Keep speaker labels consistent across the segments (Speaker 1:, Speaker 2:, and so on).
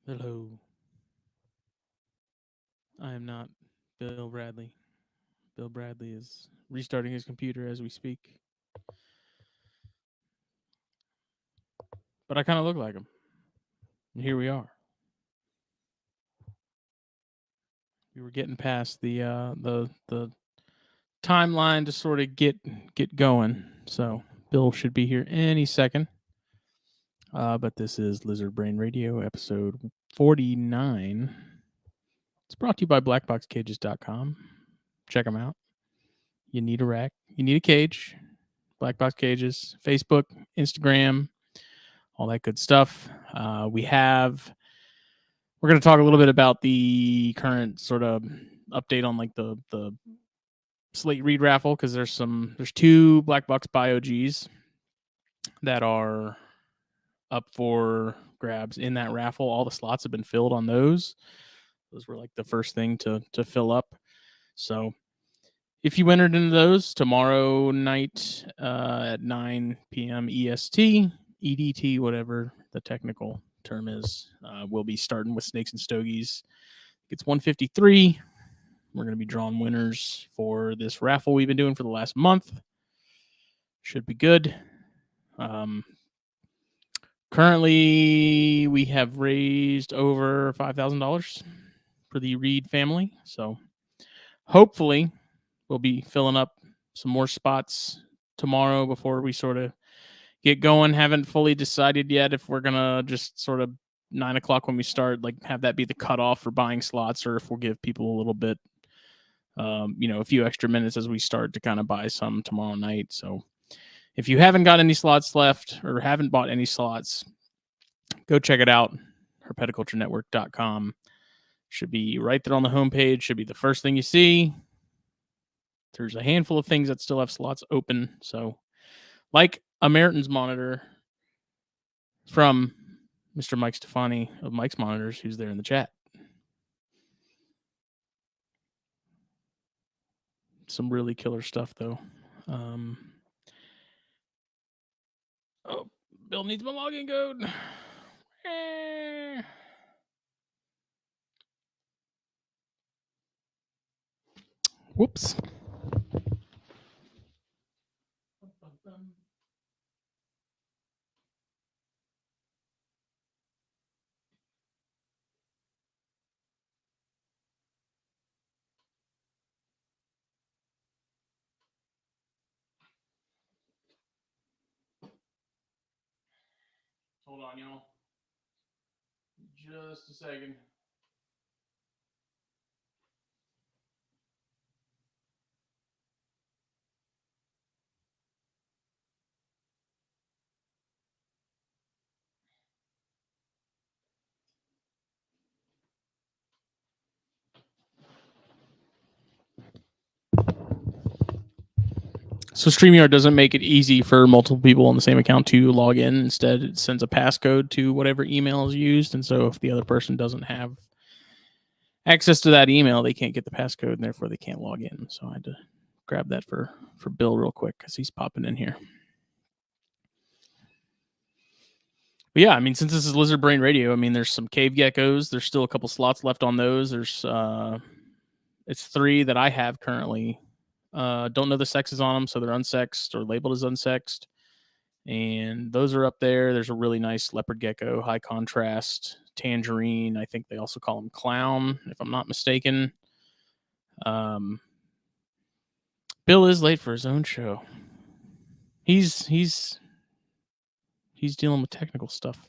Speaker 1: Hello. I am not Bill Bradley. Bill Bradley is restarting his computer as we speak. But I kind of look like him. And here we are. We were getting past the timeline to sort of get going. So Bill should be here any second. But this is Lizard Brain Radio, episode 49. It's brought to you by blackboxcages.com. Check them out. You need a rack. You need a cage. Black Box Cages, Facebook, Instagram, all that good stuff. We're going to talk a little bit about the current sort of update on like the Slate Read raffle, because there's two Black Box Bio Gs that are up for grabs in that raffle. All the slots have been filled on those. Those were like the first thing to fill up. So if you entered into those tomorrow night at 9 p.m. EST, EDT, whatever the technical term is, we'll be starting with Snakes and Stogies. It's 153. We're going to be drawing winners for this raffle we've been doing for the last month. Should be good. Currently, we have raised over $5,000 for the Reed family. So hopefully we'll be filling up some more spots tomorrow before we sort of get going. Haven't fully decided yet if we're going to just sort of 9 o'clock when we start, like have that be the cutoff for buying slots, or if we'll give people a little bit, a few extra minutes as we start to kind of buy some tomorrow night. So if you haven't got any slots left or haven't bought any slots, go check it out. herpetoculturenetwork.com. Should be right there on the homepage. Should be the first thing you see. There's a handful of things that still have slots open. So like a Meriton's monitor from Mr. Mike Stefani of Mike's Monitors, who's there in the chat. Some really killer stuff, though. Bill needs my login code. Whoops. Hold on, y'all. Just a second. So StreamYard doesn't make it easy for multiple people on the same account to log in. Instead, it sends a passcode to whatever email is used. And so if the other person doesn't have access to that email, they can't get the passcode, and therefore they can't log in. So I had to grab that for Bill real quick because he's popping in here. But yeah, I mean, since this is Lizard Brain Radio, I mean, there's some cave geckos. There's still a couple slots left on those. There's it's 3 that I have currently. Don't know the sexes on them, so they're unsexed or labeled as unsexed. And those are up there. There's a really nice leopard gecko, high contrast, tangerine. I think they also call him clown, if I'm not mistaken. Bill is late for his own show. He's dealing with technical stuff.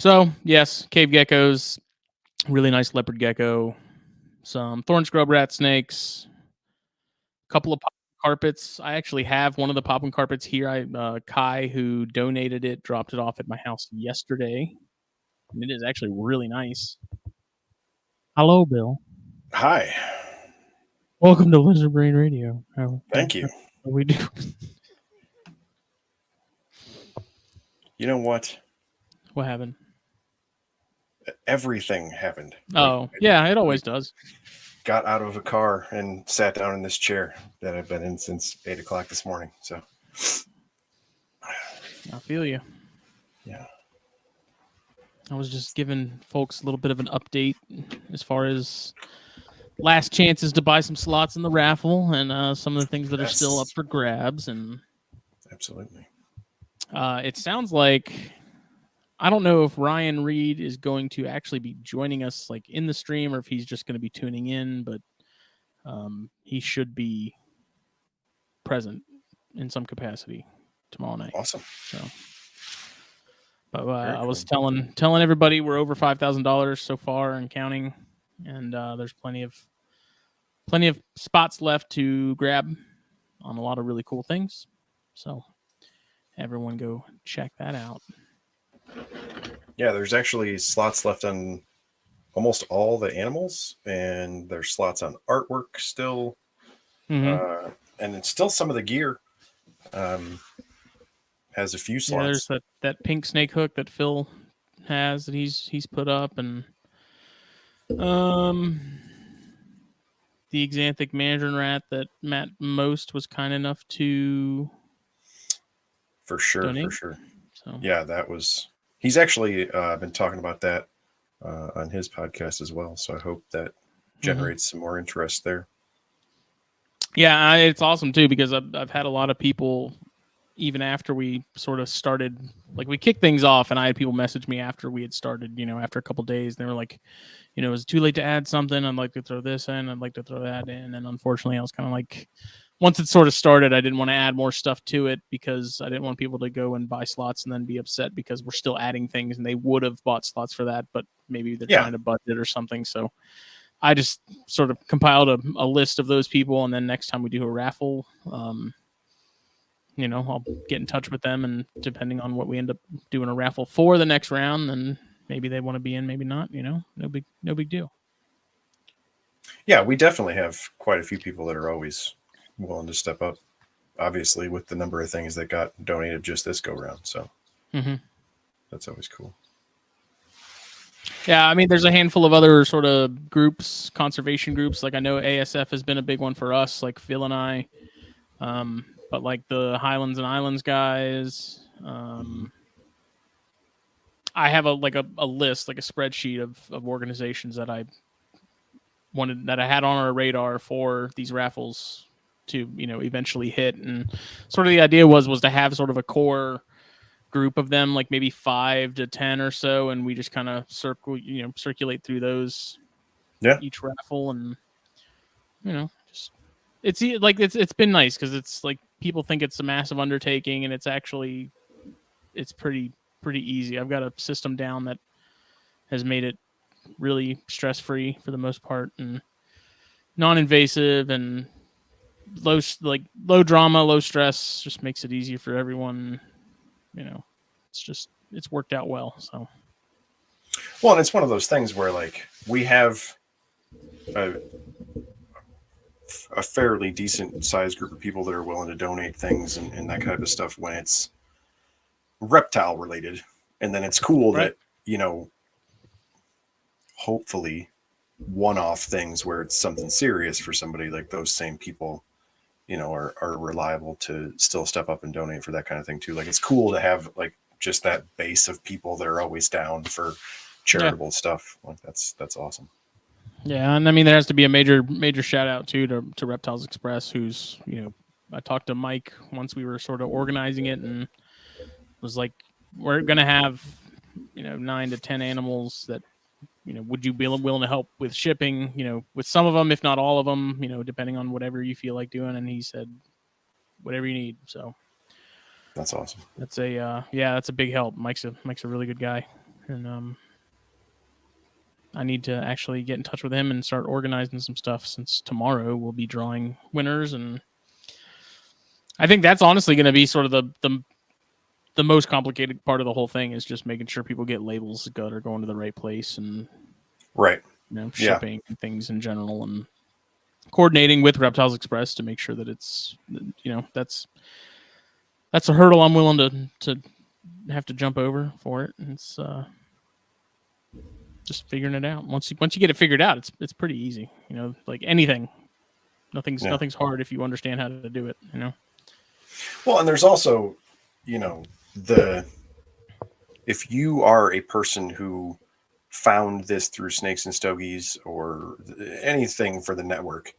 Speaker 1: So yes, cave geckos, really nice leopard gecko, some thorn scrub rat snakes, a couple of carpets. I actually have one of the popping carpets here. Kai, who donated it, dropped it off at my house yesterday. And it is actually really nice. Hello, Bill.
Speaker 2: Hi.
Speaker 1: Welcome to Lizard Brain Radio.
Speaker 2: Thank you.
Speaker 1: How we do?
Speaker 2: You know what?
Speaker 1: What happened?
Speaker 2: everything happened.
Speaker 1: Oh, yeah, it always does.
Speaker 2: Got out of a car and sat down in this chair that I've been in since 8 o'clock this morning. So
Speaker 1: I feel you.
Speaker 2: Yeah.
Speaker 1: I was just giving folks a little bit of an update as far as last chances to buy some slots in the raffle and some of the things that are still up for grabs. And
Speaker 2: absolutely.
Speaker 1: It sounds like, I don't know if Ryan Reed is going to actually be joining us like in the stream or if he's just going to be tuning in, but he should be present in some capacity tomorrow night.
Speaker 2: Awesome.
Speaker 1: So, but I was telling everybody we're over $5,000 so far and counting, and there's plenty of spots left to grab on a lot of really cool things. So everyone go check that out.
Speaker 2: Yeah, there's actually slots left on almost all the animals, and there's slots on artwork still. And it's still some of the gear has a few slots.
Speaker 1: Yeah, there's that pink snake hook that Phil has that he's put up, and the Xanthic Mandarin rat that Matt Most was kind enough to donate.
Speaker 2: For sure. So yeah, that was, he's actually been talking about that on his podcast as well. So I hope that generates some more interest there.
Speaker 1: Yeah, it's awesome too, because I've had a lot of people, even after we sort of started, like we kicked things off, and I had people message me after we had started, after a couple of days, and they were like, is it too late to add something? I'd like to throw this in. I'd like to throw that in. And unfortunately, I was kind of like, once it sort of started, I didn't want to add more stuff to it because I didn't want people to go and buy slots and then be upset because we're still adding things, and they would have bought slots for that, but maybe they're trying to budget or something. So I just sort of compiled a list of those people, and then next time we do a raffle, I'll get in touch with them, and depending on what we end up doing a raffle for the next round, then maybe they want to be in, maybe not. No big deal.
Speaker 2: Yeah, we definitely have quite a few people that are always willing to step up, obviously, with the number of things that got donated just this go round. So that's always cool.
Speaker 1: Yeah, I mean, there's a handful of other sort of groups, conservation groups. Like I know ASF has been a big one for us, like Phil and I. But like the Highlands and Islands guys, I have a list, like a spreadsheet of organizations that I had on our radar for these raffles to, eventually hit. And sort of the idea was to have sort of a core group of them, like maybe 5 to 10 or so, and we just kind of circulate through those each raffle. And just it's been nice because it's like people think it's a massive undertaking, and it's pretty easy. I've got a system down that has made it really stress-free for the most part, and non-invasive, and low drama, low stress. Just makes it easier for everyone. It's worked out well. So,
Speaker 2: well, and it's one of those things where like we have a fairly decent sized group of people that are willing to donate things and that kind of stuff when it's reptile related. And then it's cool that, hopefully one-off things where it's something serious for somebody, like those same people, are reliable to still step up and donate for that kind of thing too. Like it's cool to have like just that base of people that are always down for charitable stuff. Like that's awesome.
Speaker 1: Yeah, and I mean there has to be a major shout out too to Reptiles Express, who's I talked to Mike once we were sort of organizing it, and was like, we're gonna have 9 to 10 animals that would you be willing to help with shipping, with some of them, if not all of them, depending on whatever you feel like doing. And he said whatever you need. So
Speaker 2: that's awesome.
Speaker 1: That's that's a big help. Mike's a really good guy, and I need to actually get in touch with him and start organizing some stuff, since tomorrow we'll be drawing winners. And I think that's honestly going to be sort of the most complicated part of the whole thing, is just making sure people get labels that are going to the right place, and shipping and things in general, and coordinating with Reptiles Express to make sure that it's that's a hurdle I'm willing to have to jump over for it. It's just figuring it out. Once you get it figured out, it's pretty easy. You know, like anything, nothing's hard if you understand how to do it. You know.
Speaker 2: Well, and there's also, you know, the if you are a person who found this through Snakes and Stogies or anything for the network,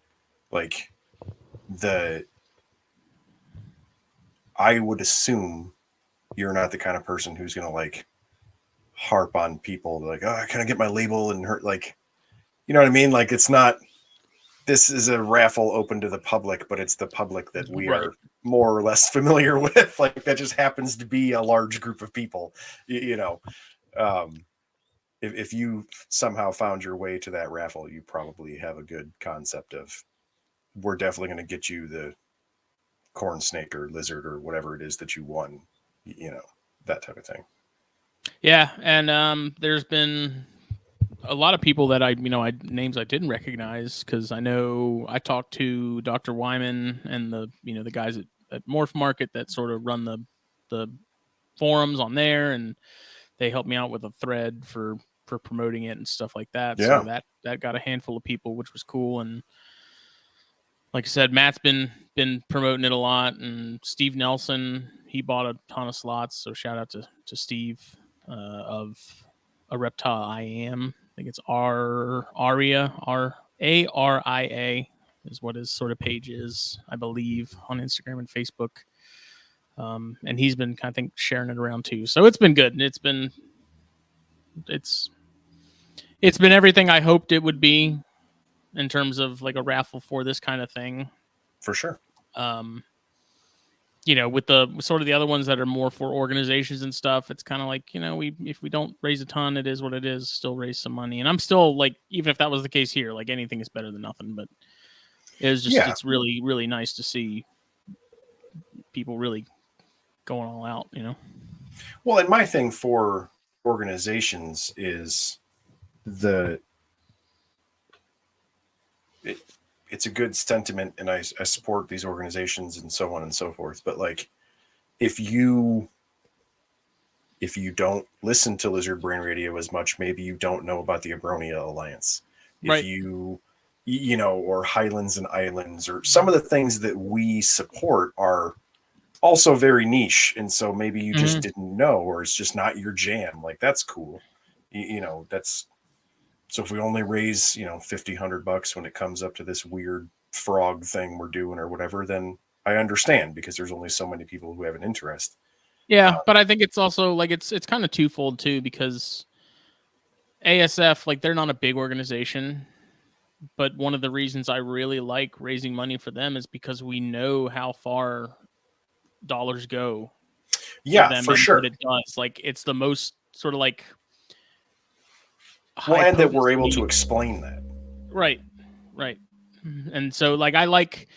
Speaker 2: like the I would assume you're not the kind of person who's going to like harp on people like, oh, can I get my label and hurt, like, you know what I mean? Like, it's not, this is a raffle open to the public, but it's the public that we
Speaker 1: Right.
Speaker 2: are more or less familiar with. Like, that just happens to be a large group of people, you know. If you somehow found your way to that raffle, you probably have a good concept of, we're definitely going to get you the corn snake or lizard or whatever it is that you won, you know, that type of thing.
Speaker 1: Yeah, and there's been a lot of people that names I didn't recognize, because I know I talked to Dr. Wyman and the guys at Morph Market that sort of run the forums on there, and they helped me out with a thread for promoting it and stuff like that.
Speaker 2: Yeah.
Speaker 1: So that got a handful of people, which was cool. And like I said, Matt's been promoting it a lot, and Steve Nelson, he bought a ton of slots. So shout out to Steve of A Reptile I Am. I think it's Aria Aria is what his sort of page is, I believe, on Instagram and Facebook. And he's been, I think, sharing it around too. So it's been good. It's been everything I hoped it would be in terms of like a raffle for this kind of thing.
Speaker 2: For sure.
Speaker 1: You know, with the sort of the other ones that are more for organizations and stuff, it's kind of like, you know, if we don't raise a ton, it is what it is. Still raise some money, and I'm still like, even if that was the case here, like anything is better than nothing. But it was just, it's really, really nice to see people really going all out, you know.
Speaker 2: Well, and my thing for organizations is it's a good sentiment, and I support these organizations and so on and so forth. But like, if you don't listen to Lizard Brain Radio as much, maybe you don't know about the Abronia Alliance.
Speaker 1: Right.
Speaker 2: If you know, or Highlands and Islands, or some of the things that we support are also very niche, and so maybe you just didn't know, or it's just not your jam. Like, that's cool. You know, that's, so if we only raise, you know, $50-$100 when it comes up to this weird frog thing we're doing or whatever, then I understand, because there's only so many people who have an interest.
Speaker 1: Yeah, but I think it's also like it's kind of twofold too, because ASF, like, they're not a big organization, but one of the reasons I really like raising money for them is because we know how far dollars go.
Speaker 2: Yeah, for sure.
Speaker 1: What it does, like, it's the most sort of like,
Speaker 2: well, and that we're able to explain that.
Speaker 1: Right. And so, like, I like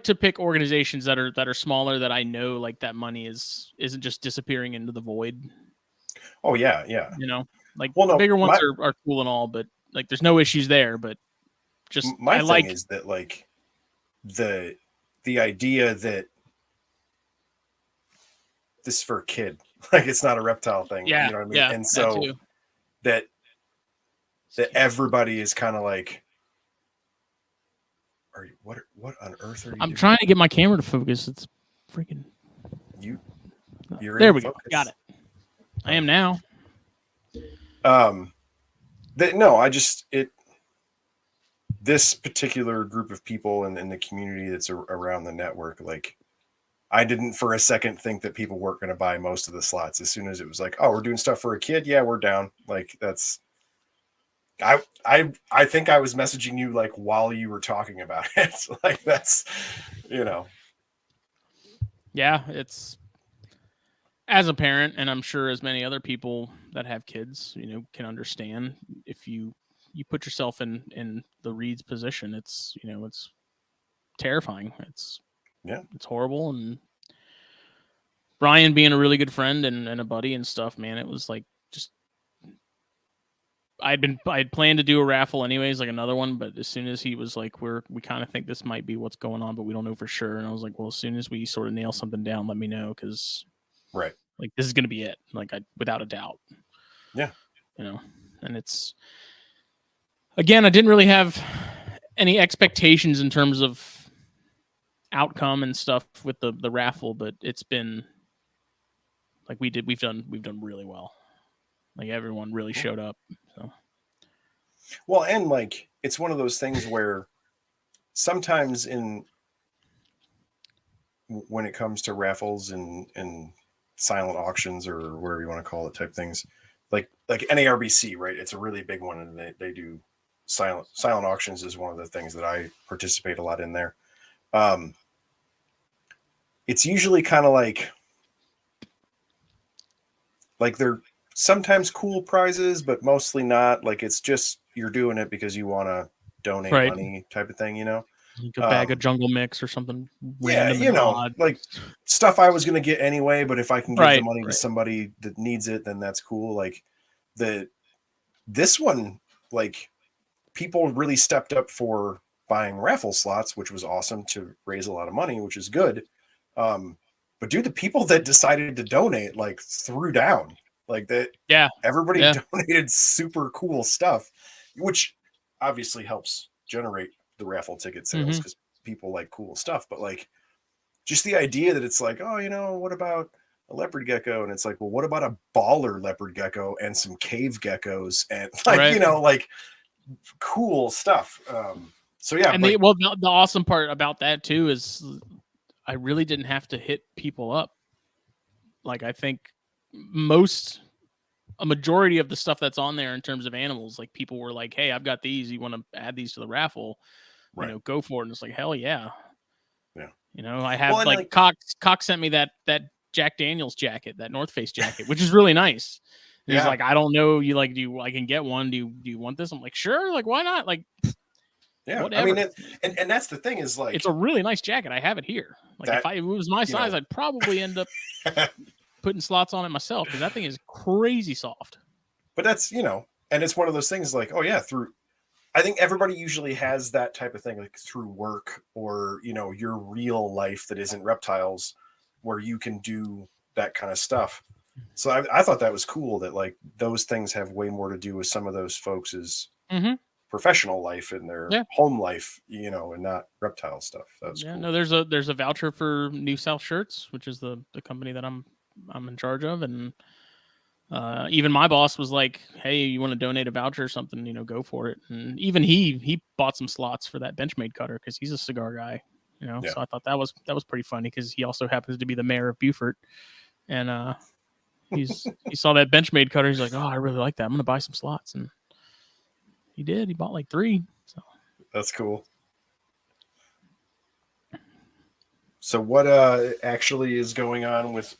Speaker 1: to pick organizations that are smaller, that I know, like, that money isn't just disappearing into the void.
Speaker 2: Oh yeah.
Speaker 1: You know, like,
Speaker 2: well,
Speaker 1: the bigger ones are cool and all, but like, there's no issues there. But just,
Speaker 2: my thing is that, like, the idea that this is for a kid, like, it's not a reptile thing.
Speaker 1: Yeah,
Speaker 2: you know what I mean?
Speaker 1: Yeah,
Speaker 2: and so that everybody is kind of like, are you, what on earth are you
Speaker 1: I'm
Speaker 2: doing?
Speaker 1: trying to get my camera to focus. It's freaking
Speaker 2: you're
Speaker 1: there we
Speaker 2: focus.
Speaker 1: go. Got it. I am now.
Speaker 2: No, I just, this particular group of people and the community that's around the network, like, I didn't for a second think that people weren't going to buy most of the slots. As soon as it was like, oh, we're doing stuff for a kid, yeah, we're down. Like, that's, I think I was messaging you like while you were talking about it. Like, that's, you know.
Speaker 1: Yeah, it's, as a parent, and I'm sure as many other people that have kids, you know, can understand, if you put yourself in the Reed's position, it's, you know, it's terrifying. It's horrible. And Brian being a really good friend and a buddy and stuff, man, it was like, just, I'd planned to do a raffle anyways, like another one, but as soon as he was like, we kind of think this might be what's going on, but we don't know for sure. And I was like, well, as soon as we sort of nail something down, let me know, because
Speaker 2: right,
Speaker 1: like, this is going to be it, like, without a doubt.
Speaker 2: Yeah.
Speaker 1: You know, and it's, again, I didn't really have any expectations in terms of outcome and stuff with the raffle, but it's been like we've done really well. Like everyone really showed up. So
Speaker 2: Well, and like it's one of those things where sometimes when it comes to raffles and silent auctions or whatever you want to call it type things, like NARBC, right? It's a really big one, and they do silent auctions is one of the things that I participate a lot in there. It's usually kind of like they're sometimes cool prizes, but mostly not. Like it's just you're doing it because you want to donate money type of thing, you know?
Speaker 1: Like a bag of jungle mix or something
Speaker 2: Yeah,
Speaker 1: random
Speaker 2: you
Speaker 1: and
Speaker 2: know,
Speaker 1: odd.
Speaker 2: like stuff I was going to get anyway, but if I can give the money to somebody that needs it, then that's cool. Like this one, like people really stepped up for buying raffle slots, which was awesome to raise a lot of money, which is good. But dude, the people that decided to donate like threw down like that.
Speaker 1: Yeah.
Speaker 2: Everybody donated super cool stuff, which obviously helps generate the raffle ticket sales because people like cool stuff. But like just the idea that it's like, oh, you know, what about a leopard gecko? And it's like, well, what about a baller leopard gecko and some cave geckos and like, you know, like cool stuff. So yeah.
Speaker 1: And
Speaker 2: like,
Speaker 1: the awesome part about that too is I really didn't have to hit people up. Like I think a majority of the stuff that's on there in terms of animals, like people were like, hey, I've got these. You want to add these to the raffle?
Speaker 2: Right.
Speaker 1: You know, go for it. And it's like, hell yeah.
Speaker 2: Yeah.
Speaker 1: You know, I have like Cox sent me that Jack Daniels jacket, that North Face jacket, which is really nice. And he's like, I don't know, I can get one. Do you want this? I'm like, sure. Like, why not? Like,
Speaker 2: yeah,
Speaker 1: whatever.
Speaker 2: I mean, and that's the thing is like,
Speaker 1: it's a really nice jacket. I have it here. Like if it was my size, I'd probably end up putting slots on it myself because that thing is crazy soft.
Speaker 2: But that's, you know, and it's one of those things like, oh yeah, I think everybody usually has that type of thing, like through work or, you know, your real life that isn't reptiles where you can do that kind of stuff. So I thought that was cool that like those things have way more to do with some of those folks' professional life and their home life, you know, and not reptile stuff. That was cool.
Speaker 1: No, there's a voucher for New South Shirts, which is the company that I'm in charge of, and even my boss was like, hey, you want to donate a voucher or something, you know, go for it. And even he bought some slots for that Benchmade cutter because he's a cigar guy, you know. So I thought that was pretty funny because he also happens to be the mayor of Beaufort, and he saw that Benchmade cutter. He's like, oh, I really like that. I'm gonna buy some slots, and he did. He bought like 3. So
Speaker 2: that's cool. So what actually is going on with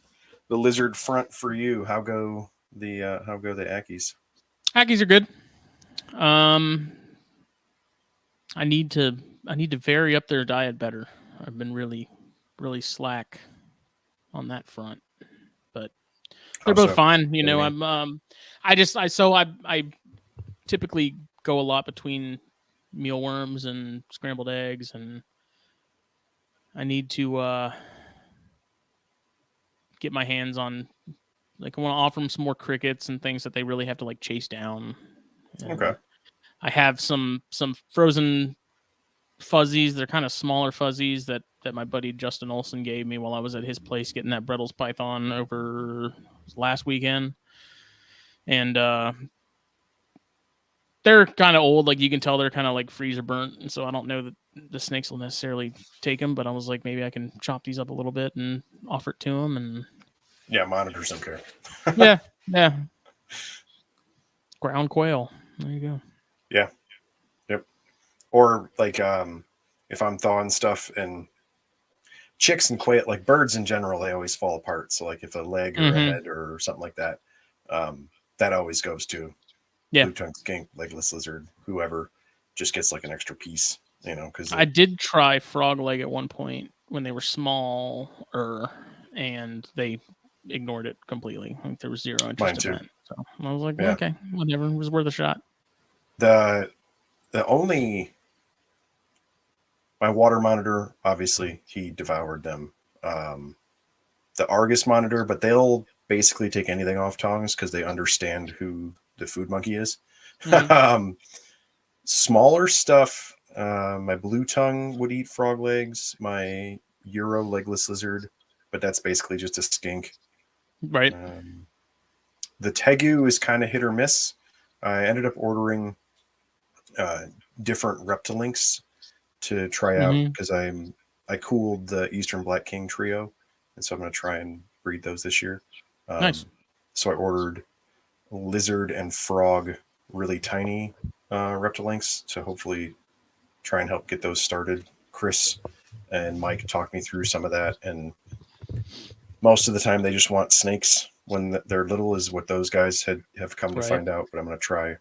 Speaker 2: the lizard front for you? How go the Ackies?
Speaker 1: Ackies are good. I need to vary up their diet better. I've been really slack on that front, but they're both fine. You know, I typically go a lot between mealworms and scrambled eggs, and I need to get my hands on, like, I want to offer them some more crickets and things that they really have to like chase down.
Speaker 2: Okay.
Speaker 1: I have some frozen fuzzies. They're kind of smaller fuzzies that my buddy Justin Olson gave me while I was at his place getting that Brettles python over last weekend. And they're kind of old. Like you can tell they're kind of like freezer burnt. And so I don't know that the snakes will necessarily take them, but I was like, maybe I can chop these up a little bit and offer it to them. And
Speaker 2: monitor some care.
Speaker 1: yeah. Ground quail. There you go.
Speaker 2: Yeah. Yep. Or like if I'm thawing stuff and chicks and quail, like birds in general, they always fall apart. So like if a leg or a head or something like that, that always goes to blue tongue skink, legless lizard, whoever just gets like an extra piece, you know, because
Speaker 1: I did try frog leg at one point when they were smaller and they ignored it completely. Like there was zero interest in that. So I was like, well, okay, whatever. It was worth a shot.
Speaker 2: The only my water monitor, obviously, he devoured them. The Argus monitor, but they'll basically take anything off tongs because they understand who the food monkey is.
Speaker 1: Mhm.
Speaker 2: Smaller stuff. My blue tongue would eat frog legs. My Euro legless lizard, but that's basically just a skink.
Speaker 1: Right.
Speaker 2: The tegu is kind of hit or miss. I ended up ordering uh, different reptilinks to try out
Speaker 1: Mhm.
Speaker 2: because I cooled the Eastern Black King trio, and so I'm going to try and breed those this year.
Speaker 1: Nice.
Speaker 2: So I ordered lizard and frog, really tiny reptilinks to hopefully try and help get those started. Chris and Mike talked me through some of that, and most of the time they just want snakes when they're little, is what those guys have come to
Speaker 1: Right.
Speaker 2: find out. But I'm going to try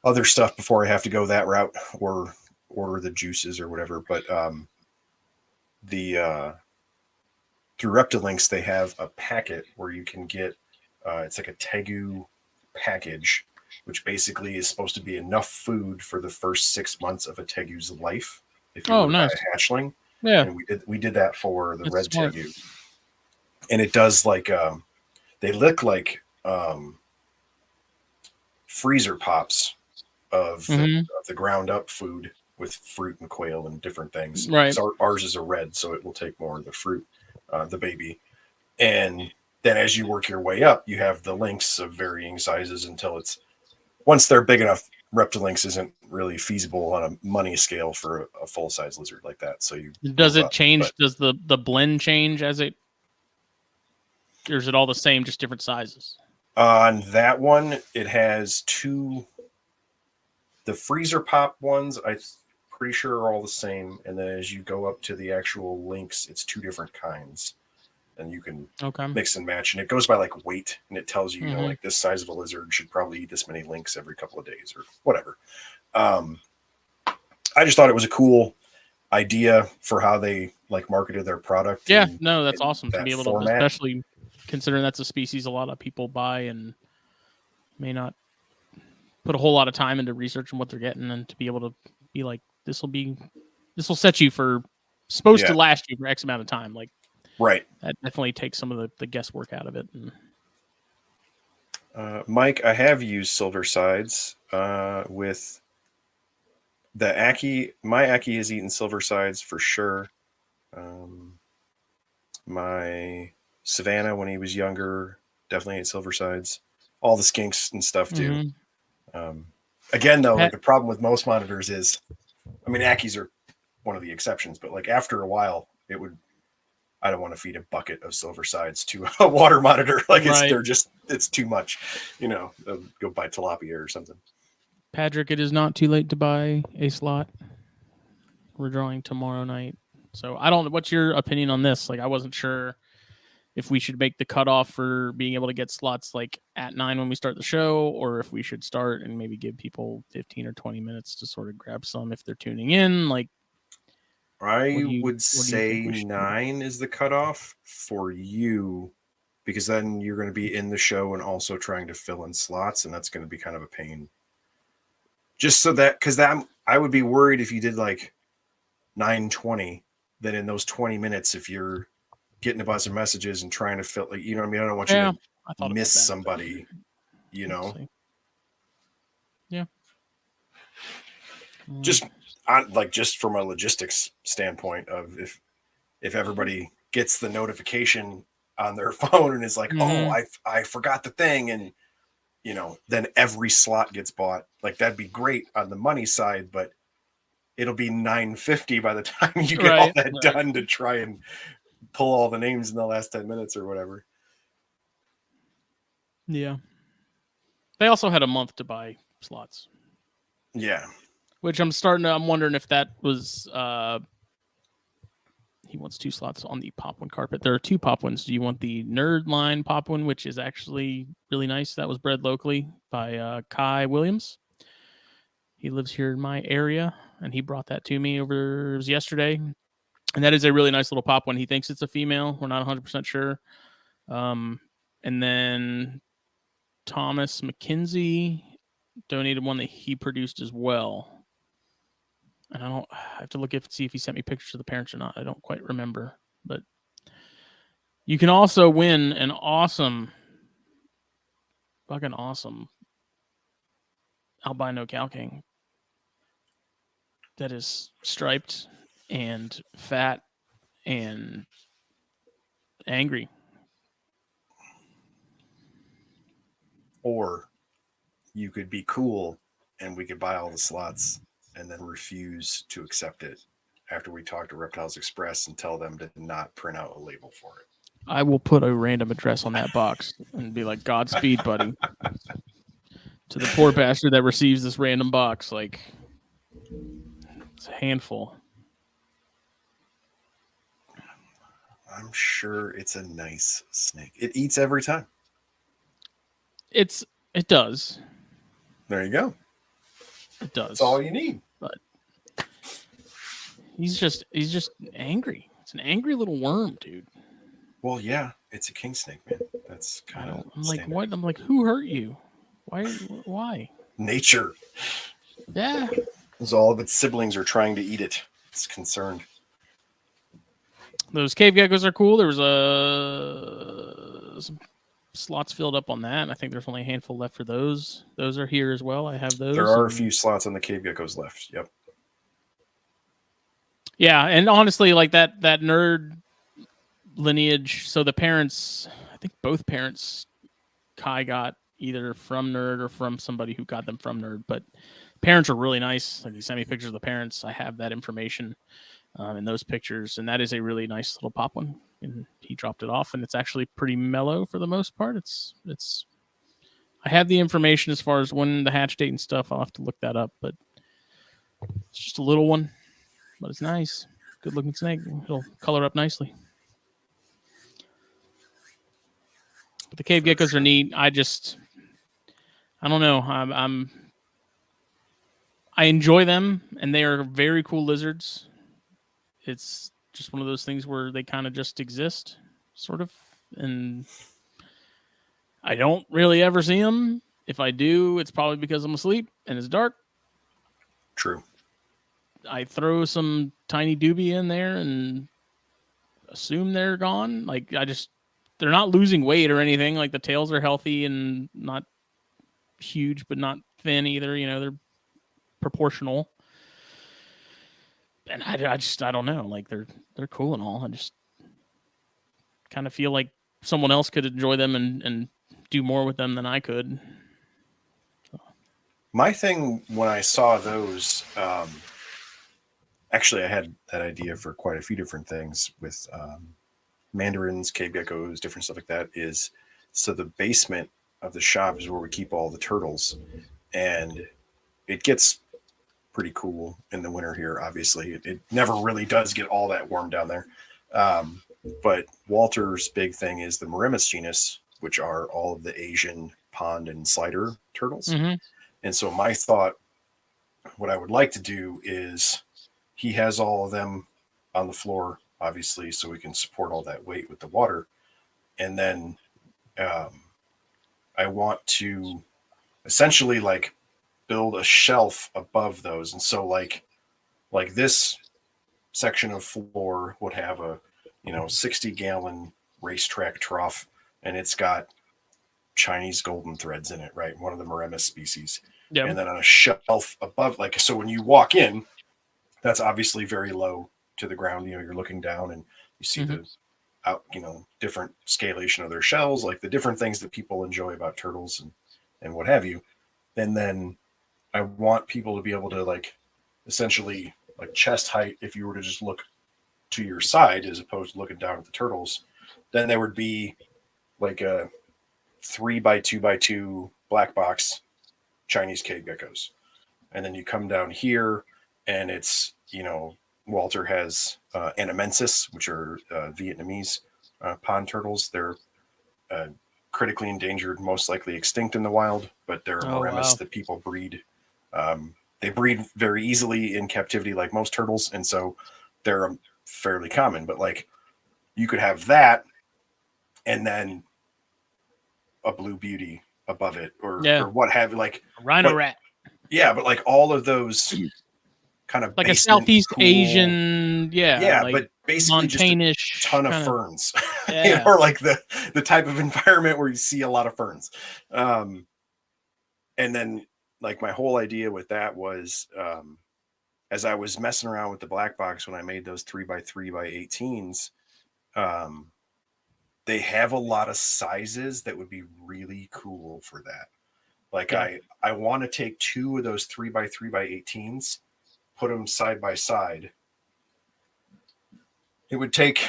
Speaker 2: other stuff before I have to go that route or order the juices or whatever. But the through Reptilinks they have a packet where you can get it's like a tegu package, which basically is supposed to be enough food for the first 6 months of a tegu's life if you were
Speaker 1: Oh,
Speaker 2: to buy
Speaker 1: nice.
Speaker 2: a hatchling.
Speaker 1: Yeah,
Speaker 2: And we did that for the
Speaker 1: that's
Speaker 2: red
Speaker 1: smart.
Speaker 2: tegu, and it does like they look like freezer pops of
Speaker 1: Mhm.
Speaker 2: the ground up food with fruit and quail and different things.
Speaker 1: Right.
Speaker 2: Because ours is a red, so it will take more of the fruit, the baby. And then as you work your way up, you have the links of varying sizes until it's once they're big enough. Reptilinks isn't really feasible on a money scale for a full size lizard like that. So you
Speaker 1: Does
Speaker 2: move
Speaker 1: it
Speaker 2: up. But
Speaker 1: change? Does the blend change as it, or is it all the same, just different sizes?
Speaker 2: on that one, it has two. The freezer pop ones, I'm pretty sure are all the same. And then as you go up to the actual links, it's two different kinds, and you can
Speaker 1: Okay.
Speaker 2: mix and match. And it goes by like weight, and it tells you,
Speaker 1: Mhm.
Speaker 2: like this size of a lizard should probably eat this many links every couple of days or whatever. Um, I just thought it was a cool idea for how they like marketed their product
Speaker 1: Yeah.
Speaker 2: in
Speaker 1: No, that's
Speaker 2: in
Speaker 1: awesome to
Speaker 2: that
Speaker 1: be able to,
Speaker 2: format.
Speaker 1: especially considering that's a species a lot of people buy and may not put a whole lot of time into researching what they're getting, and to be able to be like, this will set you for, supposed to
Speaker 2: Yeah,
Speaker 1: last you for X amount of time. Like,
Speaker 2: right.
Speaker 1: that definitely takes some of the guesswork out of it. And
Speaker 2: Mike, I have used silver sides with the Aki. My Aki has eaten silver sides for sure. Um, my Savannah, when he was younger, definitely ate silver sides. All the skinks and stuff do.
Speaker 1: Mhm.
Speaker 2: Um, Again, though, like
Speaker 1: Pat,
Speaker 2: the problem with most monitors is, I mean, Akis are one of the exceptions, but like after a while, it would. I don't want to feed a bucket of silver sides to a water monitor. Like
Speaker 1: right.
Speaker 2: it's too much. Go buy tilapia or something.
Speaker 1: Patrick, it is not too late to buy a slot. We're drawing tomorrow night. So I don't. What's your opinion on this? Like, I wasn't sure if we should make the cutoff for being able to get slots like at 9 when we start the show, or if we should start and maybe give people 15 or 20 minutes to sort of grab some if they're tuning in. Like,
Speaker 2: I would
Speaker 1: what do you think
Speaker 2: say
Speaker 1: we should do?
Speaker 2: 9 is the cutoff for you because then you're going to be in the show and also trying to fill in slots, and that's going to be kind of a pain. Just so that because that I would be worried if you did like 9:20, then in those 20 minutes, if you're getting a bunch of messages and trying to fill, like, you know what I mean? I don't want you
Speaker 1: Yeah,
Speaker 2: to
Speaker 1: I thought
Speaker 2: miss
Speaker 1: about that. But
Speaker 2: somebody, you
Speaker 1: let's
Speaker 2: know,
Speaker 1: see. Yeah. Mm,
Speaker 2: just on like just from a logistics standpoint of if everybody gets the notification on their phone and is like, oh,
Speaker 1: mm-hmm.
Speaker 2: I forgot the thing, and then every slot gets bought. Like that'd be great on the money side, but it'll be 9:50 by the time you get all
Speaker 1: Right.
Speaker 2: that
Speaker 1: Right.
Speaker 2: done to try and pull all the names in the last 10 minutes or whatever.
Speaker 1: Yeah. They also had a month to buy slots,
Speaker 2: Yeah.
Speaker 1: which I'm wondering if that was he wants 2 slots on the pop one carpet. There are 2 pop ones. Do you want the nerd line pop one, which is actually really nice? That was bred locally by Kai Williams. He lives here in my area, and he brought that to me over, it was yesterday. And that is a really nice little pop one. He thinks it's a female. We're not 100% sure. Um, and then Thomas McKenzie donated one that he produced as well. And I have to look see if he sent me pictures of the parents or not. I don't quite remember, but you can also win an fucking awesome albino cow king that is striped and fat and angry.
Speaker 2: Or you could be cool and we could buy all the slots and then refuse to accept it after we talk to Reptiles Express and tell them to not print out a label for it.
Speaker 1: I will put a random address on that box and be like, Godspeed, buddy. To the poor bastard that receives this random box. Like, it's a handful.
Speaker 2: I'm sure it's a nice snake. It eats every time.
Speaker 1: It does.
Speaker 2: There you go.
Speaker 1: It does.
Speaker 2: That's all you need.
Speaker 1: But he's just angry. It's an angry little worm, dude.
Speaker 2: Well, yeah, it's a king snake, man. That's kind of.
Speaker 1: I'm like, what? I'm like, who hurt you? Why?
Speaker 2: Nature.
Speaker 1: Yeah.
Speaker 2: Because all of its siblings are trying to eat it. It's concerned.
Speaker 1: Those cave geckos are cool. There was some slots filled up on that. I think there's only a handful left for those. Those are here as well. I have those.
Speaker 2: There are a few slots on the cave geckos left. Yep.
Speaker 1: Yeah, and honestly, like that nerd lineage. So the parents, I think both parents, Kai got either from Nerd or from somebody who got them from Nerd. But parents are really nice. Like, he sent me pictures of the parents. I have that information in those pictures, and that is a really nice little pop one. And he dropped it off, and it's actually pretty mellow for the most part. It's. I have the information as far as when the hatch date and stuff. I'll have to look that up, but it's just a little one, but it's nice. Good looking snake. It'll color up nicely. But the cave geckos are neat. I don't know. I enjoy them, and they are very cool lizards. It's just one of those things where they kind of just exist, sort of. And I don't really ever see them. If I do, it's probably because I'm asleep and it's dark.
Speaker 2: True.
Speaker 1: I throw some tiny doobie in there and assume they're gone. Like, they're not losing weight or anything. Like, the tails are healthy and not huge, but not thin either. You know, they're proportional. And I don't know. Like, they're cool and all. I just kind of feel like someone else could enjoy them and do more with them than I could.
Speaker 2: My thing when I saw those, actually, I had that idea for quite a few different things with mandarins, cave geckos, different stuff like that. Is so the basement of the shop is where we keep all the turtles, and it gets pretty cool in the winter here. Obviously, it never really does get all that warm down there. But Walter's big thing is the Marimus genus, which are all of the Asian pond and slider turtles.
Speaker 1: Mm-hmm.
Speaker 2: And so my thought, what I would like to do is he has all of them on the floor, obviously, so we can support all that weight with the water. And then I want to essentially like build a shelf above those. And so like this section of floor would have a 60-gallon racetrack trough, and it's got Chinese golden threads in it, right? One of the Marimus species.
Speaker 1: Yep.
Speaker 2: And then on a shelf above, like, so when you walk in, that's obviously very low to the ground. You're looking down and you see the out, different scalation of their shells, like the different things that people enjoy about turtles and what have you. And then I want people to be able to like essentially like chest height. If you were to just look to your side, as opposed to looking down at the turtles, then there would be like a 3x2x2 black box Chinese cave geckos. And then you come down here and it's, Walter has anamensis, which are Vietnamese pond turtles. They're critically endangered, most likely extinct in the wild, but they're a Marimus that people breed. They breed very easily in captivity like most turtles, and so they're fairly common. But like you could have that and then a blue beauty above it or what have you, like
Speaker 1: a rhino rat.
Speaker 2: Yeah, but like all of those kind of
Speaker 1: like a Southeast Asian, like
Speaker 2: but basically
Speaker 1: montanish
Speaker 2: just a ton of ferns,
Speaker 1: yeah.
Speaker 2: or like the type of environment where you see a lot of ferns. And then like my whole idea with that was, as I was messing around with the black box when I made those 3x3x18s, um, they have a lot of sizes that would be really cool for that. Like
Speaker 1: Yeah.
Speaker 2: I want to take 2 of those 3x3x18s, put them side by side. It would take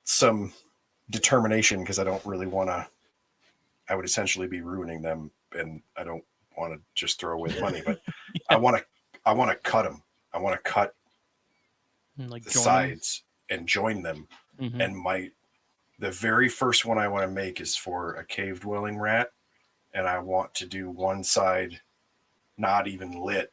Speaker 2: some determination because I don't really want to. I would essentially be ruining them, and I don't want to just throw away the money. But I want to. I want to cut them. I want to cut
Speaker 1: Like
Speaker 2: the
Speaker 1: join
Speaker 2: sides and join them.
Speaker 1: them. Mhm.
Speaker 2: And the very first one I want to make is for a cave dwelling rat, and I want to do one side not even lit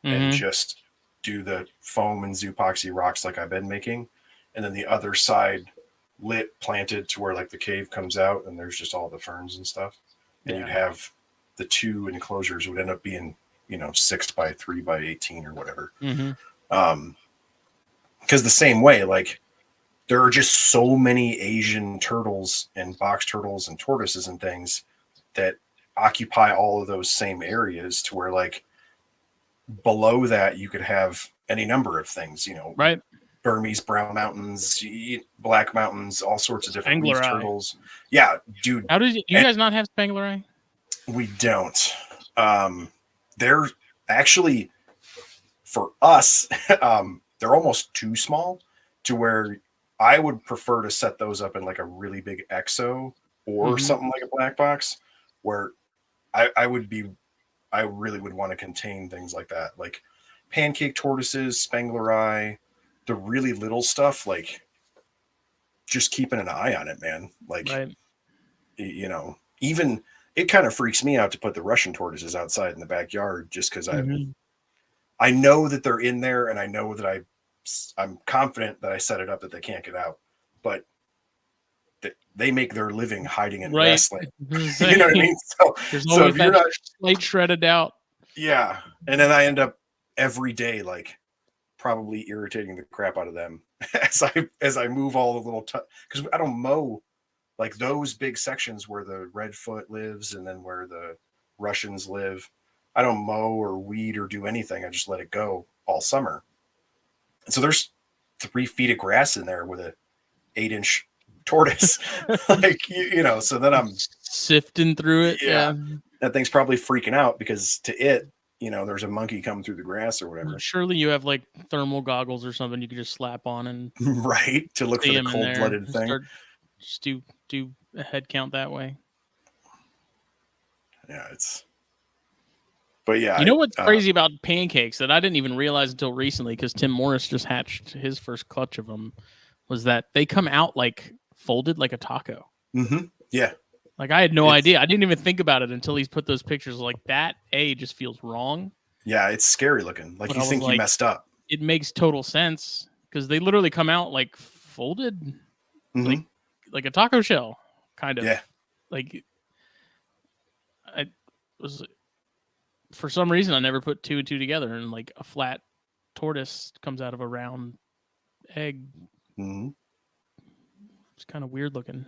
Speaker 2: and
Speaker 1: Mhm.
Speaker 2: just do the foam and zoopoxy rocks like I've been making, and then the other side lit, planted to where like the cave comes out and there's just all the ferns and stuff, and you'd
Speaker 1: Yeah.
Speaker 2: have the 2 enclosures would end up being 6x3x18 or whatever.
Speaker 1: Mhm.
Speaker 2: Because the same way, like there are just so many Asian turtles and box turtles and tortoises and things that occupy all of those same areas to where like below that you could have any number of things,
Speaker 1: Right.
Speaker 2: Burmese brown mountains, black mountains, all sorts of different
Speaker 1: Spangler
Speaker 2: leaf
Speaker 1: eye.
Speaker 2: turtles. Yeah, dude.
Speaker 1: How do you
Speaker 2: And
Speaker 1: guys not have Spangler eye?
Speaker 2: we don't. They're actually for us, they're almost too small to where I would prefer to set those up in like a really big exo or
Speaker 1: Mhm.
Speaker 2: something like a black box where I really would want to contain things like that, like pancake tortoises, Spangler eye, the really little stuff, like just keeping an eye on it, man. Like,
Speaker 1: Right.
Speaker 2: even it kind of freaks me out to put the Russian tortoises outside in the backyard just because
Speaker 1: Mhm.
Speaker 2: I know that they're in there and I know that I'm confident that I set it up that they can't get out, but they make their living hiding in
Speaker 1: Right.
Speaker 2: grassland. You know what I
Speaker 1: Saying
Speaker 2: mean? So,
Speaker 1: there's
Speaker 2: so
Speaker 1: always
Speaker 2: if you're
Speaker 1: that
Speaker 2: not,
Speaker 1: slight shredded doubt.
Speaker 2: yeah, and then I end up every day like probably irritating the crap out of them as I move all the little because I don't mow like those big sections where the redfoot lives and then where the Russians live. I don't mow or weed or do anything. I just let it go all summer. And so there's 3 feet of grass in there with a 8-inch tortoise. Like, so then I'm,
Speaker 1: Sifting through it.
Speaker 2: yeah,
Speaker 1: Yeah.
Speaker 2: that thing's probably freaking out because to it, there's a monkey coming through the grass or whatever.
Speaker 1: Surely you have like thermal goggles or something you could just slap on and
Speaker 2: Right. To look for
Speaker 1: see
Speaker 2: the
Speaker 1: him in there
Speaker 2: cold-blooded
Speaker 1: and
Speaker 2: thing.
Speaker 1: start just do a head count that way.
Speaker 2: Yeah. But yeah,
Speaker 1: You know what's crazy about pancakes that I didn't even realize until recently because Tim Morris just hatched his first clutch of them was that they come out like folded like a taco.
Speaker 2: Yeah.
Speaker 1: Like I had no idea. I didn't even think about it until he's put those pictures. Like that just feels wrong.
Speaker 2: Yeah, it's scary looking. Like
Speaker 1: But
Speaker 2: you
Speaker 1: I was
Speaker 2: think you
Speaker 1: like,
Speaker 2: messed up.
Speaker 1: it makes total sense because they literally come out like folded,
Speaker 2: Mm-hmm.
Speaker 1: like a taco shell, kind of.
Speaker 2: Yeah.
Speaker 1: Like I was for some reason I never put 2 and 2 together, and like a flat tortoise comes out of a round egg.
Speaker 2: Mm-hmm.
Speaker 1: It's kind of weird looking.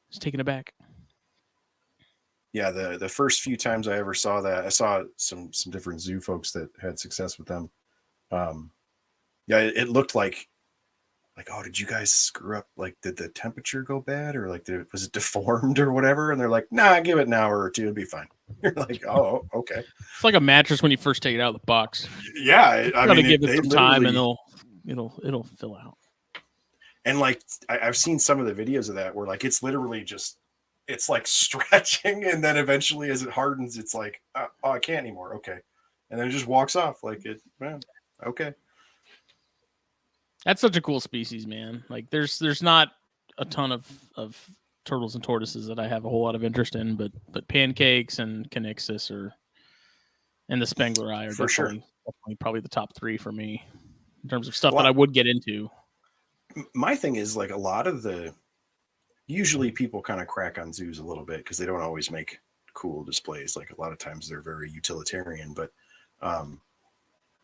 Speaker 1: It's taken aback.
Speaker 2: Yeah, the first few times I ever saw that, I saw some different zoo folks that had success with them. Yeah, it looked like, oh, did you guys screw up? Like, did the temperature go bad, or like, was it deformed or whatever? And they're like, nah, give it an hour or two, it'll be fine. You're like, oh, okay.
Speaker 1: It's like a mattress when you first take it out of the box.
Speaker 2: Yeah, I
Speaker 1: Gotta
Speaker 2: mean,
Speaker 1: give it
Speaker 2: they
Speaker 1: some time, and
Speaker 2: literally,
Speaker 1: it'll fill out.
Speaker 2: and like I've seen some of the videos of that where like it's literally just it's like stretching, and then eventually as it hardens, it's like, oh, I can't anymore. Okay, and then it just walks off like it. Man, okay.
Speaker 1: That's such a cool species, man. Like there's not a ton of turtles and tortoises that I have a whole lot of interest in, but pancakes and Conyxus and the Spangler eye are
Speaker 2: For sure.
Speaker 1: definitely probably the top 3 for me in terms of stuff
Speaker 2: Well,
Speaker 1: that I would get into.
Speaker 2: my thing is like a lot of usually people kind of crack on zoos a little bit because they don't always make cool displays. Like a lot of times they're very utilitarian, but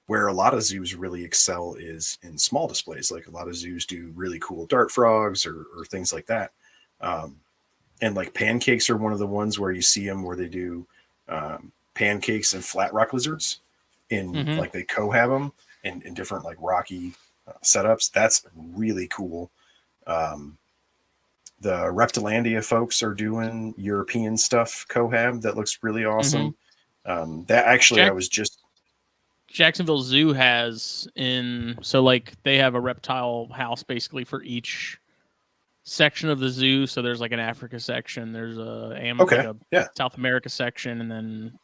Speaker 2: where a lot of zoos really excel is in small displays. Like a lot of zoos do really cool dart frogs or things like that. And like pancakes are one of the ones where you see them where they do pancakes and flat rock lizards in like they cohab them in different like rocky setups. That's really cool. The Reptilandia folks are doing European stuff cohab that looks really awesome. That actually, I was just
Speaker 1: Jacksonville Zoo has like they have a reptile house basically for each section of the zoo. So there's like an Africa section, there's like a South America section, and then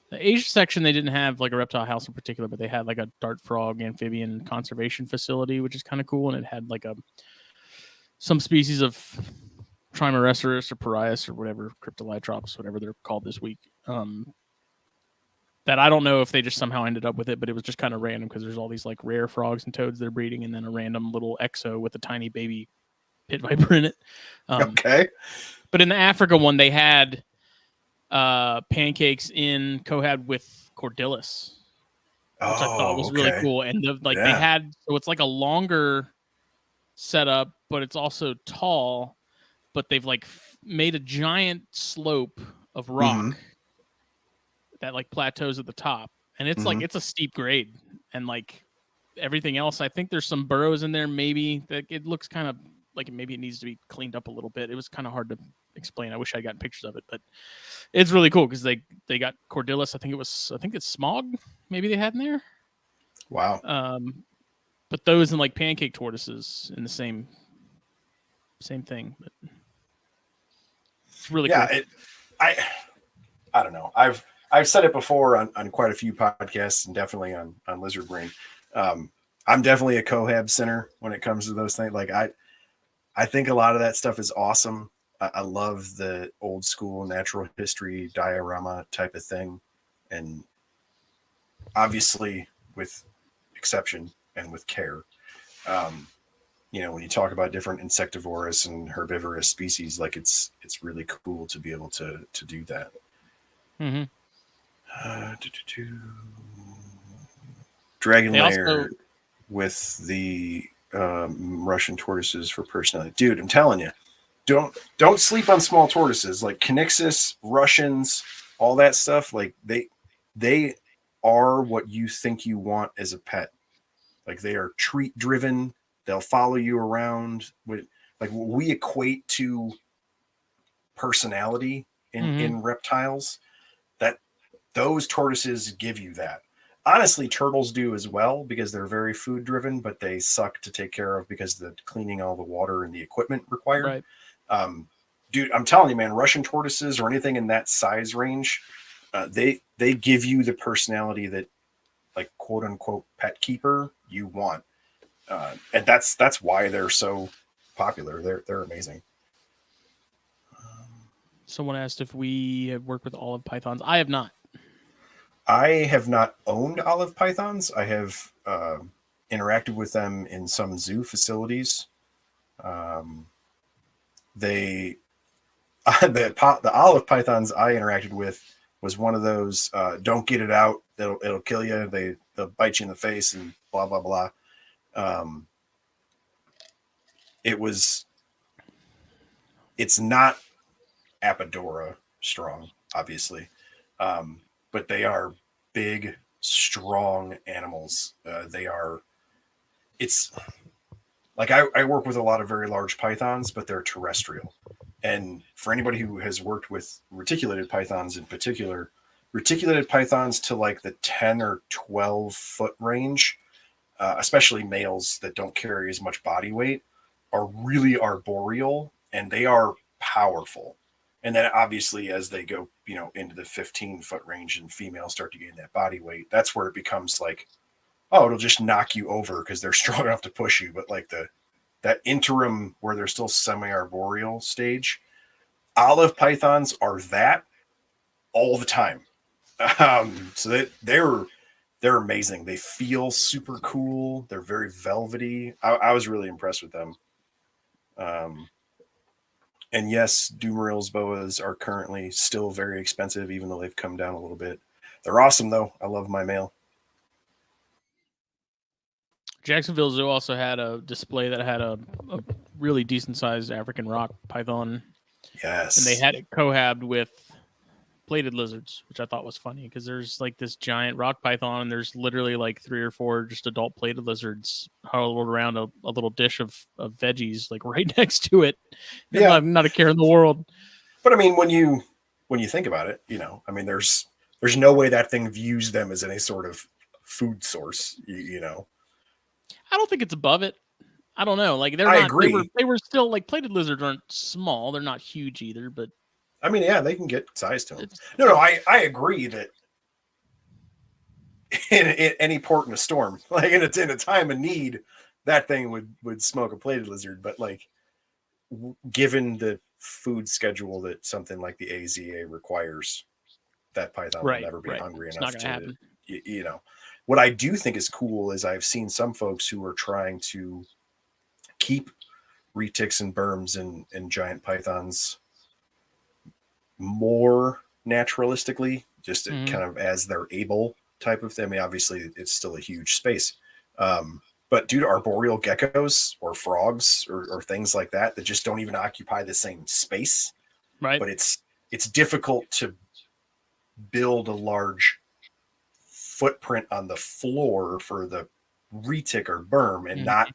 Speaker 1: the Asia section they didn't have like a reptile house in particular, but they had like a dart frog amphibian conservation facility, which is kind of cool, and it had like some species of Trimeresurus or Parias or whatever, Cryptolytrops, whatever they're called this week. That I don't know if they just somehow ended up with it, but it was just kind of random because there's all these like rare frogs and toads they're breeding, and then a random little exo with a tiny baby pit viper in it.
Speaker 2: Okay.
Speaker 1: But in the Africa one, they had pancakes in cohab with Cordillus, which I thought was really cool. And they had, so it's like a longer setup, but it's also tall, but they've like made a giant slope of rock that like plateaus at the top, and it's like it's a steep grade, and like everything else, I think there's some burrows in there. Maybe that it looks kind of like maybe it needs to be cleaned up a little bit. It was kind of hard to explain. I wish I'd gotten pictures of it, but it's really cool because they got Cordillus. I think it's smog. Maybe they had in there.
Speaker 2: Wow.
Speaker 1: But those and like pancake tortoises in the same thing. But it's really cool.
Speaker 2: I don't know. I've said it before on quite a few podcasts and definitely on Lizard Brain. I'm definitely a cohab center when it comes to those things. Like I think a lot of that stuff is awesome. I love the old school natural history diorama type of thing. And obviously with exception and with care, when you talk about different insectivorous and herbivorous species, like it's really cool to be able to do that. Dragon Lair with the Russian tortoises for personality. Dude, I'm telling you, don't sleep on small tortoises like Conyxus, Russians, all that stuff. Like they are what you think you want as a pet. Like they are treat driven. They'll follow you around with like what we equate to personality in reptiles. That those tortoises give you that. Honestly, turtles do as well because they're very food driven, but they suck to take care of because of the cleaning all the water and the equipment required. Right. Dude, I'm telling you, man, Russian tortoises or anything in that size range, they give you the personality that, like, quote unquote pet keeper you want, and that's why they're so popular. They're amazing.
Speaker 1: Someone asked if we have worked with olive pythons. I have not.
Speaker 2: I have not owned olive pythons. I have interacted with them in some zoo facilities. The olive pythons I interacted with was one of those don't get it out, it'll kill you. They'll bite you in the face and blah blah blah. It's not Apodora strong, obviously. But they are big, strong animals. It's like I work with a lot of very large pythons, but they're terrestrial. And for anybody who has worked with reticulated pythons in particular, reticulated pythons to like the 10 or 12 foot range, especially males that don't carry as much body weight, are really arboreal and they are powerful. And then obviously as they go, into the 15-foot range and females start to gain that body weight, that's where it becomes like, oh, it'll just knock you over because they're strong enough to push you. But like that interim where they're still semi-arboreal stage, olive pythons are that all the time. So they're amazing. They feel super cool. They're very velvety. I was really impressed with them. And yes, Dumoril's boas are currently still very expensive, even though they've come down a little bit. They're awesome, though. I love my male.
Speaker 1: Jacksonville Zoo also had a display that had a really decent-sized African rock python.
Speaker 2: Yes.
Speaker 1: And they had it cohabbed with plated lizards, which I thought was funny because there's like this giant rock python, and there's literally like 3 or 4 just adult plated lizards huddled around a little dish of veggies, like right next to it. And
Speaker 2: Yeah.
Speaker 1: not a care in the world.
Speaker 2: But I mean, when you think about it, I mean, there's no way that thing views them as any sort of food source.
Speaker 1: I don't think it's above it. I don't know. Like they're
Speaker 2: I
Speaker 1: not.
Speaker 2: agree.
Speaker 1: They were still like plated lizards aren't small. They're not huge either. But
Speaker 2: I mean, yeah, they can get size to them. No, I agree that in any port in a storm, like in a time of need, that thing would smoke a plated lizard. But like, given the food schedule that something like the AZA requires, that python will never be hungry enough to happen. What I do think is cool is I've seen some folks who are trying to keep retics and berms and giant pythons more naturalistically, just kind of as they're able type of thing. I mean, obviously it's still a huge space. But due to arboreal geckos or frogs or things like that just don't even occupy the same space,
Speaker 1: right?
Speaker 2: But it's difficult to build a large footprint on the floor for the retic or berm and not,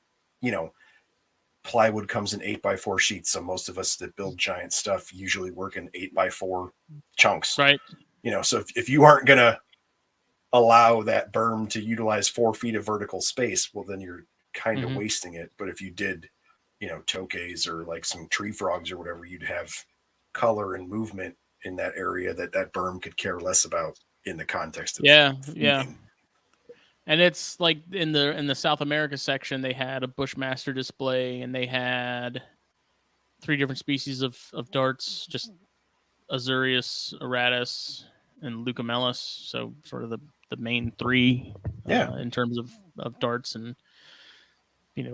Speaker 2: plywood comes in 8x4 sheets. So most of us that build giant stuff usually work in 8x4 chunks,
Speaker 1: right?
Speaker 2: So if you aren't going to allow that berm to utilize 4 feet of vertical space, well, then you're kind of wasting it. But if you did, toques or like some tree frogs or whatever, you'd have color and movement in that area that berm could care less about in the context of feeding.
Speaker 1: And it's like in the South America section, they had a Bushmaster display, and they had 3 different species of darts, just Azurius, Aratus, and Leucomelus. So sort of the main 3 in terms of darts. And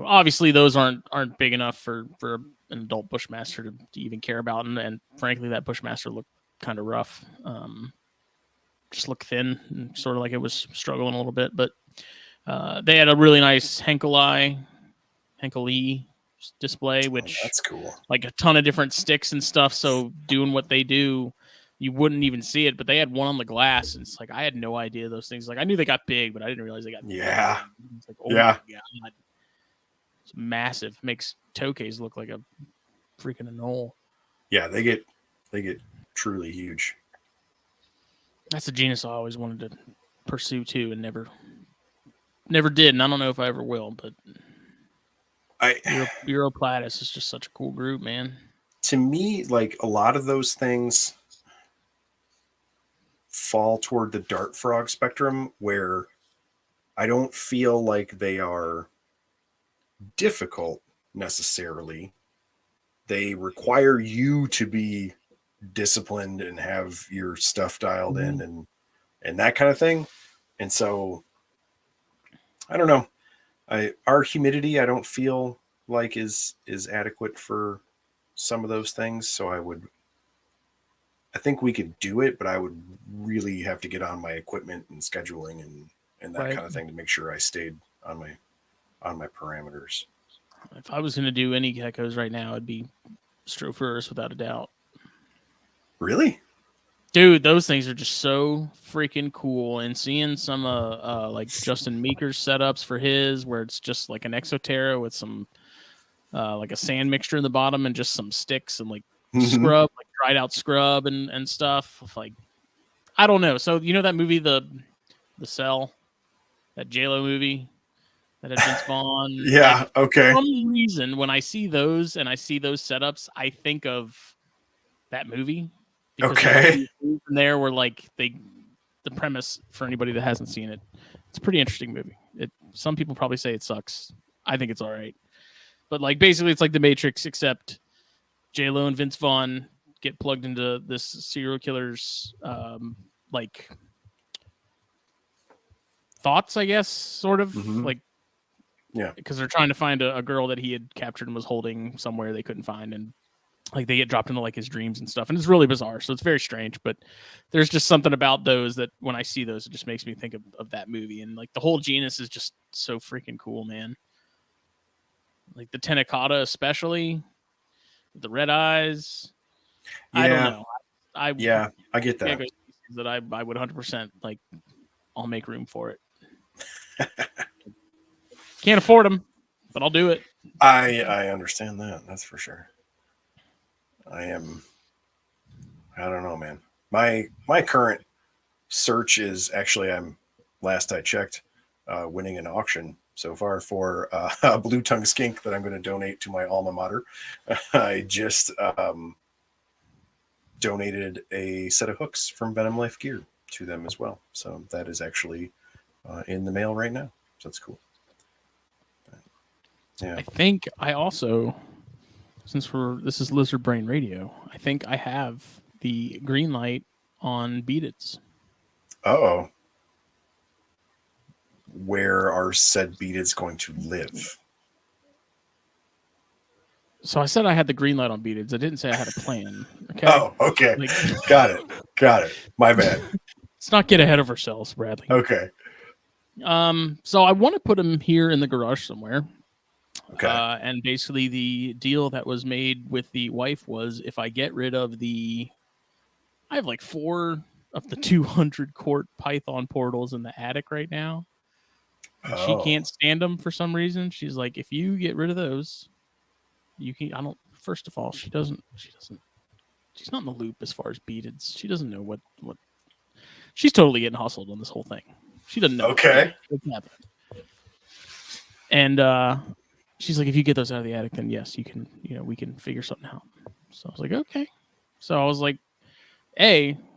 Speaker 1: obviously those aren't big enough for an adult Bushmaster to even care about. And frankly, that Bushmaster looked kind of rough. Just looked thin and sort of like it was struggling a little bit. But they had a really nice Henkeli display, which
Speaker 2: that's cool.
Speaker 1: Like a ton of different sticks and stuff. So doing what they do, you wouldn't even see it. But they had one on the glass, and it's like I had no idea those things. Like I knew they got big, but I didn't realize they got big. It's like, oh my God. It's massive. Makes toques look like a freaking knoll.
Speaker 2: Yeah, they get truly huge.
Speaker 1: That's a genus I always wanted to pursue too, and never did. And I don't know if I ever will. But Uroplatus is just such a cool group, man.
Speaker 2: To me, like a lot of those things fall toward the dart frog spectrum, where I don't feel like they are difficult necessarily. They require you to be disciplined and have your stuff dialed in and that kind of thing. And so I don't know. Our humidity I don't feel like is adequate for some of those things. So I think we could do it, but I would really have to get on my equipment and scheduling and that kind of thing to make sure I stayed on my parameters.
Speaker 1: If I was going to do any geckos right now, it'd be Strophosaurus without a doubt.
Speaker 2: Really?
Speaker 1: Dude, those things are just so freaking cool. And seeing some like Justin Meeker's setups for his, where it's just like an Exoterra with some like a sand mixture in the bottom and just some sticks and like scrub, like dried out scrub and stuff. Like, I don't know. So that movie, The Cell, that JLo movie that had Vince Vaughn.
Speaker 2: Yeah.
Speaker 1: Like,
Speaker 2: okay.
Speaker 1: For some reason, when I see those and I see those setups, I think of that movie.
Speaker 2: Okay.
Speaker 1: From there, where like the premise for anybody that hasn't seen it, it's a pretty interesting movie. Some people probably say it sucks. I think it's all right. But like basically, it's like The Matrix, except J-Lo and Vince Vaughn get plugged into this serial killer's like thoughts, I guess, sort of like.
Speaker 2: Yeah,
Speaker 1: because they're trying to find a girl that he had captured and was holding somewhere they couldn't find, and like they get dropped into like his dreams and stuff, and it's really bizarre. So it's very strange, but there's just something about those that when I see those, it just makes me think of that movie. And like the whole genus is just so freaking cool, man. Like the Tenacata, especially with the red eyes. Yeah. I don't know.
Speaker 2: Yeah, I get that.
Speaker 1: gecko species that I would 100% like. I'll make room for it. Can't afford them, but I'll do it.
Speaker 2: I understand that. That's for sure. I am. I don't know, man. My current search is actually last I checked, winning an auction so far for a blue tongue skink that I'm going to donate to my alma mater. I just donated a set of hooks from Venom Life Gear to them as well. So that is actually in the mail right now. So that's cool. Yeah.
Speaker 1: I think I also, since this is Lizard Brain Radio, I think I have the green light on beadeds.
Speaker 2: Oh. Where are said beadeds going to live?
Speaker 1: So I said I had the green light on beadeds. I didn't say I had a plan. Okay.
Speaker 2: Oh, okay. Like, got it. My bad.
Speaker 1: Let's not get ahead of ourselves, Bradley.
Speaker 2: Okay.
Speaker 1: So I want to put them here in the garage somewhere.
Speaker 2: Okay.
Speaker 1: And basically the deal that was made with the wife was if I get rid of I have like 4 of the 200 quart Python portals in the attic right now. And she can't stand them for some reason. She's like, if you get rid of those, you can. I don't. First of all, she's not in the loop as far as beadeds. She doesn't know what. She's totally getting hustled on this whole thing. She doesn't know.
Speaker 2: Okay.
Speaker 1: What's happening. And she's like, if you get those out of the attic, then yes, you can. We can figure something out. So I was like, okay. So I was like,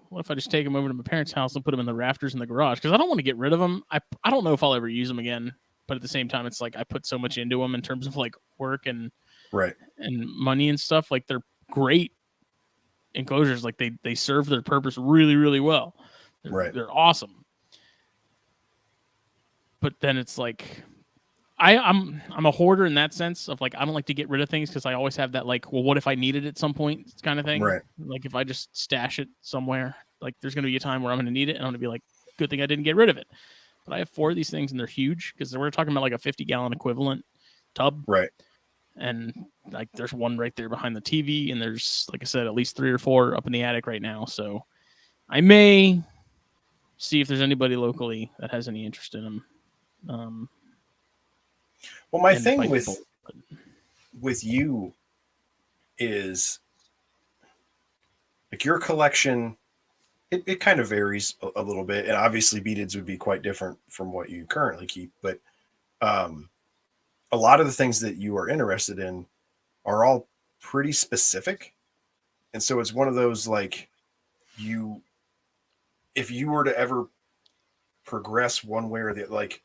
Speaker 1: what if I just take them over to my parents' house and put them in the rafters in the garage? Because I don't want to get rid of them. I don't know if I'll ever use them again. But at the same time, it's like I put so much into them in terms of like work and money and stuff. Like they're great enclosures. Like they serve their purpose really, really well. They're awesome. But then it's like I'm a hoarder in that sense of like I don't like to get rid of things because I always have that like, well, what if I need it at some point kind of thing.
Speaker 2: Right.
Speaker 1: Like if I just stash it somewhere, like there's going to be a time where I'm going to need it and I'm going to be like, good thing I didn't get rid of it. But I have 4 of these things and they're huge because we're talking about like a 50-gallon equivalent tub.
Speaker 2: Right.
Speaker 1: And like there's one right there behind the TV and there's, like I said, at least 3 or 4 up in the attic right now. So I may see if there's anybody locally that has any interest in them.
Speaker 2: Well, my thing with you is like your collection, it kind of varies a little bit. And obviously beadeds would be quite different from what you currently keep. But a lot of the things that you are interested in are all pretty specific. And so it's one of those like if you were to ever progress one way or the like,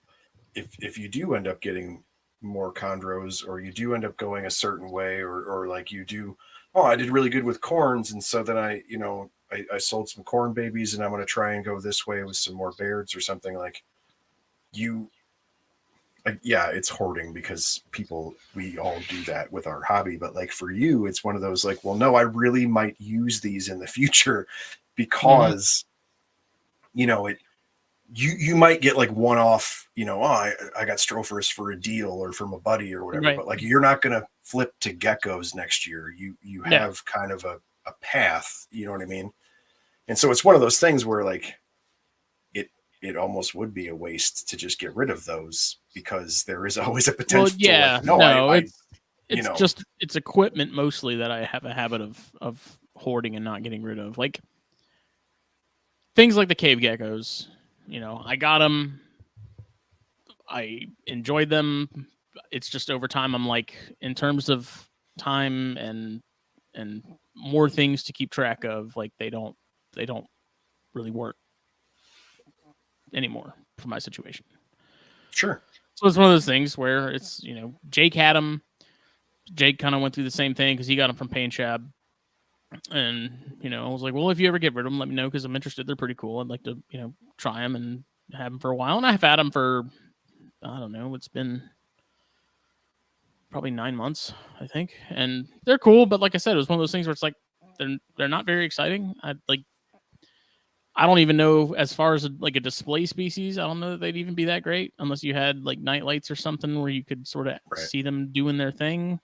Speaker 2: if you do end up getting more chondros or you do end up going a certain way or like you do, I did really good with corns. And so then I sold some corn babies and I'm going to try and go this way with some more Bairds or something like it's hoarding because we all do that with our hobby. But like for you, it's one of those like, well, no, I really might use these in the future because, you might get like one off, I got Strophorus for a deal or from a buddy or whatever, but like, you're not going to flip to geckos next year. You have kind of a path, you know what I mean? And so it's one of those things where like, it almost would be a waste to just get rid of those because there is always a potential.
Speaker 1: Well, it's equipment mostly that I have a habit of hoarding and not getting rid of, like things like the cave geckos. I got them. I enjoyed them. It's just over time, I'm like, in terms of time and more things to keep track of, like they don't really work anymore for my situation.
Speaker 2: Sure.
Speaker 1: So it's one of those things where it's, Jake had them. Jake kind of went through the same thing because he got them from Pain Shab. And, I was like, well, if you ever get rid of them, let me know because I'm interested. They're pretty cool. I'd like to, try them and have them for a while. And I've had them for, I don't know, it's been probably 9 months, I think. And they're cool. But like I said, it was one of those things where it's like, they're not very exciting. I don't even know as far as like a display species. I don't know that they'd even be that great unless you had like night lights or something where you could sort of see them doing their thing.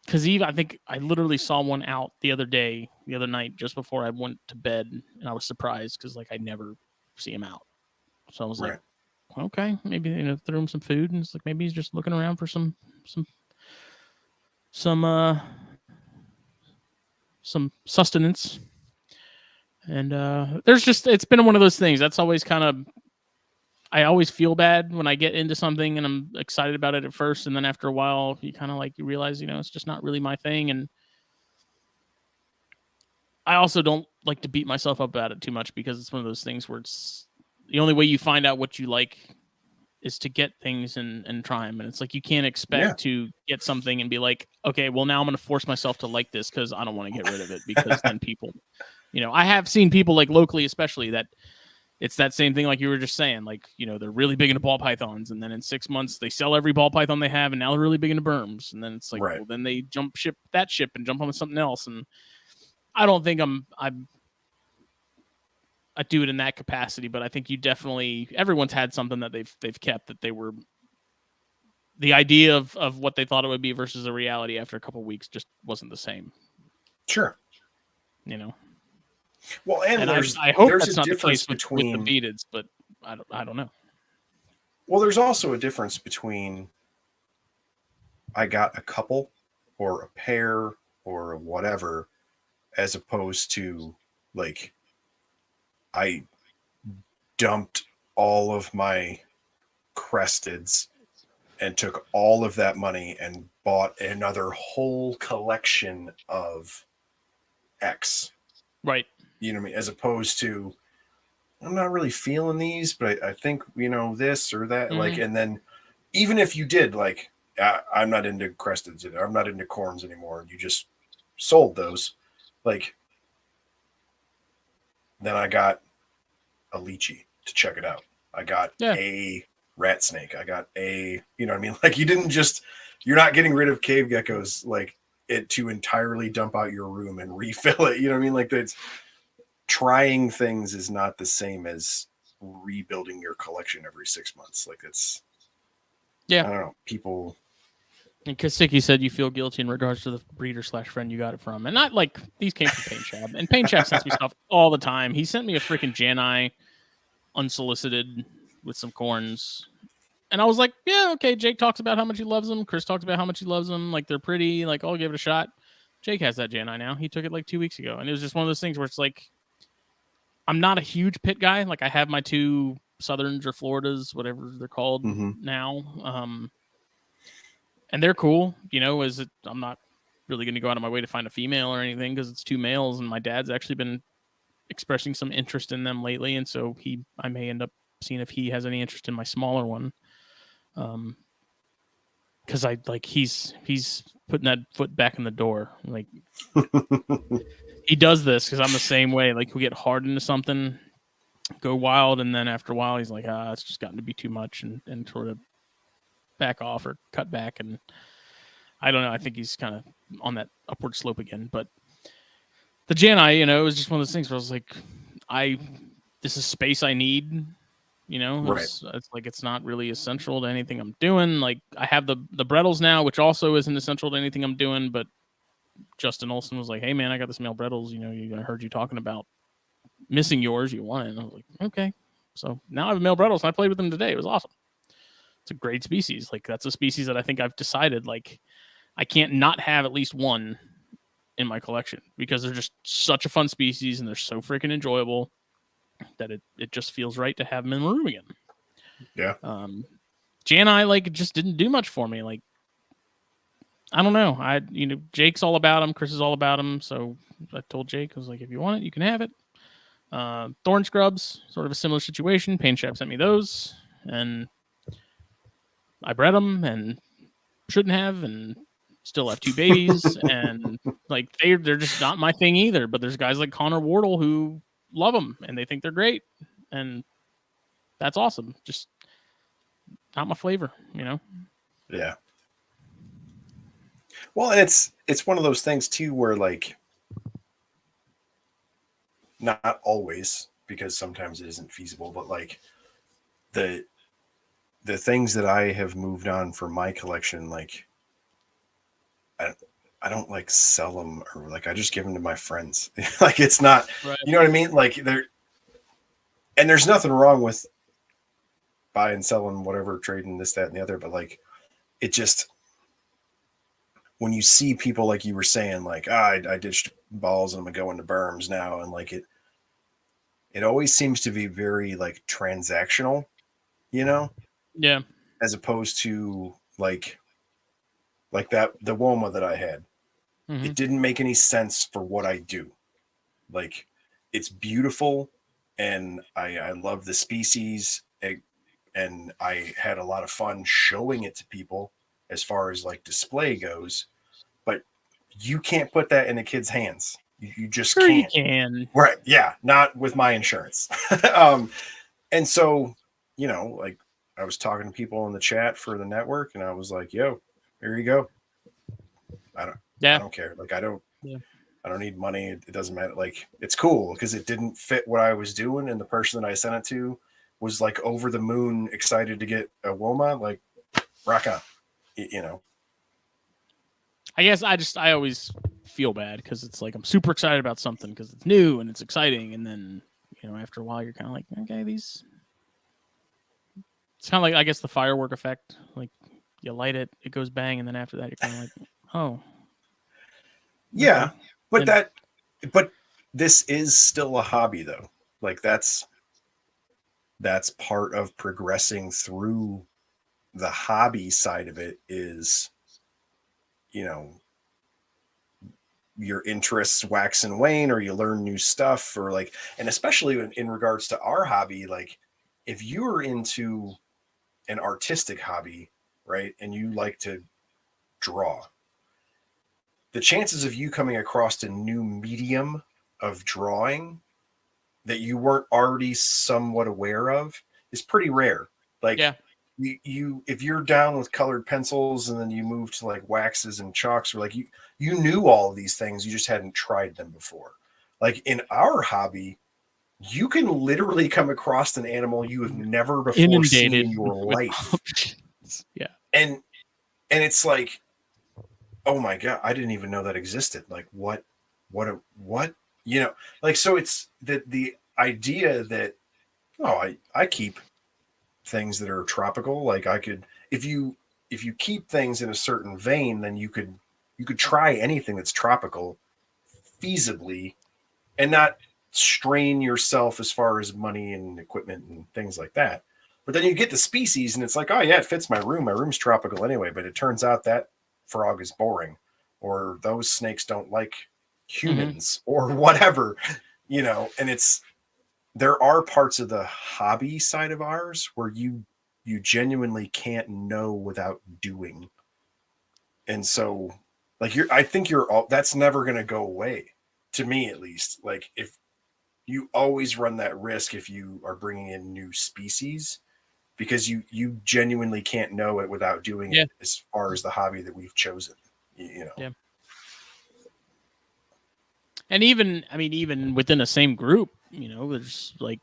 Speaker 1: because I think I literally saw one out the other night, just before I went to bed, and I was surprised because like I never see him out. So I was like,
Speaker 2: Right.
Speaker 1: okay, maybe throw him some food, and it's like maybe he's just looking around for some some uh some sustenance. And it's been one of those things that's always kind of, I always feel bad when I get into something and I'm excited about it at first, and then after a while you kind of like you realize it's just not really my thing. And I also don't like to beat myself up about it too much, because it's one of those things where it's the only way you find out what you like is to get things and try them. And it's like you can't expect to get something and be like, okay, well now I'm going to force myself to like this because I don't want to get rid of it, because then people, I have seen people like locally, especially, that it's that same thing like you were just saying, like, they're really big into ball pythons, and then in 6 months they sell every ball python they have, and now they're really big into berms, and then it's like,
Speaker 2: Right.
Speaker 1: well, then they jump ship and jump on something else. And I don't think I do it in that capacity, but I think everyone's had something that they've kept that they were, the idea of what they thought it would be versus the reality after a couple of weeks just wasn't the same.
Speaker 2: Sure. Well, and
Speaker 1: I hope
Speaker 2: there's
Speaker 1: that's
Speaker 2: a
Speaker 1: not the
Speaker 2: difference
Speaker 1: case with the beadeds, but I don't know.
Speaker 2: Well, there's also a difference between I got a couple or a pair or whatever, as opposed to like I dumped all of my cresteds and took all of that money and bought another whole collection of X.
Speaker 1: Right.
Speaker 2: You know what I mean? As opposed to, I'm not really feeling these, but I think, this or that.
Speaker 1: Mm-hmm.
Speaker 2: Like, and then even if you did, like, I'm not into cresteds, I'm not into corns anymore, and you just sold those, like, then I got a lychee to check it out. I got a rat snake. I got a, you know what I mean? Like, you're not getting rid of cave geckos, like, it to entirely dump out your room and refill it. You know what I mean? Like, that's trying things is not the same as rebuilding your collection every 6 months. Like, it's, I don't know, people.
Speaker 1: And Kasicki said you feel guilty in regards to the breeder / friend you got it from. And not like these came from Paint Shop. And Paint Shop sends me stuff all the time. He sent me a freaking Janai unsolicited with some corns. And I was like, yeah, okay. Jake talks about how much he loves them. Chris talks about how much he loves them. Like, they're pretty. Like, I'll give it a shot. Jake has that Janai now. He took it like 2 weeks ago. And it was just one of those things where it's like, I'm not a huge pit guy. Like, I have my 2 Southerns or Floridas, whatever they're called now. And they're cool, I'm not really going to go out of my way to find a female or anything, because it's 2 males, and my dad's actually been expressing some interest in them lately, and so I may end up seeing if he has any interest in my smaller one, because he's putting that foot back in the door. Like, he does this because I'm the same way. Like, we get hard into something, go wild, and then after a while he's like, it's just gotten to be too much, and sort of back off or cut back. And I don't know. I think he's kind of on that upward slope again. But the Janai, it was just one of those things where I was like, this is space I need.
Speaker 2: Right.
Speaker 1: It's like, it's not really essential to anything I'm doing. Like, I have the Brettles now, which also isn't essential to anything I'm doing. But Justin Olson was like, hey man, I got this male Brettles. I heard you talking about missing yours. You want it? And I was like, okay. So now I have a male Brettles, and I played with them today. It was awesome. It's a great species. Like, that's a species that I think I've decided, like, I can't not have at least one in my collection, because they're just such a fun species and they're so freaking enjoyable that it just feels right to have them in the room again.
Speaker 2: Yeah.
Speaker 1: Janai, like, it just didn't do much for me. Like, I don't know. Jake's all about them. Chris is all about them. So I told Jake, I was like, if you want it, you can have it. Thorn scrubs, sort of a similar situation. Paint Shop sent me those, and I bred them and shouldn't have, and still have 2 babies. And like, they're just not my thing either. But there's guys like Connor Wardle who love them and they think they're great, and that's awesome. Just not my flavor,
Speaker 2: Yeah. Well, and it's one of those things too where, like, not always, because sometimes it isn't feasible, but like the things that I have moved on from my collection, like, I don't like sell them, or like I just give them to my friends. Like it's not,
Speaker 1: Right.
Speaker 2: you know what I mean? Like and there's nothing wrong with buying, selling, whatever, trading this, that, and the other. But like it just, when you see people like you were saying, like I ditched balls and I'm going to berms now, and like it always seems to be very like transactional, you know,
Speaker 1: Yeah.
Speaker 2: as opposed to like that the Woma that I had.
Speaker 1: Mm-hmm.
Speaker 2: It didn't make any sense for what I do. Like it's beautiful, and I love the species, and I had a lot of fun showing it to people as far as like display goes. But you can't put that in a kid's hands. You just
Speaker 1: Sure, you
Speaker 2: can't.
Speaker 1: can.
Speaker 2: Right? Yeah, not with my insurance. um, and so, like I was talking to people in the chat for the network, and I was like, "Yo, here you go. I don't, I
Speaker 1: Yeah.
Speaker 2: don't care. Like, I don't,
Speaker 1: Yeah.
Speaker 2: I don't need money. It doesn't matter. Like, it's cool because it didn't fit what I was doing, and the person that I sent it to was like over the moon, excited to get a Woma. Like, rock on, you know.
Speaker 1: I guess I always feel bad because it's like I'm super excited about something because it's new and it's exciting, and then after a while you're kind of like, okay, these. It's kind of like, I guess, the firework effect. Like you light it, it goes bang, and then after that you're kind of like, oh,
Speaker 2: Yeah,
Speaker 1: okay,
Speaker 2: but
Speaker 1: and
Speaker 2: but this is still a hobby though. Like that's part of progressing through the hobby side of it is, you know, your interests wax and wane, or you learn new stuff, or like, and especially in regards to our hobby, like if you are into an artistic hobby, right, and you like to draw, the chances of you coming across a new medium of drawing that you weren't already somewhat aware of is pretty rare. Like
Speaker 1: yeah,
Speaker 2: you if you're down with colored pencils and then you move to like waxes and chalks, or like you knew all of these things, you just hadn't tried them before. Like in our hobby, you can literally come across an animal you have never before seen
Speaker 1: inundated
Speaker 2: in your
Speaker 1: with
Speaker 2: life.
Speaker 1: options. Yeah,
Speaker 2: And it's like, oh my god, I didn't even know that existed. Like what, like, so it's the idea that, oh, I keep things that are tropical. Like I could, if you keep things in a certain vein, then you could try anything that's tropical feasibly, and not strain yourself as far as money and equipment and things like that. But then you get the species and it's like, oh yeah, it fits my room. My room's tropical anyway, but it turns out that frog is boring, or those snakes don't like
Speaker 1: mm-hmm.
Speaker 2: humans, or whatever, and there are parts of the hobby side of ours where you genuinely can't know without doing. And so, like, I think you're all that's never going to go away, to me at least. Like, if you always run that risk if you are bringing in new species, because you genuinely can't know it without doing
Speaker 1: Yeah,
Speaker 2: it, as far as the hobby that we've chosen, you know.
Speaker 1: yeah. And even within the same group, there's like,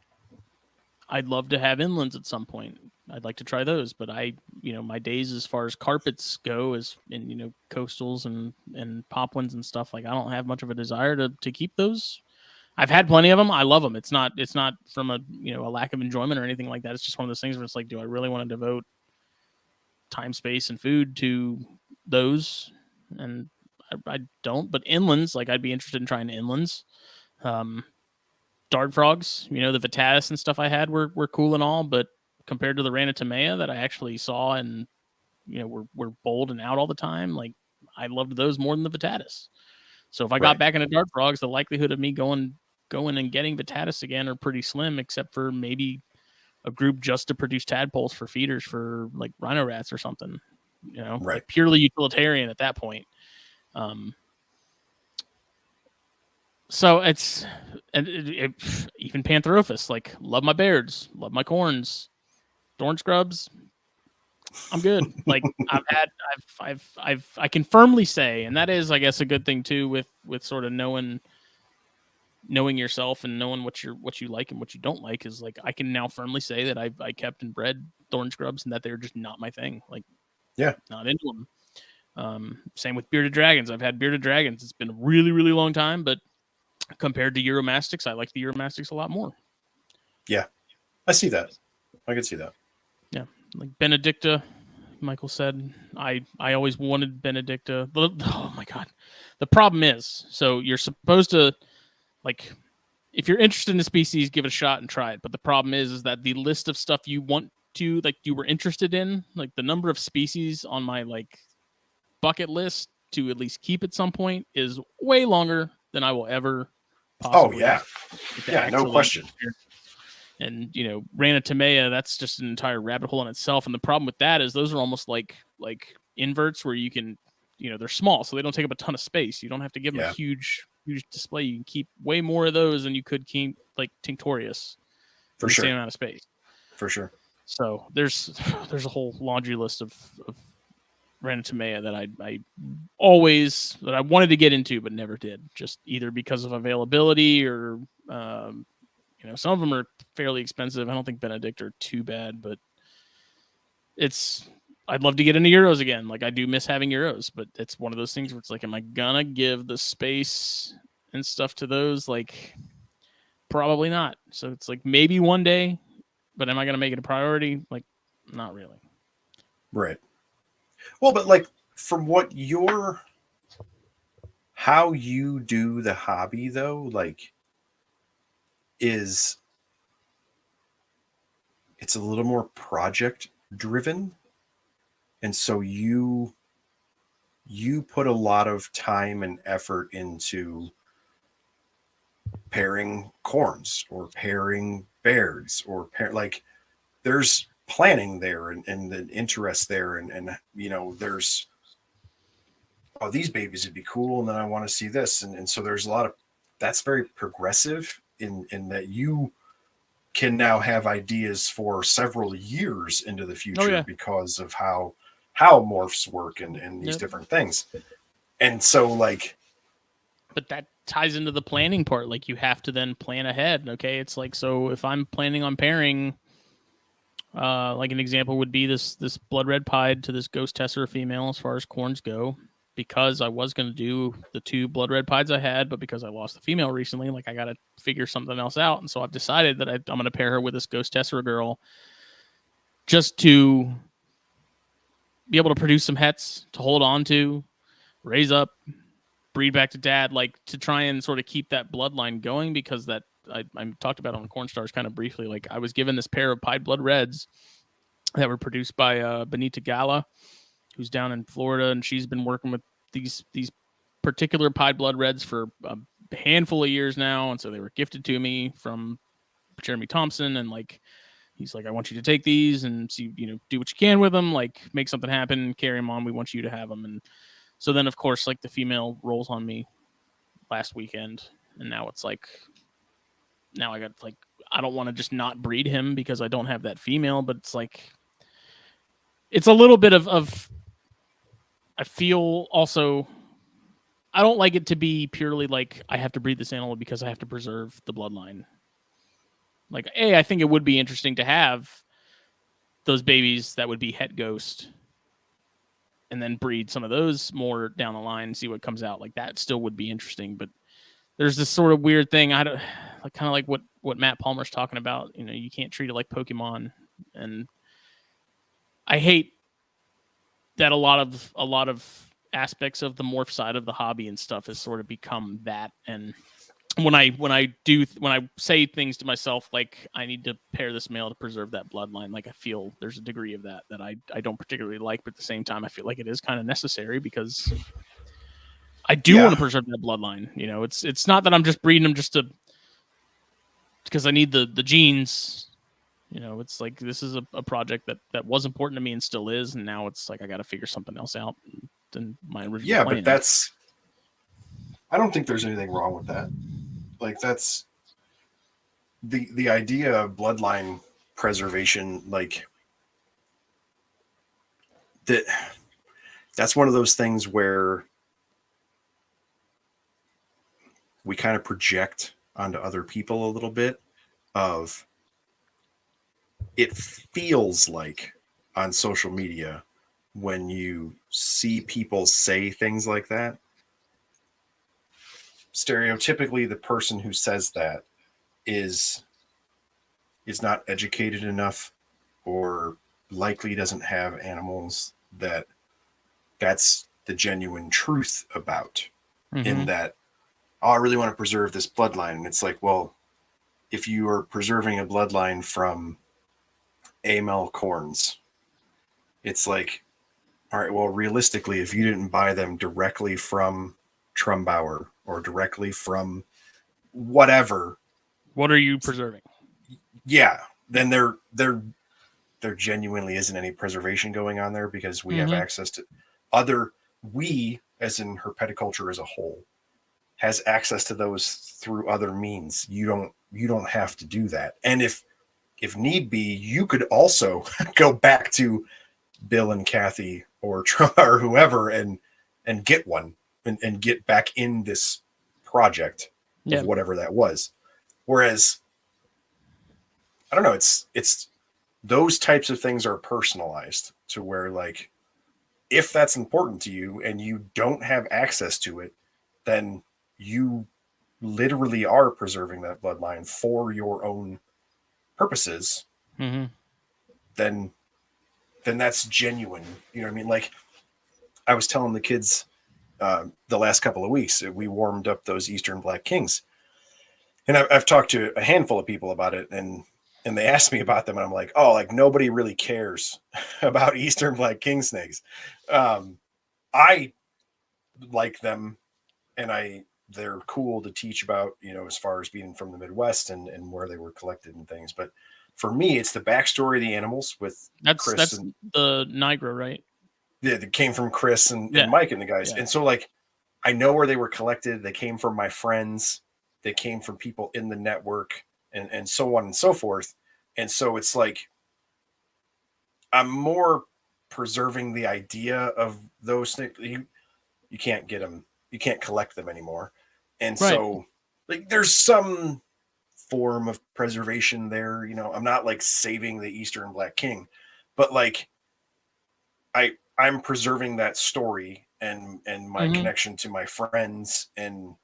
Speaker 1: I'd love to have inlands at some point. I'd like to try those, but my days as far as carpets go, is in coastals and popwinds and stuff. Like I don't have much of a desire to keep those. I've had plenty of them. I love them. It's not from a lack of enjoyment or anything like that. It's just one of those things where it's like, do I really want to devote time, space, and food to those? And I don't. But inlands, like I'd be interested in trying inlands. Um, Dart frogs, the Vitatis and stuff I had were cool and all, but compared to the Ranatomea that I actually saw and were bold and out all the time, like I loved those more than the Vitatis. So if I got
Speaker 2: Right.
Speaker 1: back into dart frogs, the likelihood of me going and getting Vitatis again are pretty slim, except for maybe a group just to produce tadpoles for feeders for like rhino rats or something.
Speaker 2: Right.
Speaker 1: Like purely utilitarian at that point. Um, So it's even Pantherophis. Like, love my beards, love my corns, thorn scrubs. I'm good. Like I can firmly say, and that is, I guess, a good thing too, with sort of knowing yourself and knowing what you like and what you don't like, is like I can now firmly say that I kept and bred thorn scrubs and that they're just not my thing. Like,
Speaker 2: Yeah.
Speaker 1: not into them. Same with bearded dragons. I've had bearded dragons. It's been a really, really long time, but compared to Euromastics, I like the Euromastics a lot more.
Speaker 2: Yeah, I see that. I can see that.
Speaker 1: Yeah, like Benedicta, Michael said, I always wanted Benedicta. Oh my god, the problem is, so you're supposed to, like, if you're interested in a species, give it a shot and try it. But the problem is that the list of stuff you want to, like, you were interested in, like the number of species on my like bucket list to at least keep at some point is way longer than I will ever
Speaker 2: Oh
Speaker 1: possibly
Speaker 2: yeah,
Speaker 1: get to
Speaker 2: yeah, no
Speaker 1: actually
Speaker 2: question.
Speaker 1: and Rana Tomea, that's just an entire rabbit hole in itself. And the problem with that is those are almost like inverts where you can, they're small, so they don't take up a ton of space. You don't have to give them a
Speaker 2: Yeah,
Speaker 1: huge display. You can keep way more of those than you could keep like Tinctorius
Speaker 2: for
Speaker 1: in the
Speaker 2: sure,
Speaker 1: same amount of space.
Speaker 2: for sure.
Speaker 1: So there's a whole laundry list of Rana Tomea that I always that I wanted to get into but never did, just either because of availability or some of them are fairly expensive. I don't think Benedict are too bad, but I'd love to get into Euros again. Like, I do miss having Euros, but it's one of those things where it's like, am I gonna give the space and stuff to those? Like, probably not. So it's like maybe one day, but am I gonna make it a priority? Like, not really.
Speaker 2: Right. Well, but like from how you do the hobby though, like is it's a little more project driven. And so you put a lot of time and effort into pairing corns or pairing bears or like there's planning there and the interest there and there's these babies would be cool and then I want to see this and so there's a lot of that's very progressive in that you can now have ideas for several years into the future because of how morphs work and these different things. And so like
Speaker 1: but that ties into the planning part. Like, you have to then plan ahead. Okay, it's like, so if I'm planning on pairing, like an example would be this blood red pied to this ghost tesser female as far as corns go, because I was going to do the 2 blood red pieds I had, but because I lost the female recently, like, I got to figure something else out. And so I've decided that I'm going to pair her with this ghost tesser girl just to be able to produce some hets to hold on to, raise up, breed back to dad, like to try and sort of keep that bloodline going, because that I talked about on Corn Stars kind of briefly. Like, I was given this pair of pied blood reds that were produced by Benita Gala, who's down in Florida, and she's been working with these particular pied blood reds for a handful of years now. And so they were gifted to me from Jeremy Thompson, and like, he's like, I want you to take these and see, do what you can with them, like make something happen, carry them on. We want you to have them. And so then, of course, like, the female rolls on me last weekend, and now it's like, now I got, like, I don't want to just not breed him because I don't have that female, but it's like, it's a little bit of I feel also, I don't like it to be purely like I have to breed this animal because I have to preserve the bloodline. Like, I think it would be interesting to have those babies that would be het ghost, and then breed some of those more down the line and see what comes out. Like, that still would be interesting. But there's this sort of weird thing. I don't like, kind of like what Matt Palmer's talking about. You can't treat it like Pokemon. And I hate that a lot of aspects of the morph side of the hobby and stuff has sort of become that. And when I say things to myself like, I need to pair this male to preserve that bloodline, like, I feel there's a degree of that I don't particularly like, but at the same time I feel like it is kind of necessary because I do want to preserve that bloodline. It's not that I'm just breeding them just because I need the genes. It's like, this is a project that was important to me and still is, and now it's like I got to figure something else out than my original plan.
Speaker 2: But I don't think there's anything wrong with that. Like, that's the idea of bloodline preservation, like that's one of those things where we kind of project onto other people a little bit of, it feels like on social media when you see people say things like that, stereotypically the person who says that is not educated enough, or likely doesn't have animals that that's the genuine truth about. In
Speaker 1: Mm-hmm.
Speaker 2: that, oh, I really want to preserve this bloodline. And it's like, well, if you are preserving a bloodline from AML corns, it's like, all right, well, realistically, if you didn't buy them directly from Trumbauer or directly from whatever,
Speaker 1: What are you preserving?
Speaker 2: yeah, then there genuinely isn't any preservation going on there, because we have
Speaker 1: Mm-hmm.
Speaker 2: access to other, we as in herpeticulture as a whole has access to those through other means. You don't have to do that. And if need be, you could also go back to Bill and Kathy or or whoever and get one, and get back in this project of
Speaker 1: Yeah.
Speaker 2: whatever that was. Whereas, I don't know, it's those types of things are personalized to where, like, if that's important to you and you don't have access to it, then you literally are preserving that bloodline for your own purposes.
Speaker 1: Mm-hmm.
Speaker 2: then then that's genuine. You know what I mean? Like, I was telling the kids the last couple of weeks, we warmed up those Eastern Black Kings, and I've talked to a handful of people about it, and they asked me about them, and I'm like, oh, like nobody really cares about Eastern Black King snakes. Um, I like them, and they're cool to teach about, as far as being from the Midwest and where they were collected and things. But for me, it's the backstory of the animals with Chris
Speaker 1: That's
Speaker 2: and
Speaker 1: the Niagara, right?
Speaker 2: that came from Chris and
Speaker 1: Yeah.
Speaker 2: Mike and the guys.
Speaker 1: Yeah.
Speaker 2: And so, like, I know where they were collected. They came from my friends. They came from people in the network, and so on and so forth. And so it's like, I'm more preserving the idea of those things. You can't get them. You can't collect them anymore. And
Speaker 1: Right.
Speaker 2: so, like, there's some form of preservation there. I'm not like saving the Eastern Black King, but like, I'm preserving that story and my
Speaker 1: Mm-hmm.
Speaker 2: connection to my friends and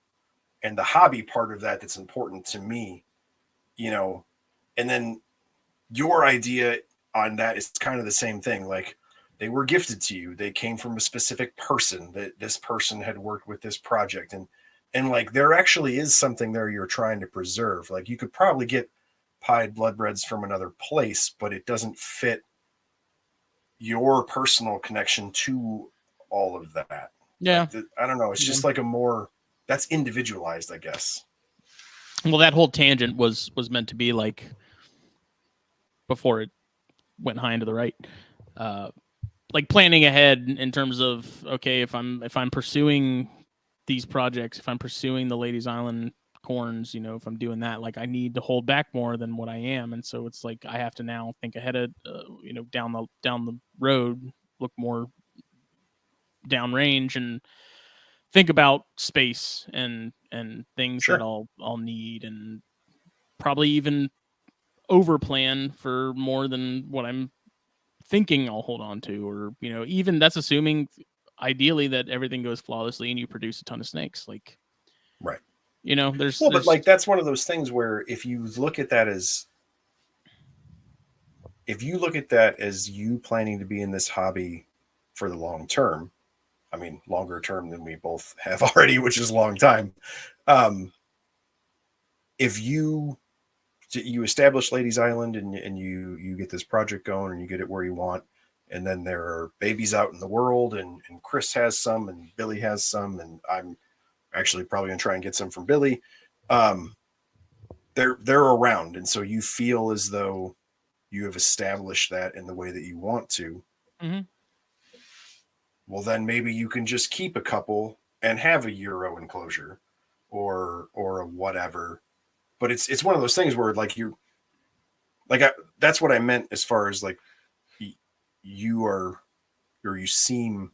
Speaker 2: the hobby part of that that's important to me, you know. And then your idea on that is kind of the same thing. Like, they were gifted to you. They came from a specific person, that this person had worked with this project, and like, there actually is something there you're trying to preserve. Like, you could probably get pied bloodbreds from another place, but it doesn't fit your personal connection to all of that.
Speaker 1: Yeah.
Speaker 2: Like, I don't know. It's
Speaker 1: Yeah.
Speaker 2: just like a more, that's individualized, I guess.
Speaker 1: Well, that whole tangent was meant to be like before it went high into the right. Uh, like planning ahead in terms of, okay, if I'm pursuing these projects, if I'm pursuing the Ladies Island corns, if I'm doing that, like, I need to hold back more than what I am, and so it's like I have to now think ahead of, down the road, look more downrange, and think about space and things that
Speaker 2: Sure.
Speaker 1: I'll need, and probably even over plan for more than what I'm thinking I'll hold on to, or even that's assuming ideally that everything goes flawlessly and you produce a ton of snakes. Like,
Speaker 2: Right. Well, but
Speaker 1: there's
Speaker 2: like, that's one of those things where if you look at that as, you planning to be in this hobby for the long term, I mean, longer term than we both have already, which is a long time. Um, if you establish Ladies Island, and you get this project going and you get it where you want, and then there are babies out in the world, and Chris has some and Billy has some, and I'm actually probably gonna try and get some from Billy. Um, they're around, and so you feel as though you have established that in the way that you want to.
Speaker 1: mm-hmm.
Speaker 2: Well, then maybe you can just keep a couple and have a Euro enclosure, or a whatever. But it's one of those things where, like, you like that's what I meant as far as, like, you are, or you seem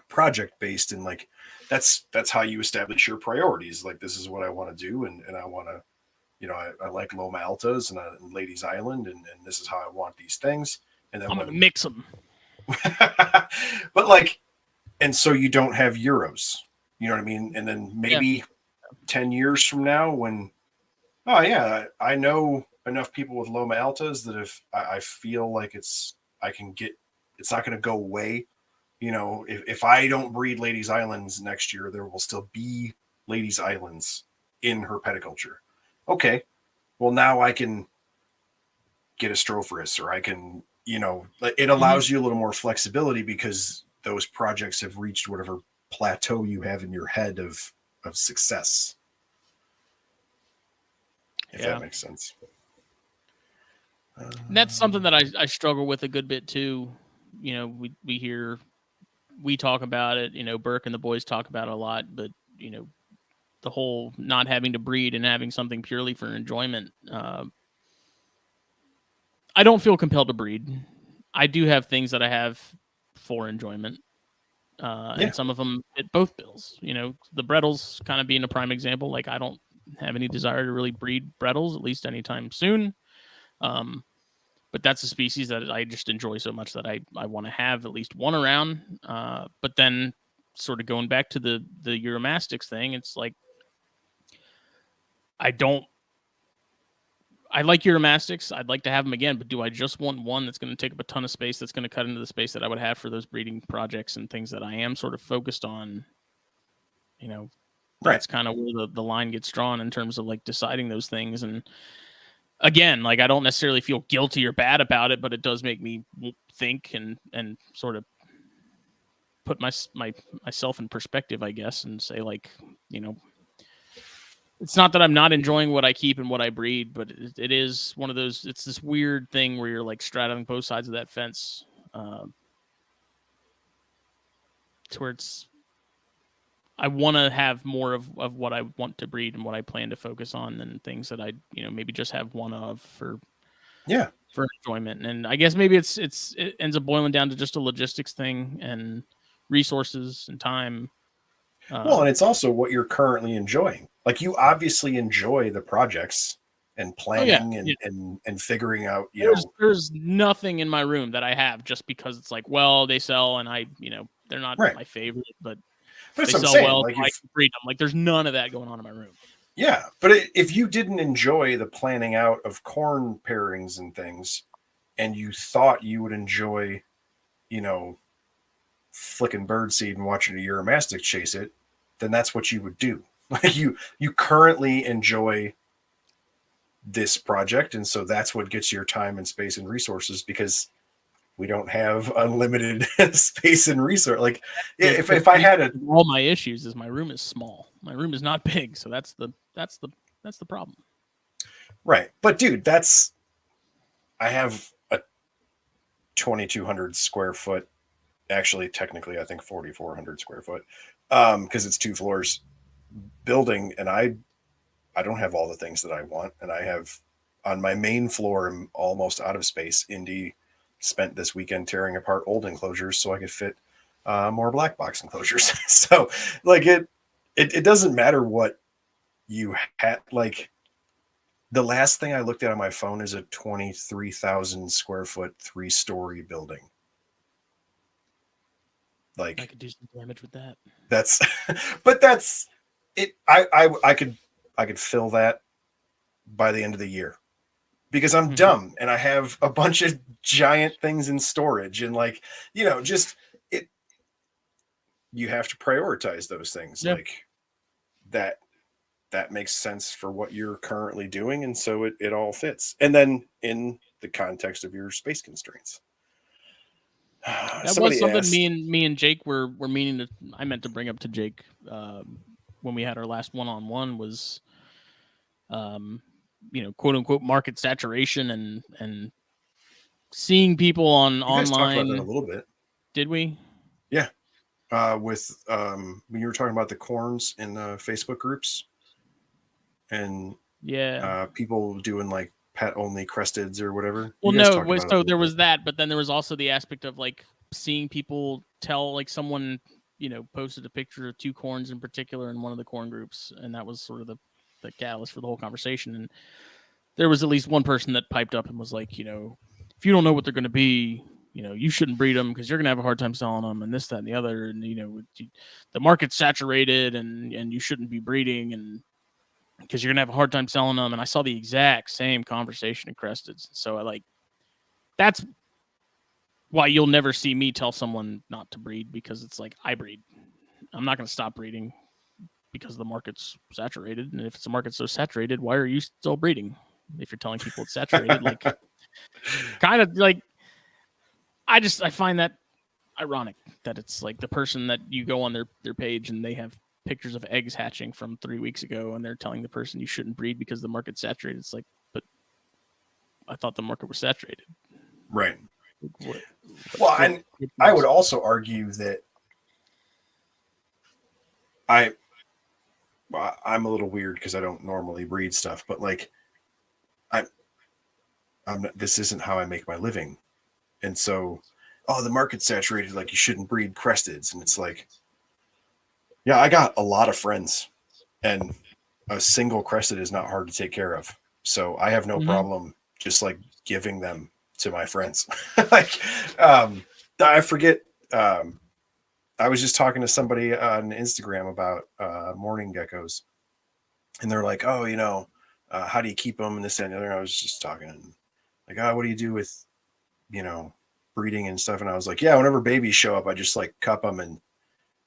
Speaker 2: project based, and like, that's how you establish your priorities. Like, this is what I want to do, and I want to, I like Loma Altas and Ladies Island, and this is how I want these things. And then
Speaker 1: I'm gonna
Speaker 2: when
Speaker 1: mix them.
Speaker 2: But like, and so you don't have euros. You know what I mean? And then
Speaker 1: Yeah.
Speaker 2: maybe 10 years from now, when, oh yeah, I know enough people with Loma Altas that if I feel like I can get, it's not going to go away. You know, if I don't breed Ladies Islands next year, there will still be Ladies Islands in herpetoculture. Okay, well now I can get a Stropherus, or I can, you know, it
Speaker 1: Mhm.
Speaker 2: allows you a little more flexibility because those projects have reached whatever plateau you have in your head of success, if that
Speaker 1: Yeah.
Speaker 2: makes sense.
Speaker 1: And that's something
Speaker 2: Um,
Speaker 1: that I struggle with a good bit too. You know, we hear we talk about it. You know, Burke and the boys talk about it a lot, but you know, the whole not having to breed and having something purely for enjoyment. I don't feel compelled to breed. I do have things that I have for enjoyment,
Speaker 2: yeah,
Speaker 1: and some of them fit both bills. You know, the Brettles kind of being a prime example. Like I don't have any desire to really breed Brettles, at least anytime soon. Um, but that's a species that I just enjoy so much that I want to have at least one around. But then, sort of going back to the Euromastics thing, it's like I don't. I like Euromastics. I'd like to have them again, but do I just want one that's going to take up a ton of space? That's going to cut into the space that I would have for those breeding projects and things that I am sort of focused on. You know,
Speaker 2: right.
Speaker 1: that's kind of where the line gets drawn in terms of like deciding those things. And again, like I don't necessarily feel guilty or bad about it, but it does make me think and sort of put myself in perspective, I guess, and say like, you know, it's not that I'm not enjoying what I keep and what I breed, but it is one of those. It's this weird thing where you're like straddling both sides of that fence, uh, to where it's I want to have more of what I want to breed and what I plan to focus on than things that I maybe just have one of
Speaker 2: Yeah.
Speaker 1: for enjoyment. And I guess maybe it ends up boiling down to just a logistics thing and resources and time.
Speaker 2: Well,
Speaker 1: Uh,
Speaker 2: and it's also what you're currently enjoying. Like you obviously enjoy the projects and
Speaker 1: oh yeah,
Speaker 2: planning
Speaker 1: yeah.
Speaker 2: and figuring out, you
Speaker 1: There's
Speaker 2: know,
Speaker 1: there's nothing in my room that I have just because it's like, well, they sell and they're not
Speaker 2: right.
Speaker 1: my favorite, but
Speaker 2: But
Speaker 1: they
Speaker 2: that's what I'm
Speaker 1: sell
Speaker 2: saying.
Speaker 1: well,
Speaker 2: Like
Speaker 1: so I
Speaker 2: if
Speaker 1: can breed them. Like there's none of that going on in my room.
Speaker 2: yeah, but if you didn't enjoy the planning out of corn pairings and things, and you thought you would enjoy, you know, flicking birdseed and watching a Euromastic chase it, then that's what you would do. Like you currently enjoy this project, and so that's what gets your time and space and resources because we don't have unlimited space and resource. Like
Speaker 1: The
Speaker 2: if I
Speaker 1: base
Speaker 2: had a
Speaker 1: of all my issues is my room is small. My room is not big, so that's the problem.
Speaker 2: right, but dude, that's I have a 2,200 square foot, actually technically I think 4,400 square foot, because it's two floors building, and I don't have all the things that I want, and I have on my main floor I'm almost out of space. Indy spent this weekend tearing apart old enclosures so I could fit more black box enclosures. So like it doesn't matter what you had. Like the last thing I looked at on my phone is a 23,000 square foot 3-story building.
Speaker 1: I
Speaker 2: Like
Speaker 1: could do some damage with that.
Speaker 2: that's but that's it. I could fill that by the end of the year because I'm
Speaker 1: Mhm.
Speaker 2: dumb and I have a bunch of giant things in storage, and like, you know, just it you have to prioritize those things,
Speaker 1: Yeah.
Speaker 2: like that that makes sense for what you're currently doing, and so it all fits, and then in the context of your space constraints.
Speaker 1: That was
Speaker 2: Somebody
Speaker 1: something
Speaker 2: asked,
Speaker 1: me and Jake were meaning to I meant to bring up to Jake when we had our last one-on-one was um quote unquote market saturation and seeing people on
Speaker 2: you guys talked about that a
Speaker 1: online.
Speaker 2: little bit.
Speaker 1: Did we?
Speaker 2: Yeah, with when you were talking about the corns in the Facebook groups and
Speaker 1: Yeah.
Speaker 2: people doing like pet only cresteds or whatever.
Speaker 1: Well,
Speaker 2: You guys
Speaker 1: no,
Speaker 2: talked about it a
Speaker 1: so
Speaker 2: little
Speaker 1: there
Speaker 2: bit.
Speaker 1: was that, but then there was also the aspect of like seeing people tell like someone, posted a picture of two corns in particular in one of the corn groups, and that was sort of the catalyst for the whole conversation. And there was at least one person that piped up and was like, if you don't know what they're going to be, you shouldn't breed them because you're going to have a hard time selling them and this, that, and the other. And, the market's saturated and you shouldn't be breeding and because you're going to have a hard time selling them. And I saw the exact same conversation in Cresteds. So that's why you'll never see me tell someone not to breed, because it's like, I breed. I'm not going to stop breeding because the market's saturated. And if the market's so saturated, why are you still breeding? If you're telling people it's saturated, kind of I find that ironic that it's like the person that you go on their page and they have pictures of eggs hatching from 3 weeks ago and they're telling the person you shouldn't breed because the market's saturated. It's like, but I thought the market was saturated.
Speaker 2: Right. And I would also argue that I'm a little weird because I don't normally breed stuff, but this isn't how I make my living. And so, the market's saturated, like you shouldn't breed Cresteds. And it's like, yeah, I got a lot of friends and a single Crested is not hard to take care of. So I have no problem just giving them to my friends. I forget. I was just talking to somebody on Instagram about morning geckos, and they're like, "Oh, how do you keep them?" And this and the other. And I was just talking, what do you do with, breeding and stuff? And I was like, "Yeah, whenever babies show up, I just cup them and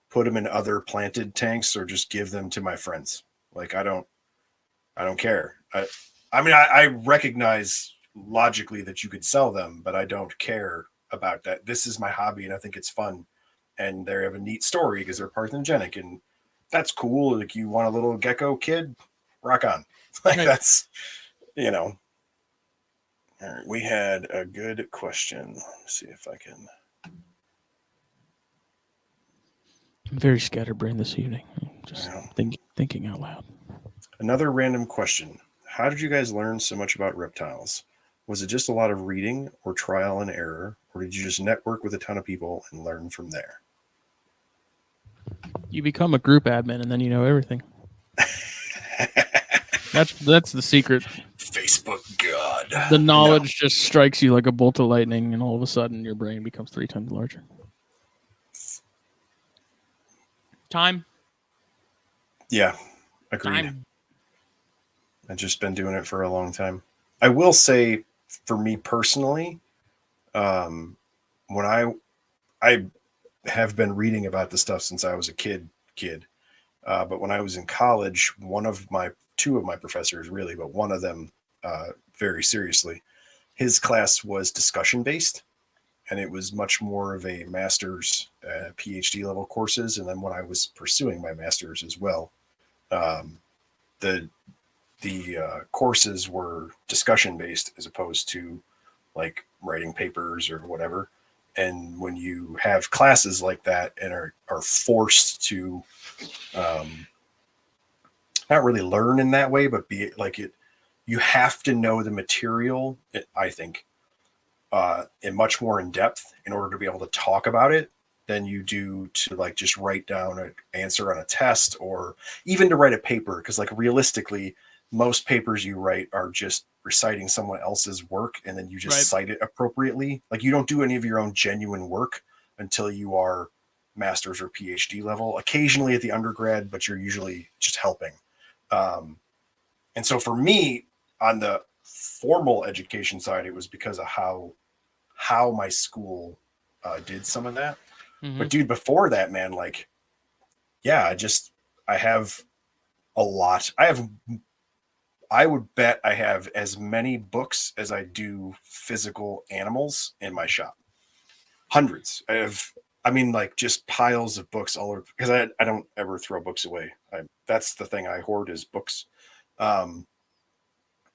Speaker 2: put them in other planted tanks, or just give them to my friends. I don't care. I recognize logically that you could sell them, but I don't care about that. This is my hobby, and I think it's fun." And they have a neat story because they're parthenogenic, and that's cool. You want a little gecko kid, rock on. That's, All right, we had a good question. Let's see if I can.
Speaker 1: I'm very scatterbrained this evening. Just thinking out loud.
Speaker 2: Another random question. How did you guys learn so much about reptiles? Was it just a lot of reading or trial and error, or did you just network with a ton of people and learn from there?
Speaker 1: You become a group admin and then you know everything. That's the secret.
Speaker 2: Facebook God.
Speaker 1: The knowledge just strikes you like a bolt of lightning, and all of a sudden your brain becomes 3 times larger. Time.
Speaker 2: Yeah, agreed.
Speaker 1: Time.
Speaker 2: I've just been doing it for a long time. I will say, for me personally, when I have been reading about this stuff since I was a kid. But when I was in college, two of my professors really, but one of them very seriously, his class was discussion based, and it was much more of a master's, PhD level courses. And then when I was pursuing my master's as well, the courses were discussion based as opposed to writing papers or whatever. And when you have classes like that and are forced to not really learn in that way, but be you have to know the material, I think, in much more in depth in order to be able to talk about it than you do to just write down an answer on a test, or even to write a paper. Because realistically, most papers you write are just reciting someone else's work, and then you just cite it appropriately. You don't do any of your own genuine work until you are master's or PhD level, occasionally at the undergrad, but you're usually just helping. And so for me, on the formal education side, it was because of how my school did some of that. Mm-hmm. But dude, before that, man, I have a lot. I would bet I have as many books as I do physical animals in my shop. Hundreds. Just piles of books all over, because I don't ever throw books away. That's the thing I hoard, is books.